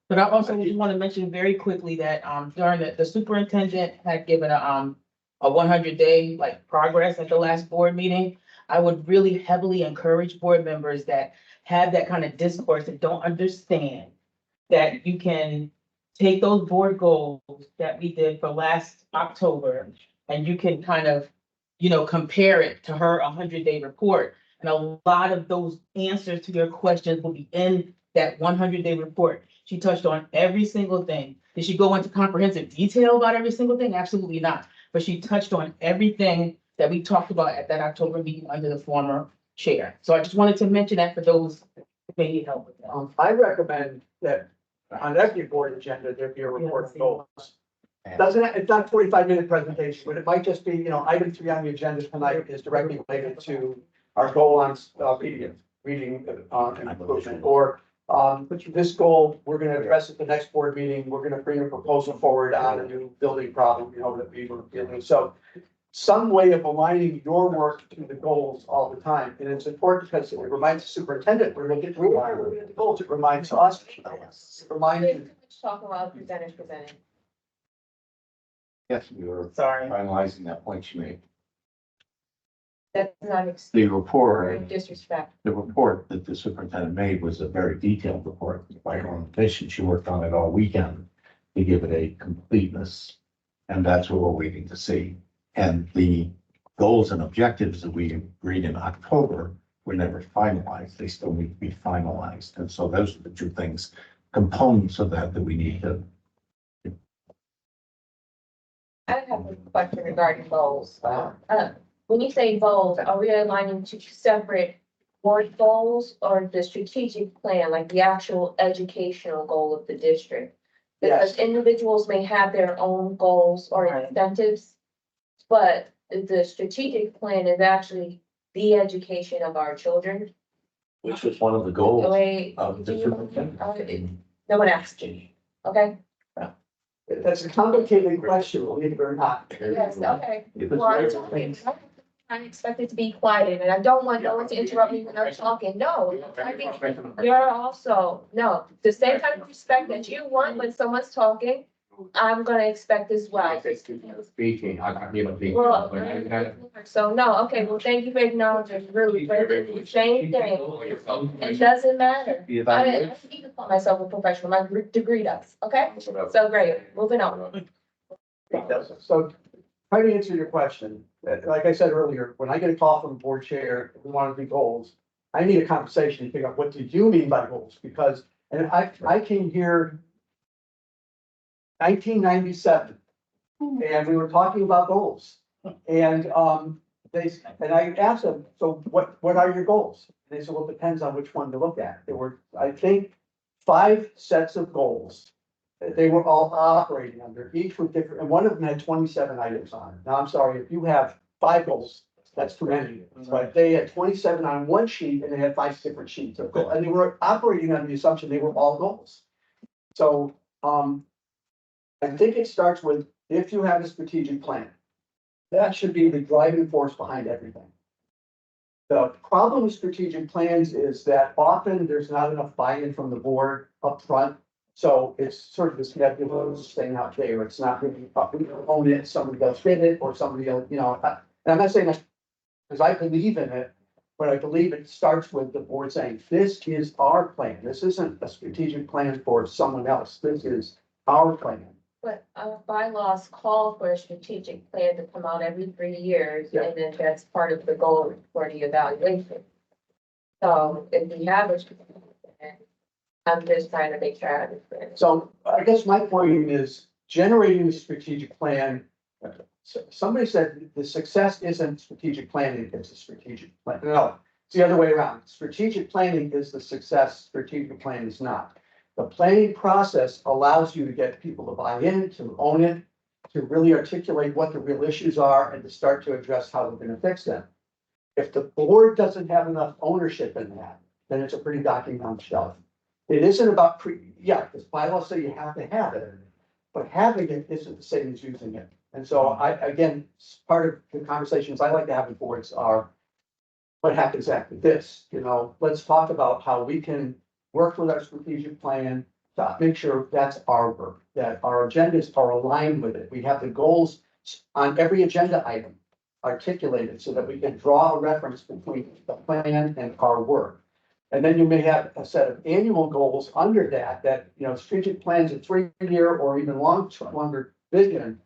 But I also just want to mention very quickly that, during the superintendent had given a 100-day like progress at the last board meeting. I would really heavily encourage board members that have that kind of discourse and don't understand that you can take those board goals that we did for last October and you can kind of, compare it to her 100-day report. And a lot of those answers to your questions will be in that 100-day report. She touched on every single thing. Did she go into comprehensive detail about every single thing? Absolutely not. But she touched on everything that we talked about at that October meeting under the former chair. So I just wanted to mention that for those who may need help with that. I recommend that on every board agenda, there be a report of goals. It's not a 45-minute presentation, but it might just be, item 3 on the agenda tonight is directly related to our goal on reading inclusion, or this goal, we're gonna address at the next board meeting, we're gonna bring a proposal forward on a new building problem, that we were dealing with. So some way of aligning your work to the goals all the time. And it's important because it reminds the superintendent, we're looking at the goals. It reminds us, it reminds you. Let's talk about presenters presenting. Yes, we were Sorry. finalizing that point you made. That's not The report, disrespect. the report that the superintendent made was a very detailed report. By her own admission, she worked on it all weekend to give it a completeness. And that's what we're waiting to see. And the goals and objectives that we agreed in October were never finalized. They still need to be finalized. And so those are the two things, components of that we need to. I have a question regarding goals. When you say goals, are we aligning to separate board goals or the strategic plan, like the actual educational goal of the district? Because individuals may have their own goals or Right. incentives, but the strategic plan is actually the education of our children. Which was one of the goals Wait, of the superintendent. no one asked you, okay? That's a complicated question, believe it or not. Yes, okay. It was Well, I'm very- talking. I expect it to be quiet, and I don't want no one to interrupt me when I'm talking. No, I think you're also, no, the same kind of respect that you want when someone's talking, I'm gonna expect as well. Speaking, I can't be. Well, so no, okay, well, thank you for acknowledging, really, but it's the same thing. It doesn't matter. The I evaluation. don't need to call myself a professional, my degree does, okay? So great, moving on. So, trying to answer your question, like I said earlier, when I get a call from the board chair, we want to do goals. I need a conversation to figure out what do you mean by goals, because, and I came here 1997, and we were talking about goals. And, I asked them, so what are your goals? And they said, well, it depends on which one to look at. There were, I think, 5 sets of goals that they were all operating under, each were different, and one of them had 27 items on it. Now, I'm sorry, if you have 5 goals, that's too many. But they had 27 on one sheet and they had 5 different sheets of goals, and they were operating on the assumption they were all goals. So, I think it starts with, if you have a strategic plan, that should be the driving force behind everything. The problem with strategic plans is that often there's not enough buy-in from the board up front. So it's sort of this nebulous thing out there. It's not really, we don't own it, somebody else did it, or somebody else, and I'm not saying that because I believe in it, but I believe it starts with the board saying, this is our plan. This isn't a strategic plan for someone else. This is our plan. But our bylaws call for a strategic plan to come out every 3 years, Yeah. and then that's part of the goal for the evaluation. So if we have a strategic plan, I'm just trying to make sure I understand. So I guess my point is generating a strategic plan. Somebody said the success isn't strategic planning, it's a strategic plan. No, it's the other way around. Strategic planning is the success, strategic plan is not. The planning process allows you to get people to buy in, to own it, to really articulate what the real issues are and to start to address how we're gonna fix them. If the board doesn't have enough ownership in that, then it's a pretty document on the shelf. It isn't about because bylaws say you have to have it, but having it isn't the same as using it. And so again, part of the conversations I like to have with boards are, what happens after this, let's talk about how we can work with our strategic plan to make sure that's our work, that our agendas are aligned with it. We have the goals on every agenda item articulated so that we can draw a reference between the plan and our work. And then you may have a set of annual goals under that, strategic plans, a 3-year or even longer vision.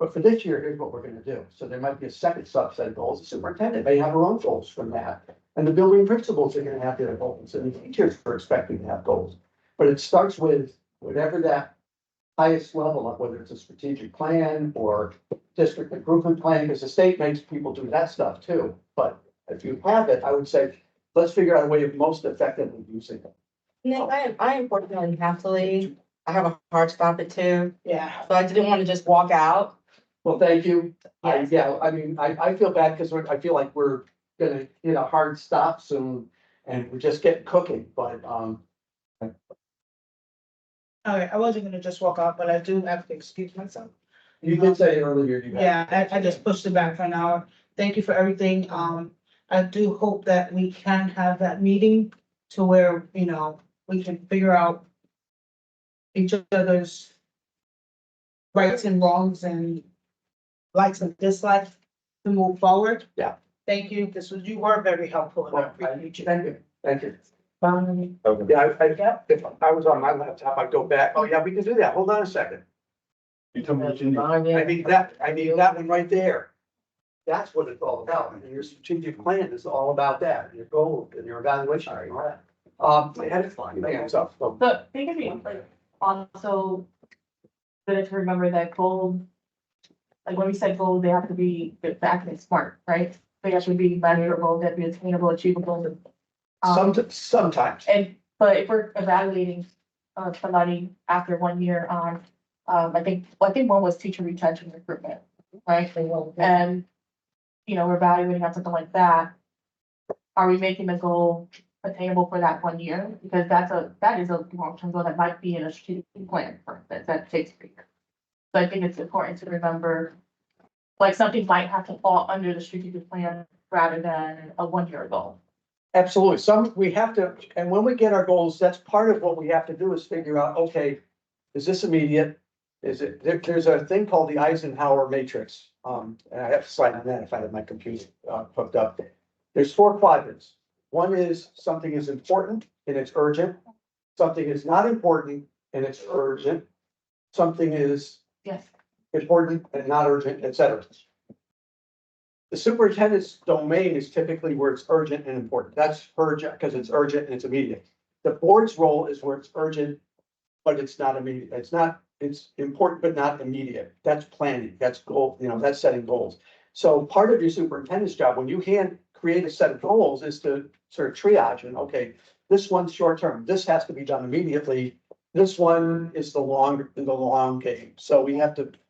But for this year, here's what we're gonna do. So there might be a second subset of goals. The superintendent may have her own goals from that. And the building principals are gonna have their goals, and the teachers are expecting to have goals. But it starts with whatever that highest level of, whether it's a strategic plan or district improvement plan, because the state makes people do that stuff too. But if you have it, I would say, let's figure out a way of most effectively using it. Nick, I unfortunately have to leave. I have a hard stop at 2, Yeah. so I didn't want to just walk out. Well, thank you. Yes. I feel bad because I feel like we're gonna hit a hard stop soon and we're just getting cooking, but, All right, I wasn't gonna just walk out, but I do have to excuse myself. you did say earlier you had. Yeah, I just pushed it back for an hour. Thank you for everything. I do hope that we can have that meeting to where, we can figure out each other's rights and wrongs and likes and dislikes to move forward. Yeah. Thank you. You were very helpful. And I appreciate you. Thank you, thank you. Okay. Yeah, if I was on my laptop, I'd go back. Oh, yeah, we can do that. Hold on a second. You told me what you need. I need that one right there. That's what it's all about. And your strategic plan is all about that, your goal and your evaluation. And all that. I had it fine. Hands up. So, But I think it'd be like also good to remember that goals, like when we said goals, they have to be back and smart, right? They have to be measurable, they have to be attainable, achievable. Sometimes. But if we're evaluating somebody after 1 year on, I think one was teacher retention recruitment, right? And, we're evaluating on something like that. Are we making the goal attainable for that 1 year? Because that is a long-term goal that might be in a strategic plan, for instance, that takes 3 years. So I think it's important to remember, like, something might have to fall under the strategic plan rather than a 1-year goal. Absolutely. We have to, and when we get our goals, that's part of what we have to do is figure out, okay, is this immediate? There's a thing called the Eisenhower matrix. And I have to slide on that if I have my computer hooked up. There's 4 quadrants. One is something is important and it's urgent. Something is not important and it's urgent. Something is Yes. important and not urgent, etc. The superintendent's domain is typically where it's urgent and important. That's her job because it's urgent and it's immediate. The board's role is where it's urgent, but it's not immediate. It's important, but not immediate. That's planning. That's goal, that's setting goals. So part of your superintendent's job, when you create a set of goals, is to sort of triage and, okay, this one's short term. This has to be done immediately. This one is the long game. So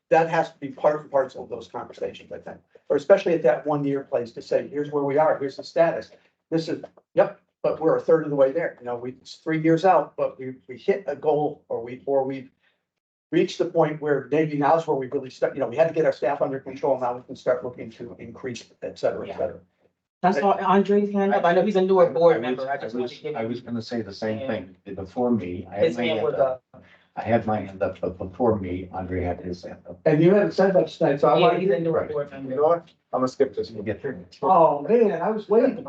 that has to be part and parcel of those conversations, I think. Or especially at that 1 year place to say, here's where we are, here's the status. This is, yep, but we're a third of the way there. It's 3 years out, but we hit a goal or we've reached the point where maybe now's where we really start, we had to get our staff under control. Now we can start looking to increase, et cetera, et cetera. I saw Andre's hand up. I know he's a newer board member. I just wanted to give I him. was gonna say the same thing. Before me, I had His my hand hand was up. I had my hand up, but before me, Andre had his hand up. And you haven't said that tonight, so I Yeah, want he's a to. newer Right. board You member. know what? I'm gonna skip this. You get there. Oh, man, I was waiting.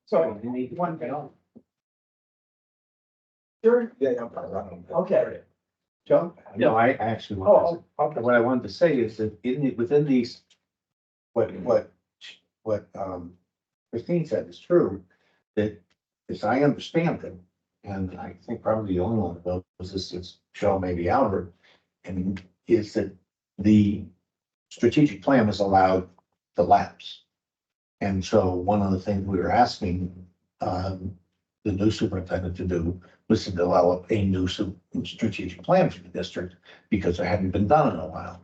So, You need one to know. sure, Yeah, I'm fine. I don't- okay. Joe? No, I actually want to. Oh, okay. What I wanted to say is that within these, what Christine said is true, that as I understand it, and I think probably the only one of those is Joe, maybe Albert, and is that the strategic plan was allowed to lapse. And so one of the things we were asking, the new superintendent to do was to develop a new strategic plan for the district because it hadn't been done in a while.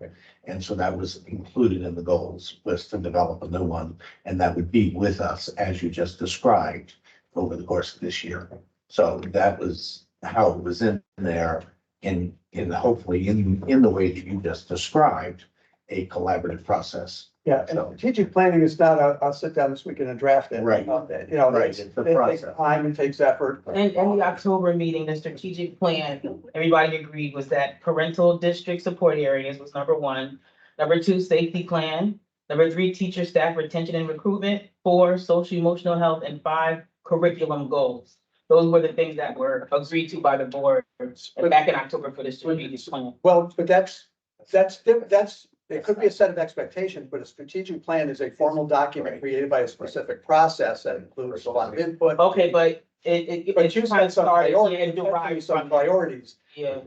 And so that was included in the goals, was to develop a new one. And that would be with us, as you just described, over the course of this year. So that was how it was in there in hopefully in the way that you just described. a collaborative process. Yeah, and strategic planning is not, I'll sit down this weekend and draft it. Right. You know, Right, it's, it's a it takes process. time, it takes effort. In the October meeting, the strategic plan, everybody agreed was that parental district support areas was number one. Number two, safety plan. Number three, teacher staff retention and recruitment. Four, social emotional health, and five, curriculum goals. Those were the things that were agreed to by the board back in October for the strategic plan. Well, but that's, it could be a set of expectations, but a strategic plan is a formal document created by a specific process that includes a lot of input. Okay, but it. But you kind said of some started, priorities, yeah, you derived said some from- priorities. Yeah,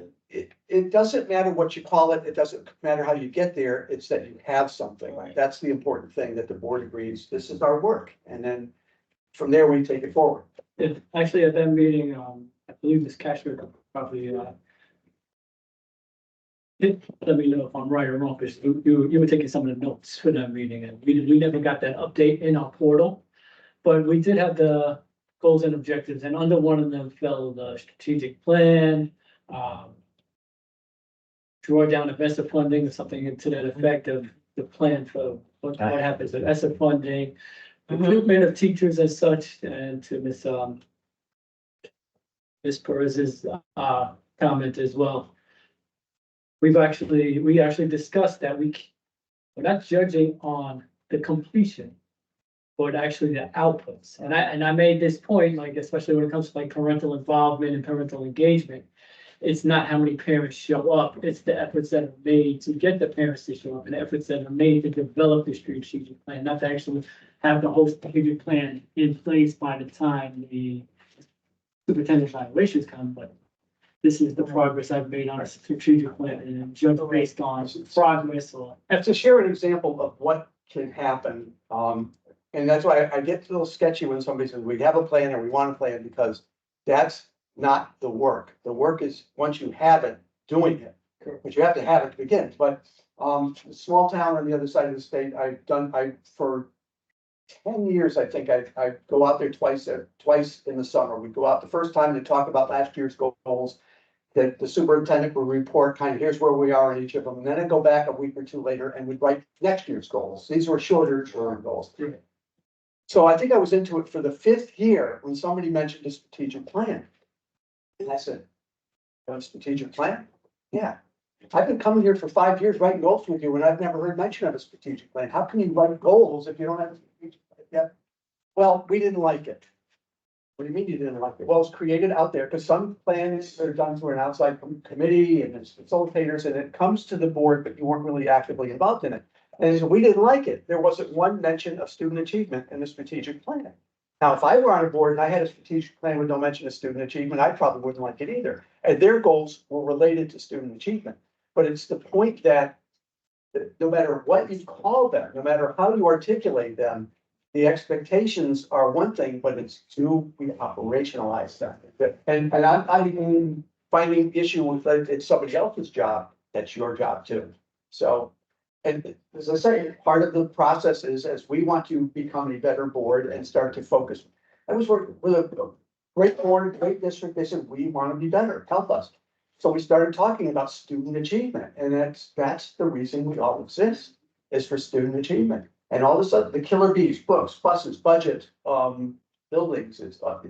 It doesn't matter what you call it, it doesn't matter how you get there, it's that you have something. Right. That's the important thing, that the board agrees, this is our work, and then from there we take it forward. Yeah, actually, at that meeting, I believe Ms. Cashman probably, let me know if I'm right or wrong, because you were taking some of the notes for that meeting, and we never got that update in our portal. But we did have the goals and objectives, and under one of them fell the strategic plan, draw down investor funding or something to that effect of the plan for what happens with ESSER funding, recruitment of teachers as such, and to Ms. Perez's comment as well. We actually discussed that we're not judging on the completion, but actually the outputs. And I made this point, like, especially when it comes to like parental involvement and parental engagement. It's not how many parents show up, it's the efforts that are made to get the parents to show up, and the efforts that are made to develop the strategic plan, not to actually have the whole strategic plan in place by the time the superintendent evaluations come, but this is the progress I've made on a strategic plan and judge based on progress or. To share an example of what can happen, and that's why I get a little sketchy when somebody says, we have a plan or we want a plan, because that's not the work. The work is, once you have it, doing it, but you have to have it to begin. But, small town on the other side of the state, for 10 years, I think I go out there twice in the summer. We go out the first time to talk about last year's goals. That the superintendent will report kind of, here's where we are in each of them. And then I go back a week or two later and we write next year's goals. These were shorter term goals. So I think I was into it for the 5th year when somebody mentioned a strategic plan. And I said, "You have a strategic plan?" Yeah. I've been coming here for 5 years writing goals with you and I've never heard mention of a strategic plan. How can you write goals if you don't have a strategic plan? Yeah. Well, we didn't like it. What do you mean you didn't like it? Well, it's created out there because some plans are done through an outside committee and there's facilitators and it comes to the board, but you weren't really actively involved in it. And so we didn't like it. There wasn't one mention of student achievement in the strategic plan. Now, if I were on a board and I had a strategic plan with no mention of student achievement, I probably wouldn't like it either. And their goals were related to student achievement. But it's the point that no matter what you call them, no matter how you articulate them, the expectations are one thing, but it's do we operationalize them? And I'm finding issue with that it's somebody else's job, that's your job too. So, and as I say, part of the process is as we want to become a better board and start to focus. I was working with a great board, great district, they said, we want to be better, help us. So we started talking about student achievement, and that's the reason we all exist, is for student achievement. And all of a sudden, the killer bees, books, buses, budget, buildings and stuff.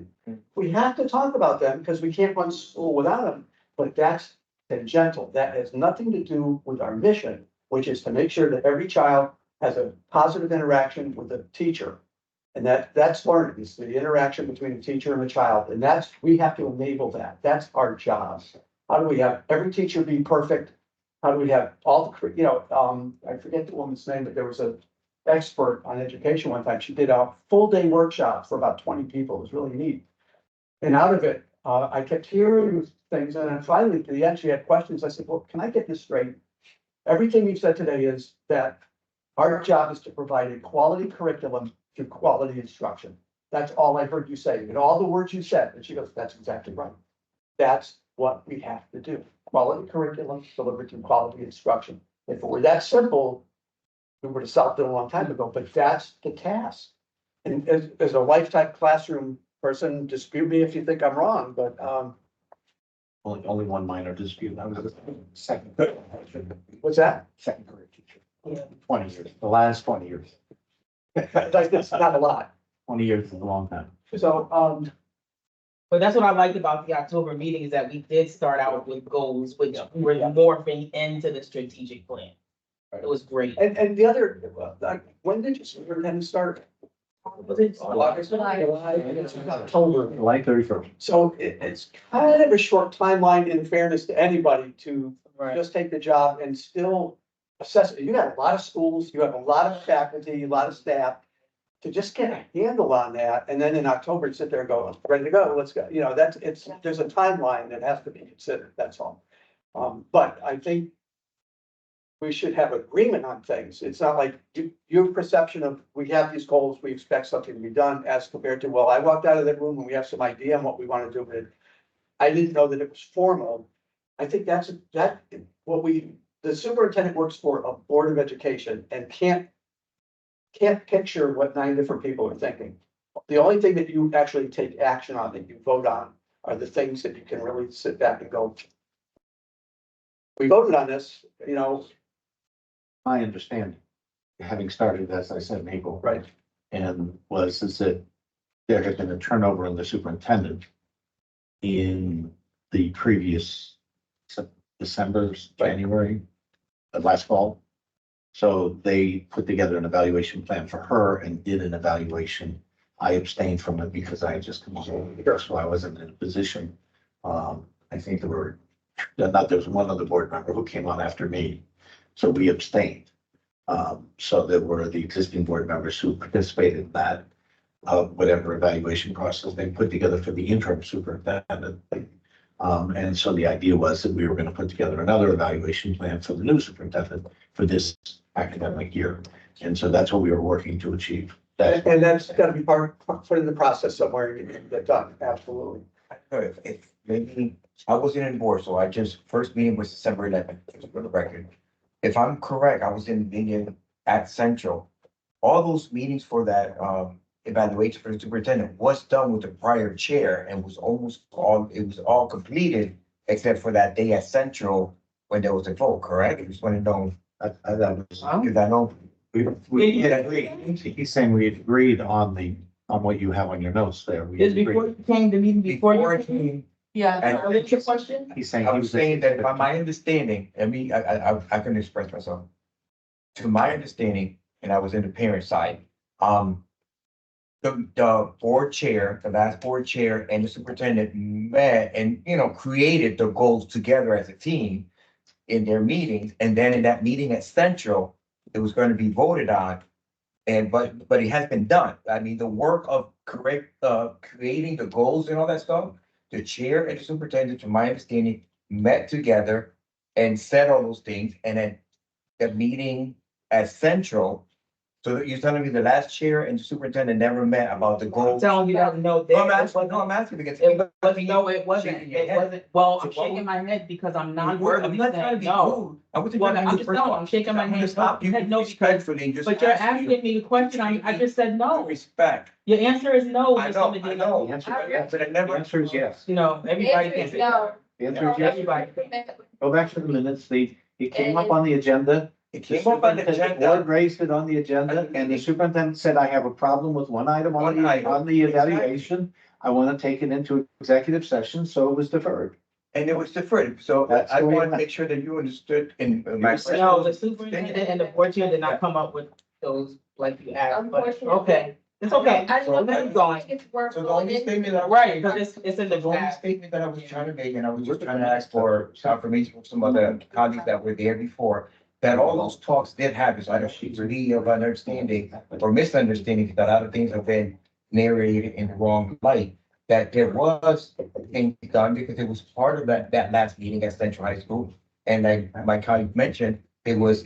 We have to talk about them because we can't run school without them, but that's tangential. That has nothing to do with our mission, which is to make sure that every child has a positive interaction with a teacher. And that's learning, it's the interaction between a teacher and a child, and we have to enable that. That's our job. How do we have every teacher be perfect? How do we have all the, I forget the woman's name, but there was a expert on education one time. She did a full day workshop for about 20 people. It was really neat. And out of it, I kept hearing things. And then finally, to the end, she had questions. I said, well, can I get this straight? Everything you said today is that our job is to provide a quality curriculum through quality instruction. That's all I heard you say. And all the words you said. And she goes, that's exactly right. That's what we have to do. Quality curriculum delivered through quality instruction. If it were that simple, we would have solved it a long time ago, but that's the task. And as a lifetime classroom person, dispute me if you think I'm wrong, but, Only one minor dispute. I was a second grade teacher. what's that? Second grade teacher. 20 years, the last 20 years. Like, it's not a lot. 20 years is a long time. So, But that's what I liked about the October meeting is that we did start out with goals, which were morphing into the strategic plan. It was great. and the other, when did your superintendent start? Was it August, July, and it's October. July 31st. So it's kind of a short timeline in fairness to anybody to Right. just take the job and still assess it. You got a lot of schools, you have a lot of faculty, a lot of staff. To just get a handle on that, and then in October, sit there and go, ready to go, let's go, there's a timeline that has to be considered, that's all. But I think we should have agreement on things. It's not like your perception of, we have these goals, we expect something to be done, as compared to, well, I walked out of that room and we have some idea on what we want to do with it. I didn't know that it was formal. I think the superintendent works for a board of education and can't picture what 9 different people are thinking. The only thing that you actually take action on, that you vote on, are the things that you can really sit back and go, we voted on this, My understanding, having started, as I said, in April. right? And is that there had been a turnover in the superintendent in the previous December, January, last fall. So they put together an evaluation plan for her and did an evaluation. I abstained from it because I had just come over here, so I wasn't in a position. I think there was one other board member who came on after me, so we abstained. So there were the existing board members who participated in that, whatever evaluation process they put together for the interim superintendent. And so the idea was that we were going to put together another evaluation plan for the new superintendent for this academic year. And so that's what we were working to achieve. And that's gotta be put in the process somewhere and get done, absolutely. If maybe, I wasn't in board, so first meeting was December 11th, for the record. If I'm correct, I was in the meeting at Central. All those meetings for that, evaluation for the superintendent was done with the prior chair and was it was all completed except for that day at Central when there was a vote, correct? I just want to know, That was, if I know. we had agreed. He's saying we agreed on what you have on your notes there. We Just before agreed. you came to meeting, before Before you it came, came, yeah, And- what's your question? He's saying. I he was saying that by my understanding, I can express myself. To my understanding, and I was in the parent side, the board chair, the last board chair and the superintendent met and, created the goals together as a team in their meetings, and then in that meeting at Central, it was going to be voted on. But it has been done. I mean, the work of creating the goals and all that stuff, the chair and the superintendent, to my understanding, met together and said all those things, and then the meeting at Central. So you're telling me the last chair and the superintendent never met about the I'm goals? telling you that, no. No, I'm asking because. It wasn't, no, it wasn't, Shaking your it head. wasn't, well, I'm So what shaking was- my head because I'm not. I'm not trying to be no. rude. I wasn't Well, trying to I'm be just telling you, I'm shaking my I'm gonna head. stop you No, because- respectfully and just. But you're ask you asking me the question, I just said no. Respect. Your answer is no. I Ms. know, Medina. I know. The answer, But I the never. answer is yes. You know, everybody Answer is thinks it. no. The answer is yes. Everybody. Go back to the minutes. It came up on the agenda. It The came up on the superintendent agenda. board raised it on the agenda, and the superintendent said, I have a problem with one item on One item, on the evaluation. I want to take it into executive session, so it was deferred. And it was deferred, so That's I the way it wanted to went. make sure that you understood in my. No, the superintendent and the board chair did not come up with those like you asked, but, Unfortunately. okay, it's okay. I don't know, Let it go. it's worth So the only going in. statement that. Right, because it's in the The only draft. statement that I was trying to make, and I was just trying to ask for confirmation from some other colleagues that were there before, that all those talks did happen, so I don't see me of understanding or misunderstanding, that a lot of things have been narrated in the wrong light, that there was things done because it was part of that last meeting at Central High School. And like my colleague mentioned, it was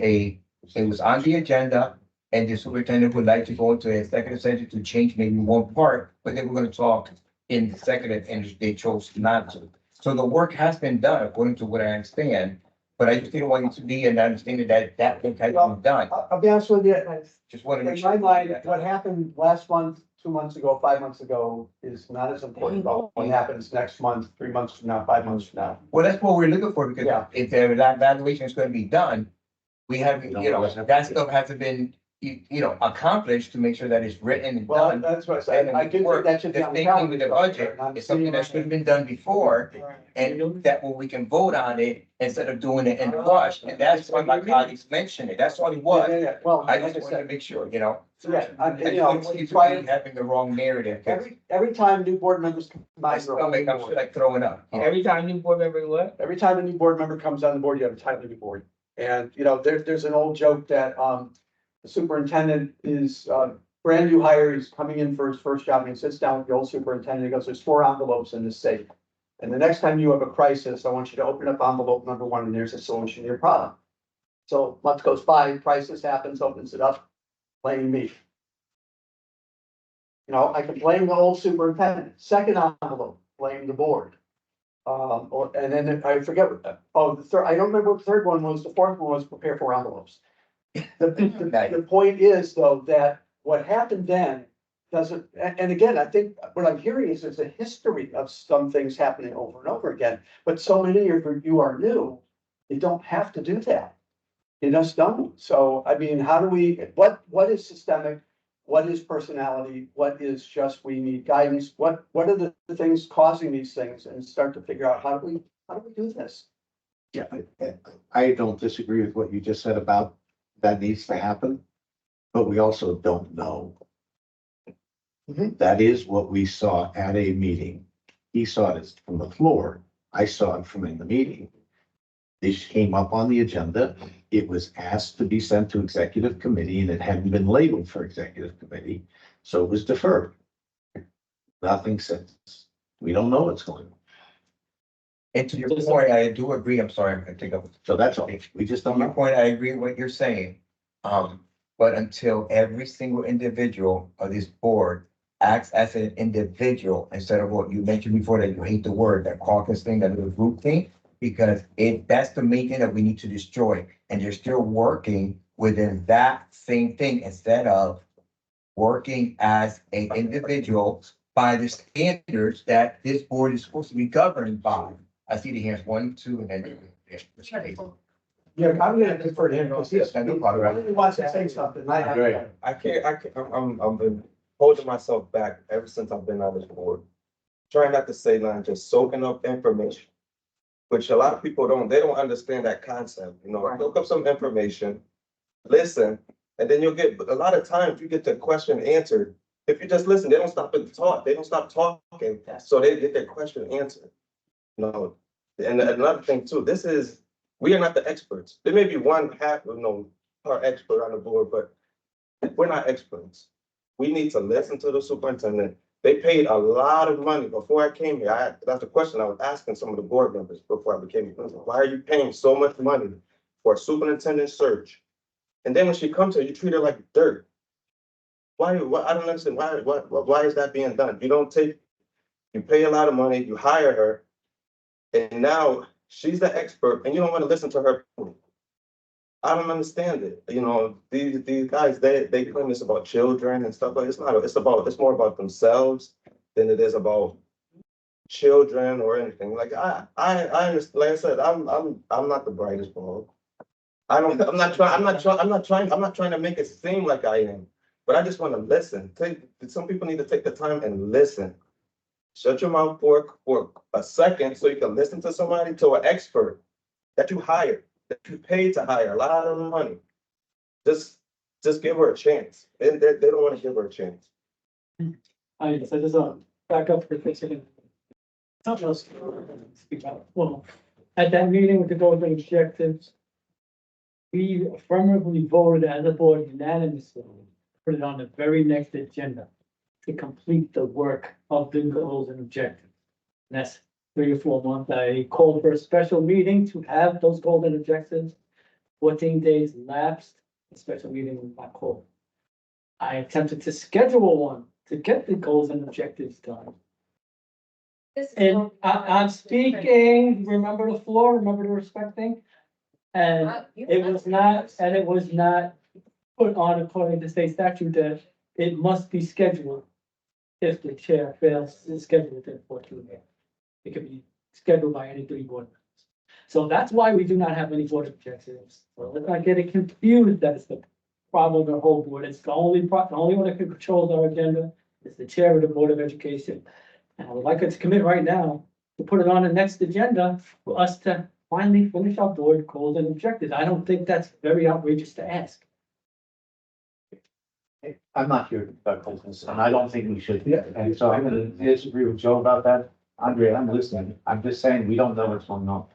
on the agenda, and the superintendent would like to go into executive session to change maybe one part, but they were gonna talk in the executive, and they chose not to. So the work has been done according to what I understand, but I just didn't want you to be and understanding that work has been done. I'll be honest with you, Just wanted to in make my sure. mind, what happened last month, 2 months ago, 5 months ago, is not as important about what happens next month, 3 months from now, 5 months from now. Well, that's what we're looking for, because Yeah. if that evaluation is gonna be done, we haven't, you know, that stuff hasn't been, you know, accomplished to make sure that it's written and Well, done. that's what I said. I do think that should be The on the same thing with the calendar. budget, And I'm it's something that should have been done before, and that way we can vote on it instead of doing it in a rush, and that's why my colleagues mentioned it, that's all it Yeah, was. yeah, yeah. Well, I like just I wanted to said, make sure, you know. yeah, I you just know, want you it's to why be having the wrong narrative, 'cause every time new board members come by, my stomach, I'm like throwing up. Every time new board member what? every time a new board member comes on the board, you have a tightly new board. And, you know, there's an old joke that, the superintendent is, brand new hire, he's coming in for his first job, and he sits down with the old superintendent, he goes, there's 4 envelopes in this safe. And the next time you have a crisis, I want you to open up envelope number 1, and there's a solution to your problem. So month goes by, crisis happens, opens it up, blame me. You know, I can blame the old superintendent. Second envelope, blame the board. And then I forget, the third, I don't remember what the third one was, the fourth one was prepare 4 envelopes. The point is, though, that what happened then doesn't, and again, I think what I'm hearing is there's a history of some things happening over and over again, but so many of you are new, you don't have to do that. You just don't. So, I mean, how do we, what is systemic? What is personality? What is just, we need guidance? What are the things causing these things, and start to figure out how do we do this? Yeah, I don't disagree with what you just said about that needs to happen, but we also don't know. That is what we saw at a meeting. He saw it from the floor. I saw it from in the meeting. This came up on the agenda. It was asked to be sent to executive committee, and it hadn't been labeled for executive committee, so it was deferred. Nothing since. We don't know what's going on. And to your point, I do agree, I'm sorry, I'm gonna take up. So that's all. We just To don't your know. point, I agree with what you're saying. But until every single individual of this board acts as an individual instead of what you mentioned before, that you hate the word, that caucus thing, that little group thing, because that's the main thing that we need to destroy. And you're still working within that same thing instead of working as an individual by the standards that this board is supposed to be governed by. I see the hands 1, 2, and then. Yeah, I'm gonna defer to him, because Yes, I know, Father. he wants to say something. I have. I've been holding myself back ever since I've been on this board. Trying not to say nothing, just soaking up information. Which a lot of people they don't understand that concept, you know, soak up some information, listen, and then you'll get, a lot of times you get the question answered. If you just listen, they don't stop talking, so they get their question answered. No, and another thing too, we are not the experts. There may be one half, our expert on the board, but we're not experts. We need to listen to the superintendent. They paid a lot of money before I came here. That's the question I was asking some of the board members before I became here. Why are you paying so much money for a superintendent search? And then when she comes here, you treat her like dirt. Why? I don't understand. Why is that being done? You pay a lot of money, you hire her, and now she's the expert, and you don't want to listen to her. I don't understand it. You know, these guys, they claim it's about children and stuff, but it's not. It's more about themselves than it is about children or anything. Like I understand. Like I said, I'm not the brightest bulb. I'm not trying to make it seem like I am, but I just want to listen. Some people need to take the time and listen. Shut your mouth for a second so you can listen to somebody, to an expert that you hired, that you paid to hire a lot of money. Just give her a chance. They don't want to give her a chance. I just back up for a second. Something else to speak about. Well, at that meeting with the golden objectives, we affirmatively voted as a board unanimously, put it on the very next agenda to complete the work of the goals and objectives. And that's 3 or 4 months. I called for a special meeting to have those goals and objectives. 14 days lapsed, a special meeting was not called. I attempted to schedule one to get the goals and objectives done. And I'm speaking, remember the floor, remember the respect thing? And it was not put on according to state statute that it must be scheduled. If the chair fails to schedule within 14 days. It can be scheduled by any 3 board members. So that's why we do not have any board objectives. So let's not get it confused that it's the problem of the whole board. It's the only one that can control our agenda is the chair of the Board of Education. And I would like us to commit right now to put it on the next agenda for us to finally finish our board goals and objectives. I don't think that's very outrageous to ask. I'm not here to talk business, and I don't think we should. And so I'm gonna disagree with Joe about that. Andre, I'm listening. I'm just saying, we don't know what's going on.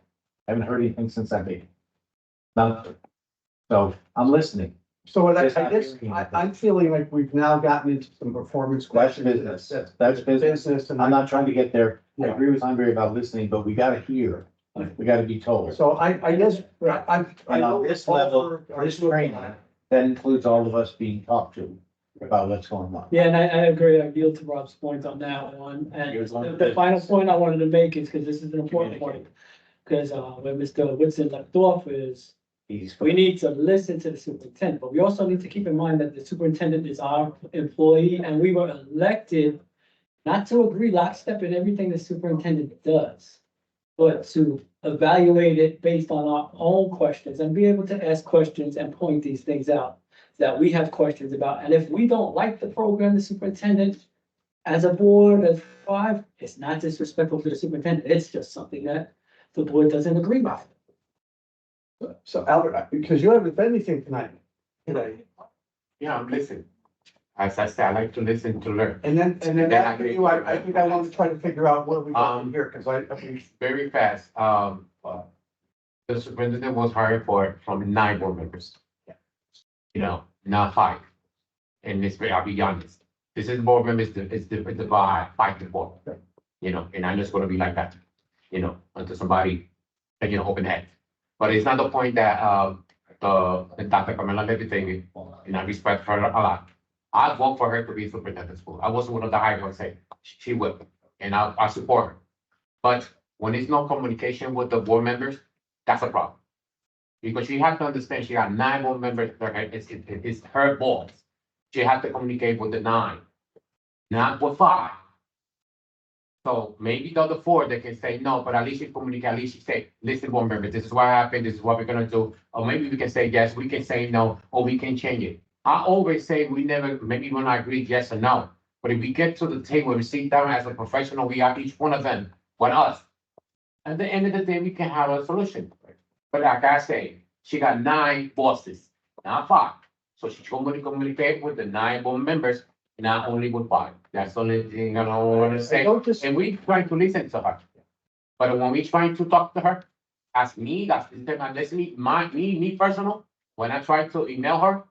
I haven't heard anything since that meeting. Nothing. So I'm listening. So what I Yes, I guess, agree. I'm feeling like we've now gotten into some performance That's questions. business. That's business. Business and I'm not trying to get there. I Yeah. agree with Andre about listening, but we gotta hear. We gotta be told. So I guess, I And on this level, I this training, that includes all of us being talked to about what's going on. Yeah, and I agree. I yield to Rob's point on that one. And Here's one. the final point I wanted to make is, because this is an important point. Because, where Mr. Whitson left off is, He's, we need to listen to the superintendent, but we also need to keep in mind that the superintendent is our employee and we were elected not to agree lockstep in everything the superintendent does, but to evaluate it based on our own questions and be able to ask questions and point these things out that we have questions about. And if we don't like the program, the superintendent, as a board, as five, it's not disrespectful to the superintendent. It's just something that the board doesn't agree with. So Albert, because you haven't said anything tonight, today, Yeah, I'm listening. As I said, I like to listen to learn. and then Then I after agree. you, I think I want to try to figure out what we want here, because Very fast, the superintendent was hired from 9 board members. You know, not 5. And it's very, I'll be honest, this is board members, it's the five to 4. You know, and I'm just gonna be like that, you know, until somebody, you know, open head. But it's not the point that, the Dr. Camila Levy David, and I respect her a lot. I vote for her to be superintendent of school. I wasn't one of the high ones say, she will, and I support her. But when it's no communication with the board members, that's a problem. Because you have to understand, she got 9 board members, it's her boss. She has to communicate with the 9, not with 5. So maybe the other 4, they can say no, but at least you communicate, at least you say, listen, board members, this is what happened, this is what we're gonna do. Or maybe we can say yes, we can say no, or we can change it. I always say we never, maybe when I agree yes or no, but if we get to the table, we sit down as a professional, we are each one of them, but us. At the end of the day, we can have a solution. But like I say, she got 9 bosses, not 5. So she's going to communicate with the 9 board members, not only with 5. That's the only thing I don't want to say. And we try to listen to her. But when we try to talk to her, as me, that's me personal, when I try to email her,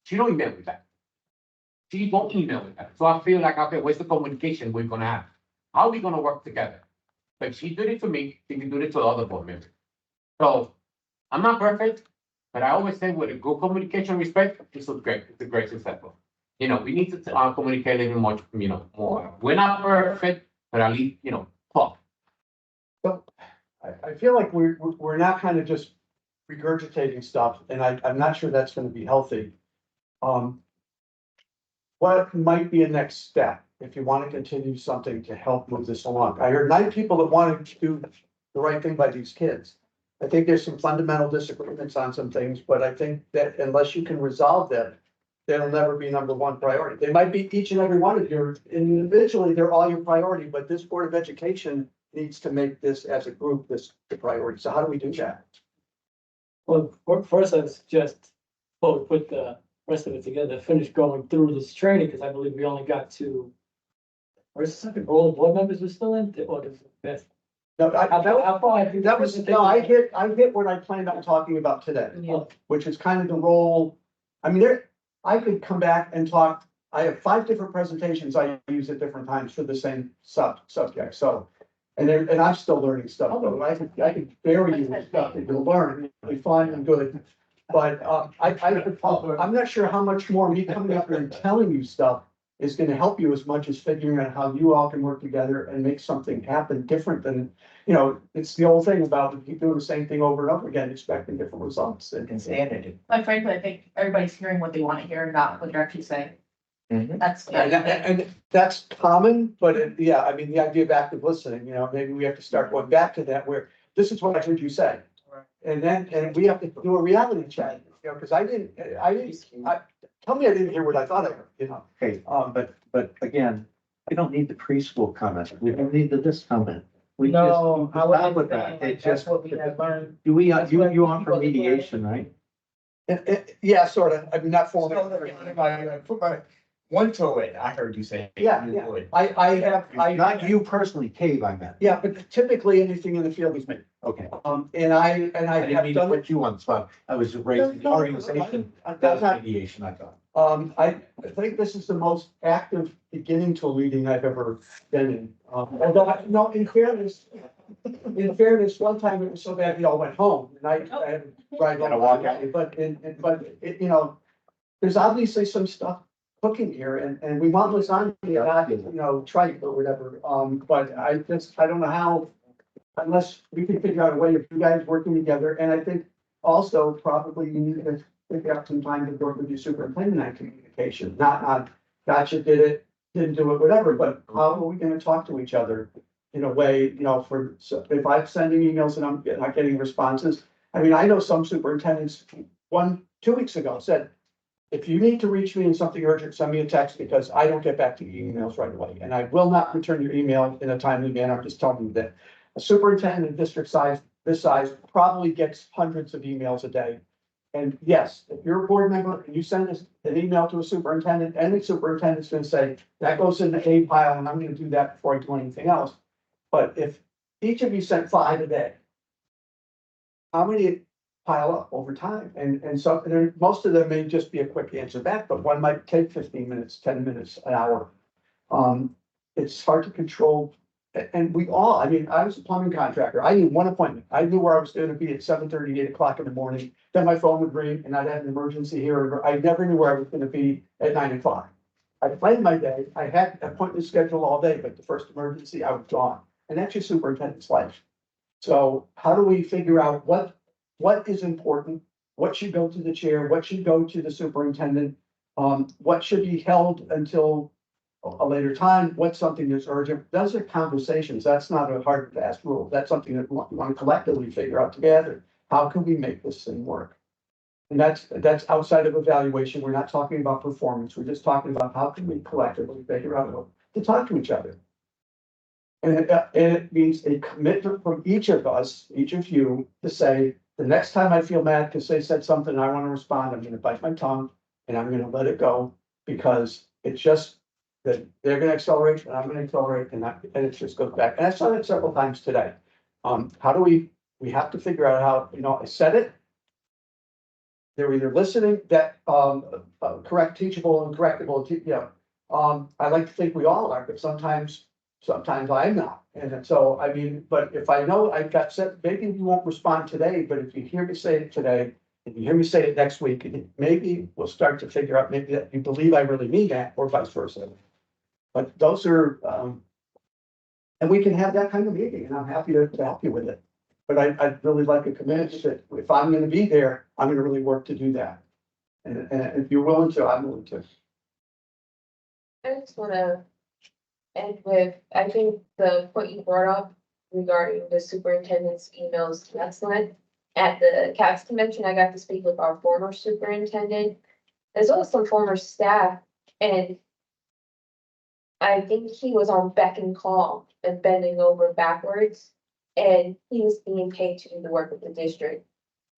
she don't email with that. She won't email with that. So I feel like, okay, where's the communication we're gonna have? How are we gonna work together? But she did it to me, she can do it to other board members. So I'm not perfect, but I always say with a good communication, respect, it's a great successful. You know, we need to communicate a little more, you know, more. We're not perfect, but at least, you know, talk. I feel like we're not kind of just regurgitating stuff, and I'm not sure that's gonna be healthy. What might be a next step if you want to continue something to help move this along? I heard 9 people that wanted to do the right thing by these kids. I think there's some fundamental disagreements on some things, but I think that unless you can resolve them, they'll never be number 1 priority. They might be each and every one of your, individually, they're all your priority, but this Board of Education needs to make this as a group, this the priority. So how do we do that? Well, first, I suggest, well, we put the rest of it together, finish going through this training, because I believe we only got to. Where's the second, all the board members were still in, or the best? No, How far? I think that was, no, I hit what I planned on talking about today, Oh, which is kind of the role. I mean, I could come back and talk, I have 5 different presentations I use at different times for the same subject, so. And I'm still learning stuff, though, I could bury you with stuff that you'll learn, it'll be fun and good. But, I'm not sure how much more me coming up here and telling you stuff is gonna help you as much as figuring out how you all can work together and make something happen different than, you know, it's the old thing about we keep doing the same thing over and over again, expecting different results. And standard it. Like frankly, I think everybody's hearing what they want to hear, not what you're actually saying. Mhm. That's. And that's common, but yeah, I mean, the idea of active listening, you know, maybe we have to start going back to that where this is what I heard you say. And we have to do a reality check, you know, because tell me I didn't hear what I thought I heard, you know? Okay, but again, we don't need the preschool comment. We don't need the this comment. We just. No, I we're done was with that. It that's just. what we have learned. Do we, That's what you offer people- mediation, right? Yeah, sort of, I mean, not So, formally. put my one toe in, I heard you say. Yeah, you yeah. would. Not you personally, Cave, I meant. Yeah, but typically anything in the field is me. Okay. And I I didn't have mean to done it. put you on the spot. I was raising the No, no, organization. that's That's not- mediation, I thought. I think this is the most active beginning to a meeting I've ever been in. Although, no, in fairness, one time it was so bad, we all went home and I had to drive Gotta home. walk out. But, you know, there's obviously some stuff cooking here and we want lasagna, not, you know, tripe or whatever. But I don't know how, unless we can figure out a way of you guys working together. And I think also probably you need to figure out some time to work with your superintendent on communication, not on, gotcha, did it, didn't do it, whatever, but how are we gonna talk to each other in a way, you know, so if I'm sending emails and I'm not getting responses, I mean, I know some superintendents, 2 weeks ago said, if you need to reach me in something urgent, send me a text because I don't get back to your emails right away, and I will not return your email in a timely manner. I'm just telling you that a superintendent of district size, this size, probably gets hundreds of emails a day. And yes, if you're a board member and you send us an email to a superintendent, and the superintendent's gonna say, that goes in the A pile, and I'm gonna do that before I do anything else. But if each of you sent 5 a day, how many pile up over time? And so, most of them may just be a quick answer back, but one might take 15 minutes, 10 minutes, an hour. It's hard to control. And we all, I mean, I was a plumbing contractor. I knew one appointment. I knew where I was gonna be at 7:30, 8 o'clock in the morning. Then my phone would ring and I'd have an emergency here. I never knew where I was gonna be at 9 o'clock. I planned my day. I had appointments scheduled all day, but the first emergency, I was gone. And that's your superintendent's life. So how do we figure out what is important? What should go to the chair? What should go to the superintendent? What should be held until a later time? What's something that's urgent? Those are conversations. That's not a hard and fast rule. That's something that we want to collectively figure out together. How can we make this thing work? And that's outside of evaluation. We're not talking about performance. We're just talking about how can we collectively figure out how to talk to each other. And it means a commitment from each of us, each of you, to say, the next time I feel mad because they said something, I want to respond, I'm gonna bite my tongue and I'm gonna let it go because it's just that they're gonna accelerate and I'm gonna accelerate and it just goes back. And I saw that several times today. How do we have to figure out how, you know, I said it. They're either listening, that, correct, teachable and correctable, I like to think we all are, but sometimes I'm not. And so, I mean, but if I know I've got set, maybe you won't respond today, but if you hear me say it today, if you hear me say it next week, maybe we'll start to figure out maybe that you believe I really mean that or vice versa. But those are, and we can have that kind of meeting and I'm happy to help you with it. But I'd really like a commitment that if I'm gonna be there, I'm gonna really work to do that. And if you're willing to, I'm willing to. I just wanna end with, I think the point you brought up regarding the superintendent's emails, excellent. At the CAPS convention, I got to speak with our former superintendent, as well as some former staff, and I think he was on beck and call and bending over backwards, and he was being paid to do the work of the district.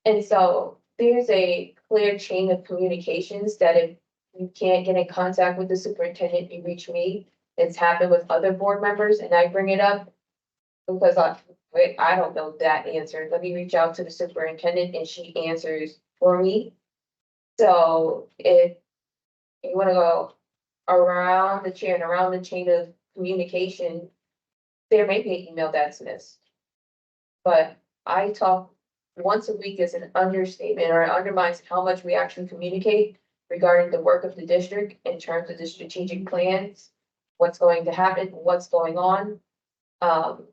And so there's a clear chain of communications that if you can't get in contact with the superintendent, you reach me. It's happened with other board members and I bring it up because I don't know that answer. Let me reach out to the superintendent and she answers for me. So if you wanna go around the chair and around the chain of communication, there may be an email that's missed. But I talk once a week is an understatement, or it undermines how much we actually communicate regarding the work of the district in terms of the strategic plans, what's going to happen, what's going on. But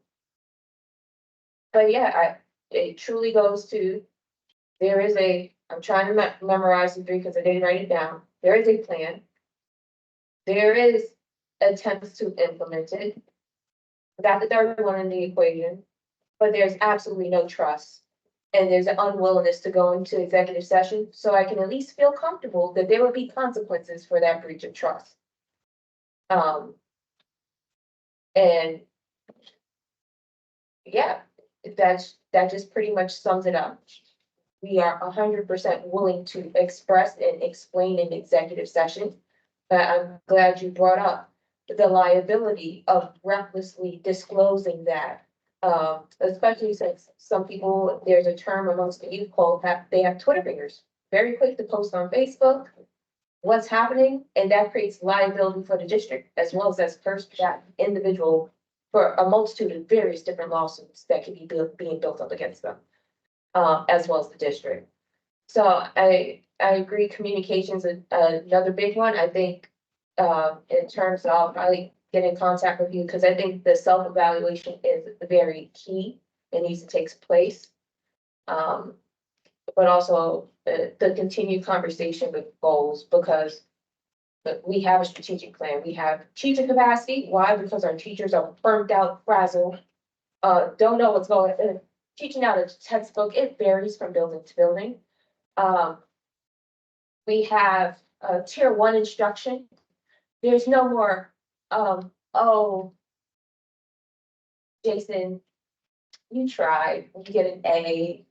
yeah, it truly goes to, I'm trying to memorize the 3 because I didn't write it down. There is a plan. There is attempts to implement it. Got the third one in the equation. but there's absolutely no trust. And there's an unwillingness to go into executive session, so I can at least feel comfortable that there will be consequences for that breach of trust. And yeah, that just pretty much sums it up. We are 100% willing to express and explain in executive session. But I'm glad you brought up the liability of recklessly disclosing that. Especially since some people, there's a term amongst the youth called they have Twitter fingers, very quick to post on Facebook what's happening, and that creates liability for the district as well as first that individual for a multitude of various different lawsuits that could be being built up against them, as well as the district. So I agree, communication's another big one. I think, in terms of probably get in contact with you, because I think the self-evaluation is very key. It needs to take place. But also the continued conversation with goals, because we have a strategic plan. We have teacher capacity. Why? Because our teachers are burnt out, frazzled, don't know what's going on. Teaching out a textbook, it varies from building to building. We have tier 1 instruction. There's no more, oh, Jason, you tried, you get an A.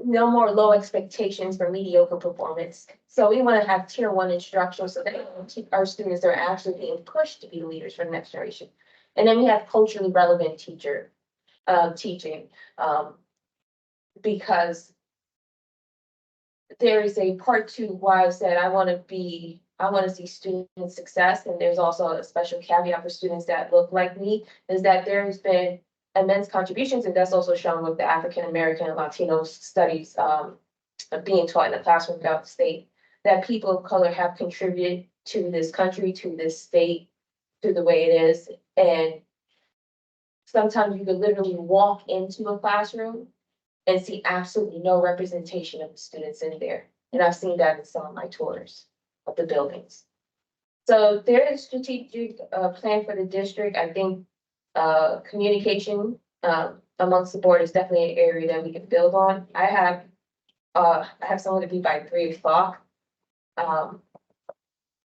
No more low expectations for mediocre performance. So we want to have tier 1 instruction so that our students are actually being pushed to be leaders for the next generation. And then we have culturally relevant teaching, because there is a part 2 why I said I want to see student success. And there's also a special caveat for students that look like me, is that there's been immense contributions, and that's also shown with the African American and Latino studies being taught in the classroom throughout the state, that people of color have contributed to this country, to this state, to the way it is. And sometimes you could literally walk into a classroom and see absolutely no representation of the students in there. And I've seen that in some of my tours of the buildings. So there is a strategic plan for the district. I think communication amongst the board is definitely an area that we can build on. I have someone to be by 3 o'clock.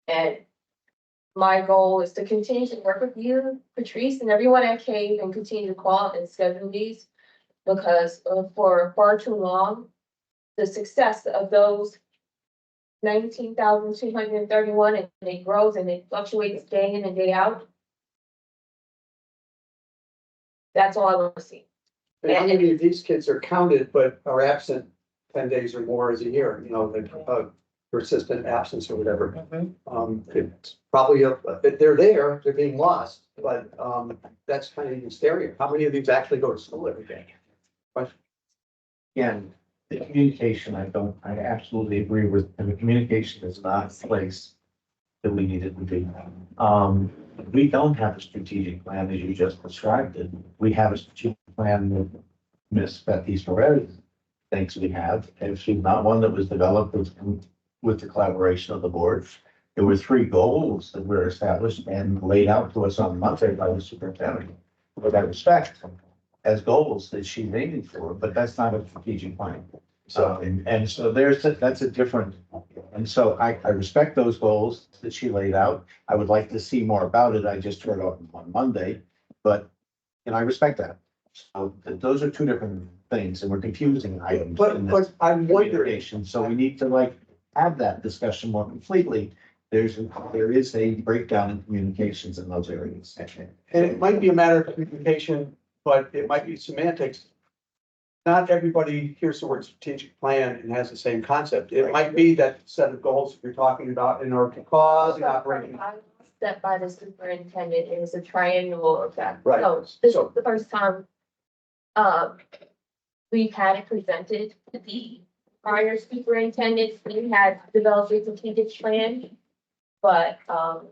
And my goal is to continue to work with you, Patrice, and everyone at CAVE, and continue to call and schedule these, because for far too long, the success of those 19,231, and it grows and it fluctuates day in and day out. That's all I want to see. And how many of these kids are counted but are absent 10 days or more as a year, you know, like persistent absence or whatever? It's probably they're there, they're being lost, but that's kind of hysteria. How many of these actually go to school every day? Again, the communication, I absolutely agree with, and the communication is not the place that we need it to be. We don't have a strategic plan as you just described it. We have a strategic plan with Miss Betty Torres thinks we have, and she's not one that was developed with the collaboration of the board. There were 3 goals that were established and laid out to us on Monday by the superintendent. With that respect, as goals that she's aiming for, but that's not a strategic plan. So, and so that's a different, and so I respect those goals that she laid out. I would like to see more about it. I just heard on Monday, but, and I respect that. So those are 2 different things, and we're confusing items. But I'm wondering, Communication. So we need to have that discussion more completely. There is a breakdown in communications in those areas. and it might be a matter of communication, but it might be semantics. Not everybody hears the word strategic plan and has the same concept. It might be that set of goals you're talking about in order to cause the operation. Set by the superintendent is a triannual effect. Right. So this is the first time we've had it presented to the prior superintendent. We had developed a strategic plan, but it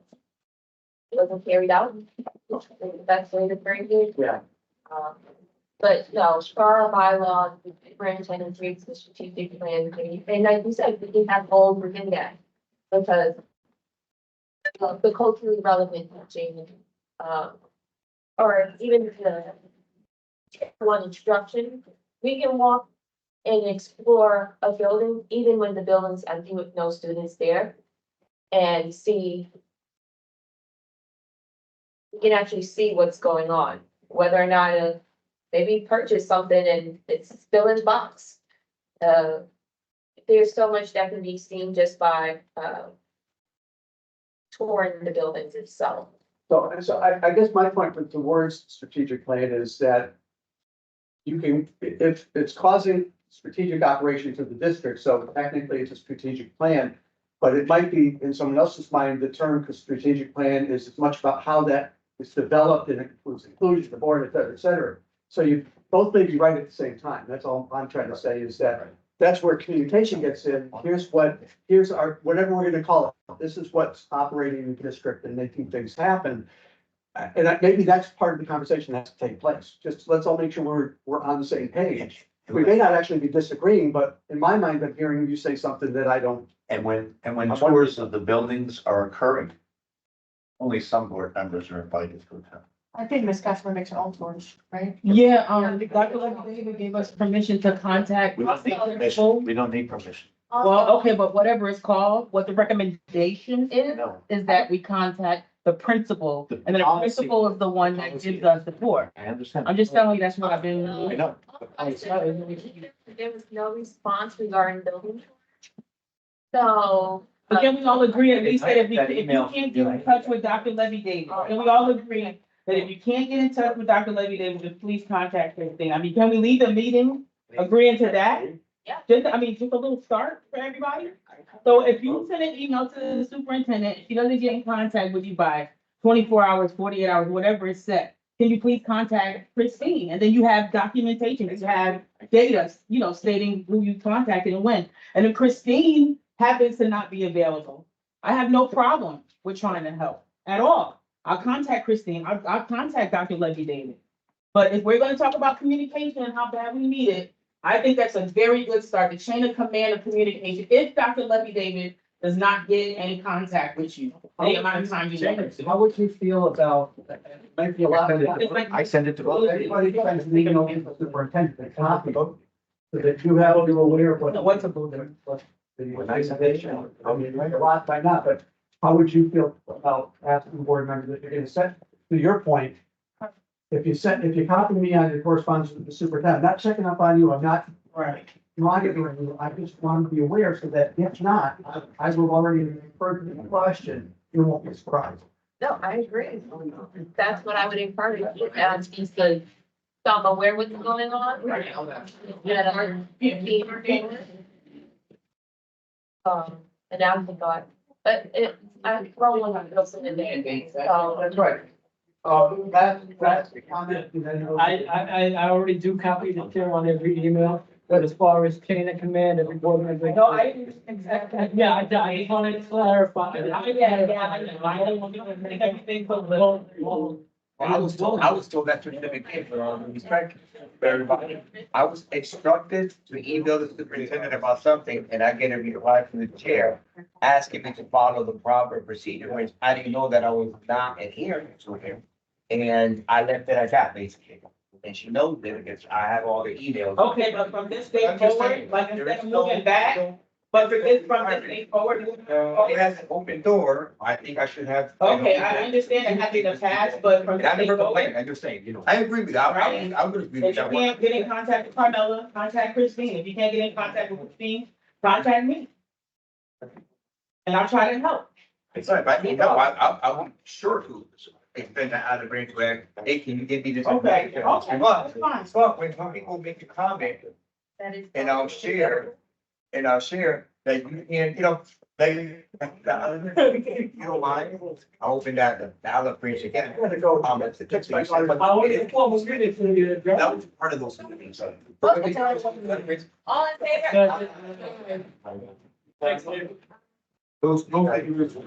wasn't carried out. The best way to bring it. Yeah. But no, for our bylaw, the superintendent creates the strategic plan, and like you said, we can have goals within that, because the culturally relevant teaching, or even one instruction, we can walk and explore a building, even when the building's empty with no students there. And see. We can actually see what's going on, whether or not maybe purchase something and it's still in the box. There's so much that can be seen just by, touring the buildings itself. So I guess my point with the words strategic plan is that you can, if it's causing strategic operation to the district, so technically it's a strategic plan. But it might be in someone else's mind, the term strategic plan is as much about how that is developed and includes inclusion, the board, et cetera, et cetera. So you both may be right at the same time. That's all I'm trying to say is that that's where communication gets in. Here's our, whatever we're gonna call it. This is what's operating in the district and making things happen. And maybe that's part of the conversation that has to take place. Just let's all make sure we're on the same page. We may not actually be disagreeing, but in my mind, I'm hearing you say something that I don't. And when tours of the buildings are occurring, only some board members are invited to attend. I think Ms. Casper makes her own tours, right? Yeah, Dr. Levy David gave us permission to contact. We don't need permission. We don't need permission. Well, okay, but whatever it's called, what the recommendation is, No. is that we contact the principal, The and then the policy. principal is the one that gives us the tour. I understand. I'm just telling you, that's what I've been. I know. There was no response regarding building. So. But can we all agree at least that if That you email- can't get in touch with Dr. Levy David, can we all agree that if you can't get in touch with Dr. Levy David, just please contact Christine? I mean, can we leave the meeting agreeing to that? Yeah. Just a little start for everybody. So if you send an email to the superintendent, if she doesn't get in contact with you by 24 hours, 48 hours, whatever is set, can you please contact Christine? And then you have documentation, you have data, stating who you contacted and when. And if Christine happens to not be available, I have no problem with trying to help at all. I'll contact Christine, I'll contact Dr. Levy David. But if we're gonna talk about communication and how bad we need it, I think that's a very good start, the chain of command of communication. If Dr. Levy David does not get any contact with you, any amount of time you need. How would you feel about, might be a lot of. It's like- I send it to both. Well, everybody tries to email the superintendent, they copy, so that you have, you're aware of what's about them. The organization, I mean, a lot by now, but how would you feel about asking the board members if you're gonna set, to your point? If you copy me on your correspondence with the superintendent, I'm not checking up on you, I'm not monitoring you, I just want to be aware so that if not, I will already refer to the question, you won't be surprised. No, I agree. That's what I would encourage you, and he's the, so I'm aware what's going on. An afterthought, but I probably want to go some in there, so. That's right. That's the comment. I already do copy the chair on every email, but as far as chain of command, every board member. No, I exactly. Yeah, I just wanted to clarify. I don't want to make everything so little. I was told that certificate came from respect for everybody. I was instructed to email the superintendent about something and I get a reply from the chair asking me to follow the proper procedure, which I didn't know that I was not adhering to him. And I left it at that basically. And she knows that because I have all the emails. Okay, but from this day I'm just forward, saying, like there instead is of moving back, but from this day forward. It has an open door. I think I should have. Okay, I understand it happened in the past, but from And this I day never forward. complained. I'm just saying, I agree with that. I'm gonna agree with If you that. can't get in contact with Carmela, contact Christine. If you can't get in contact with Christine, contact me. And I'll try to help. It's not, if I need help, I'm sure to extend that out of range where, hey, can you give me this Okay, information? okay, But, that's fine. but when some people make a comment, That is. and I'll share that you can, they, you don't mind, I open that, I'll appreciate again. I'm gonna go. Comments, it takes place. I was almost ready for you to That go. was part of those meetings, so. All in favor? Thanks, David. Those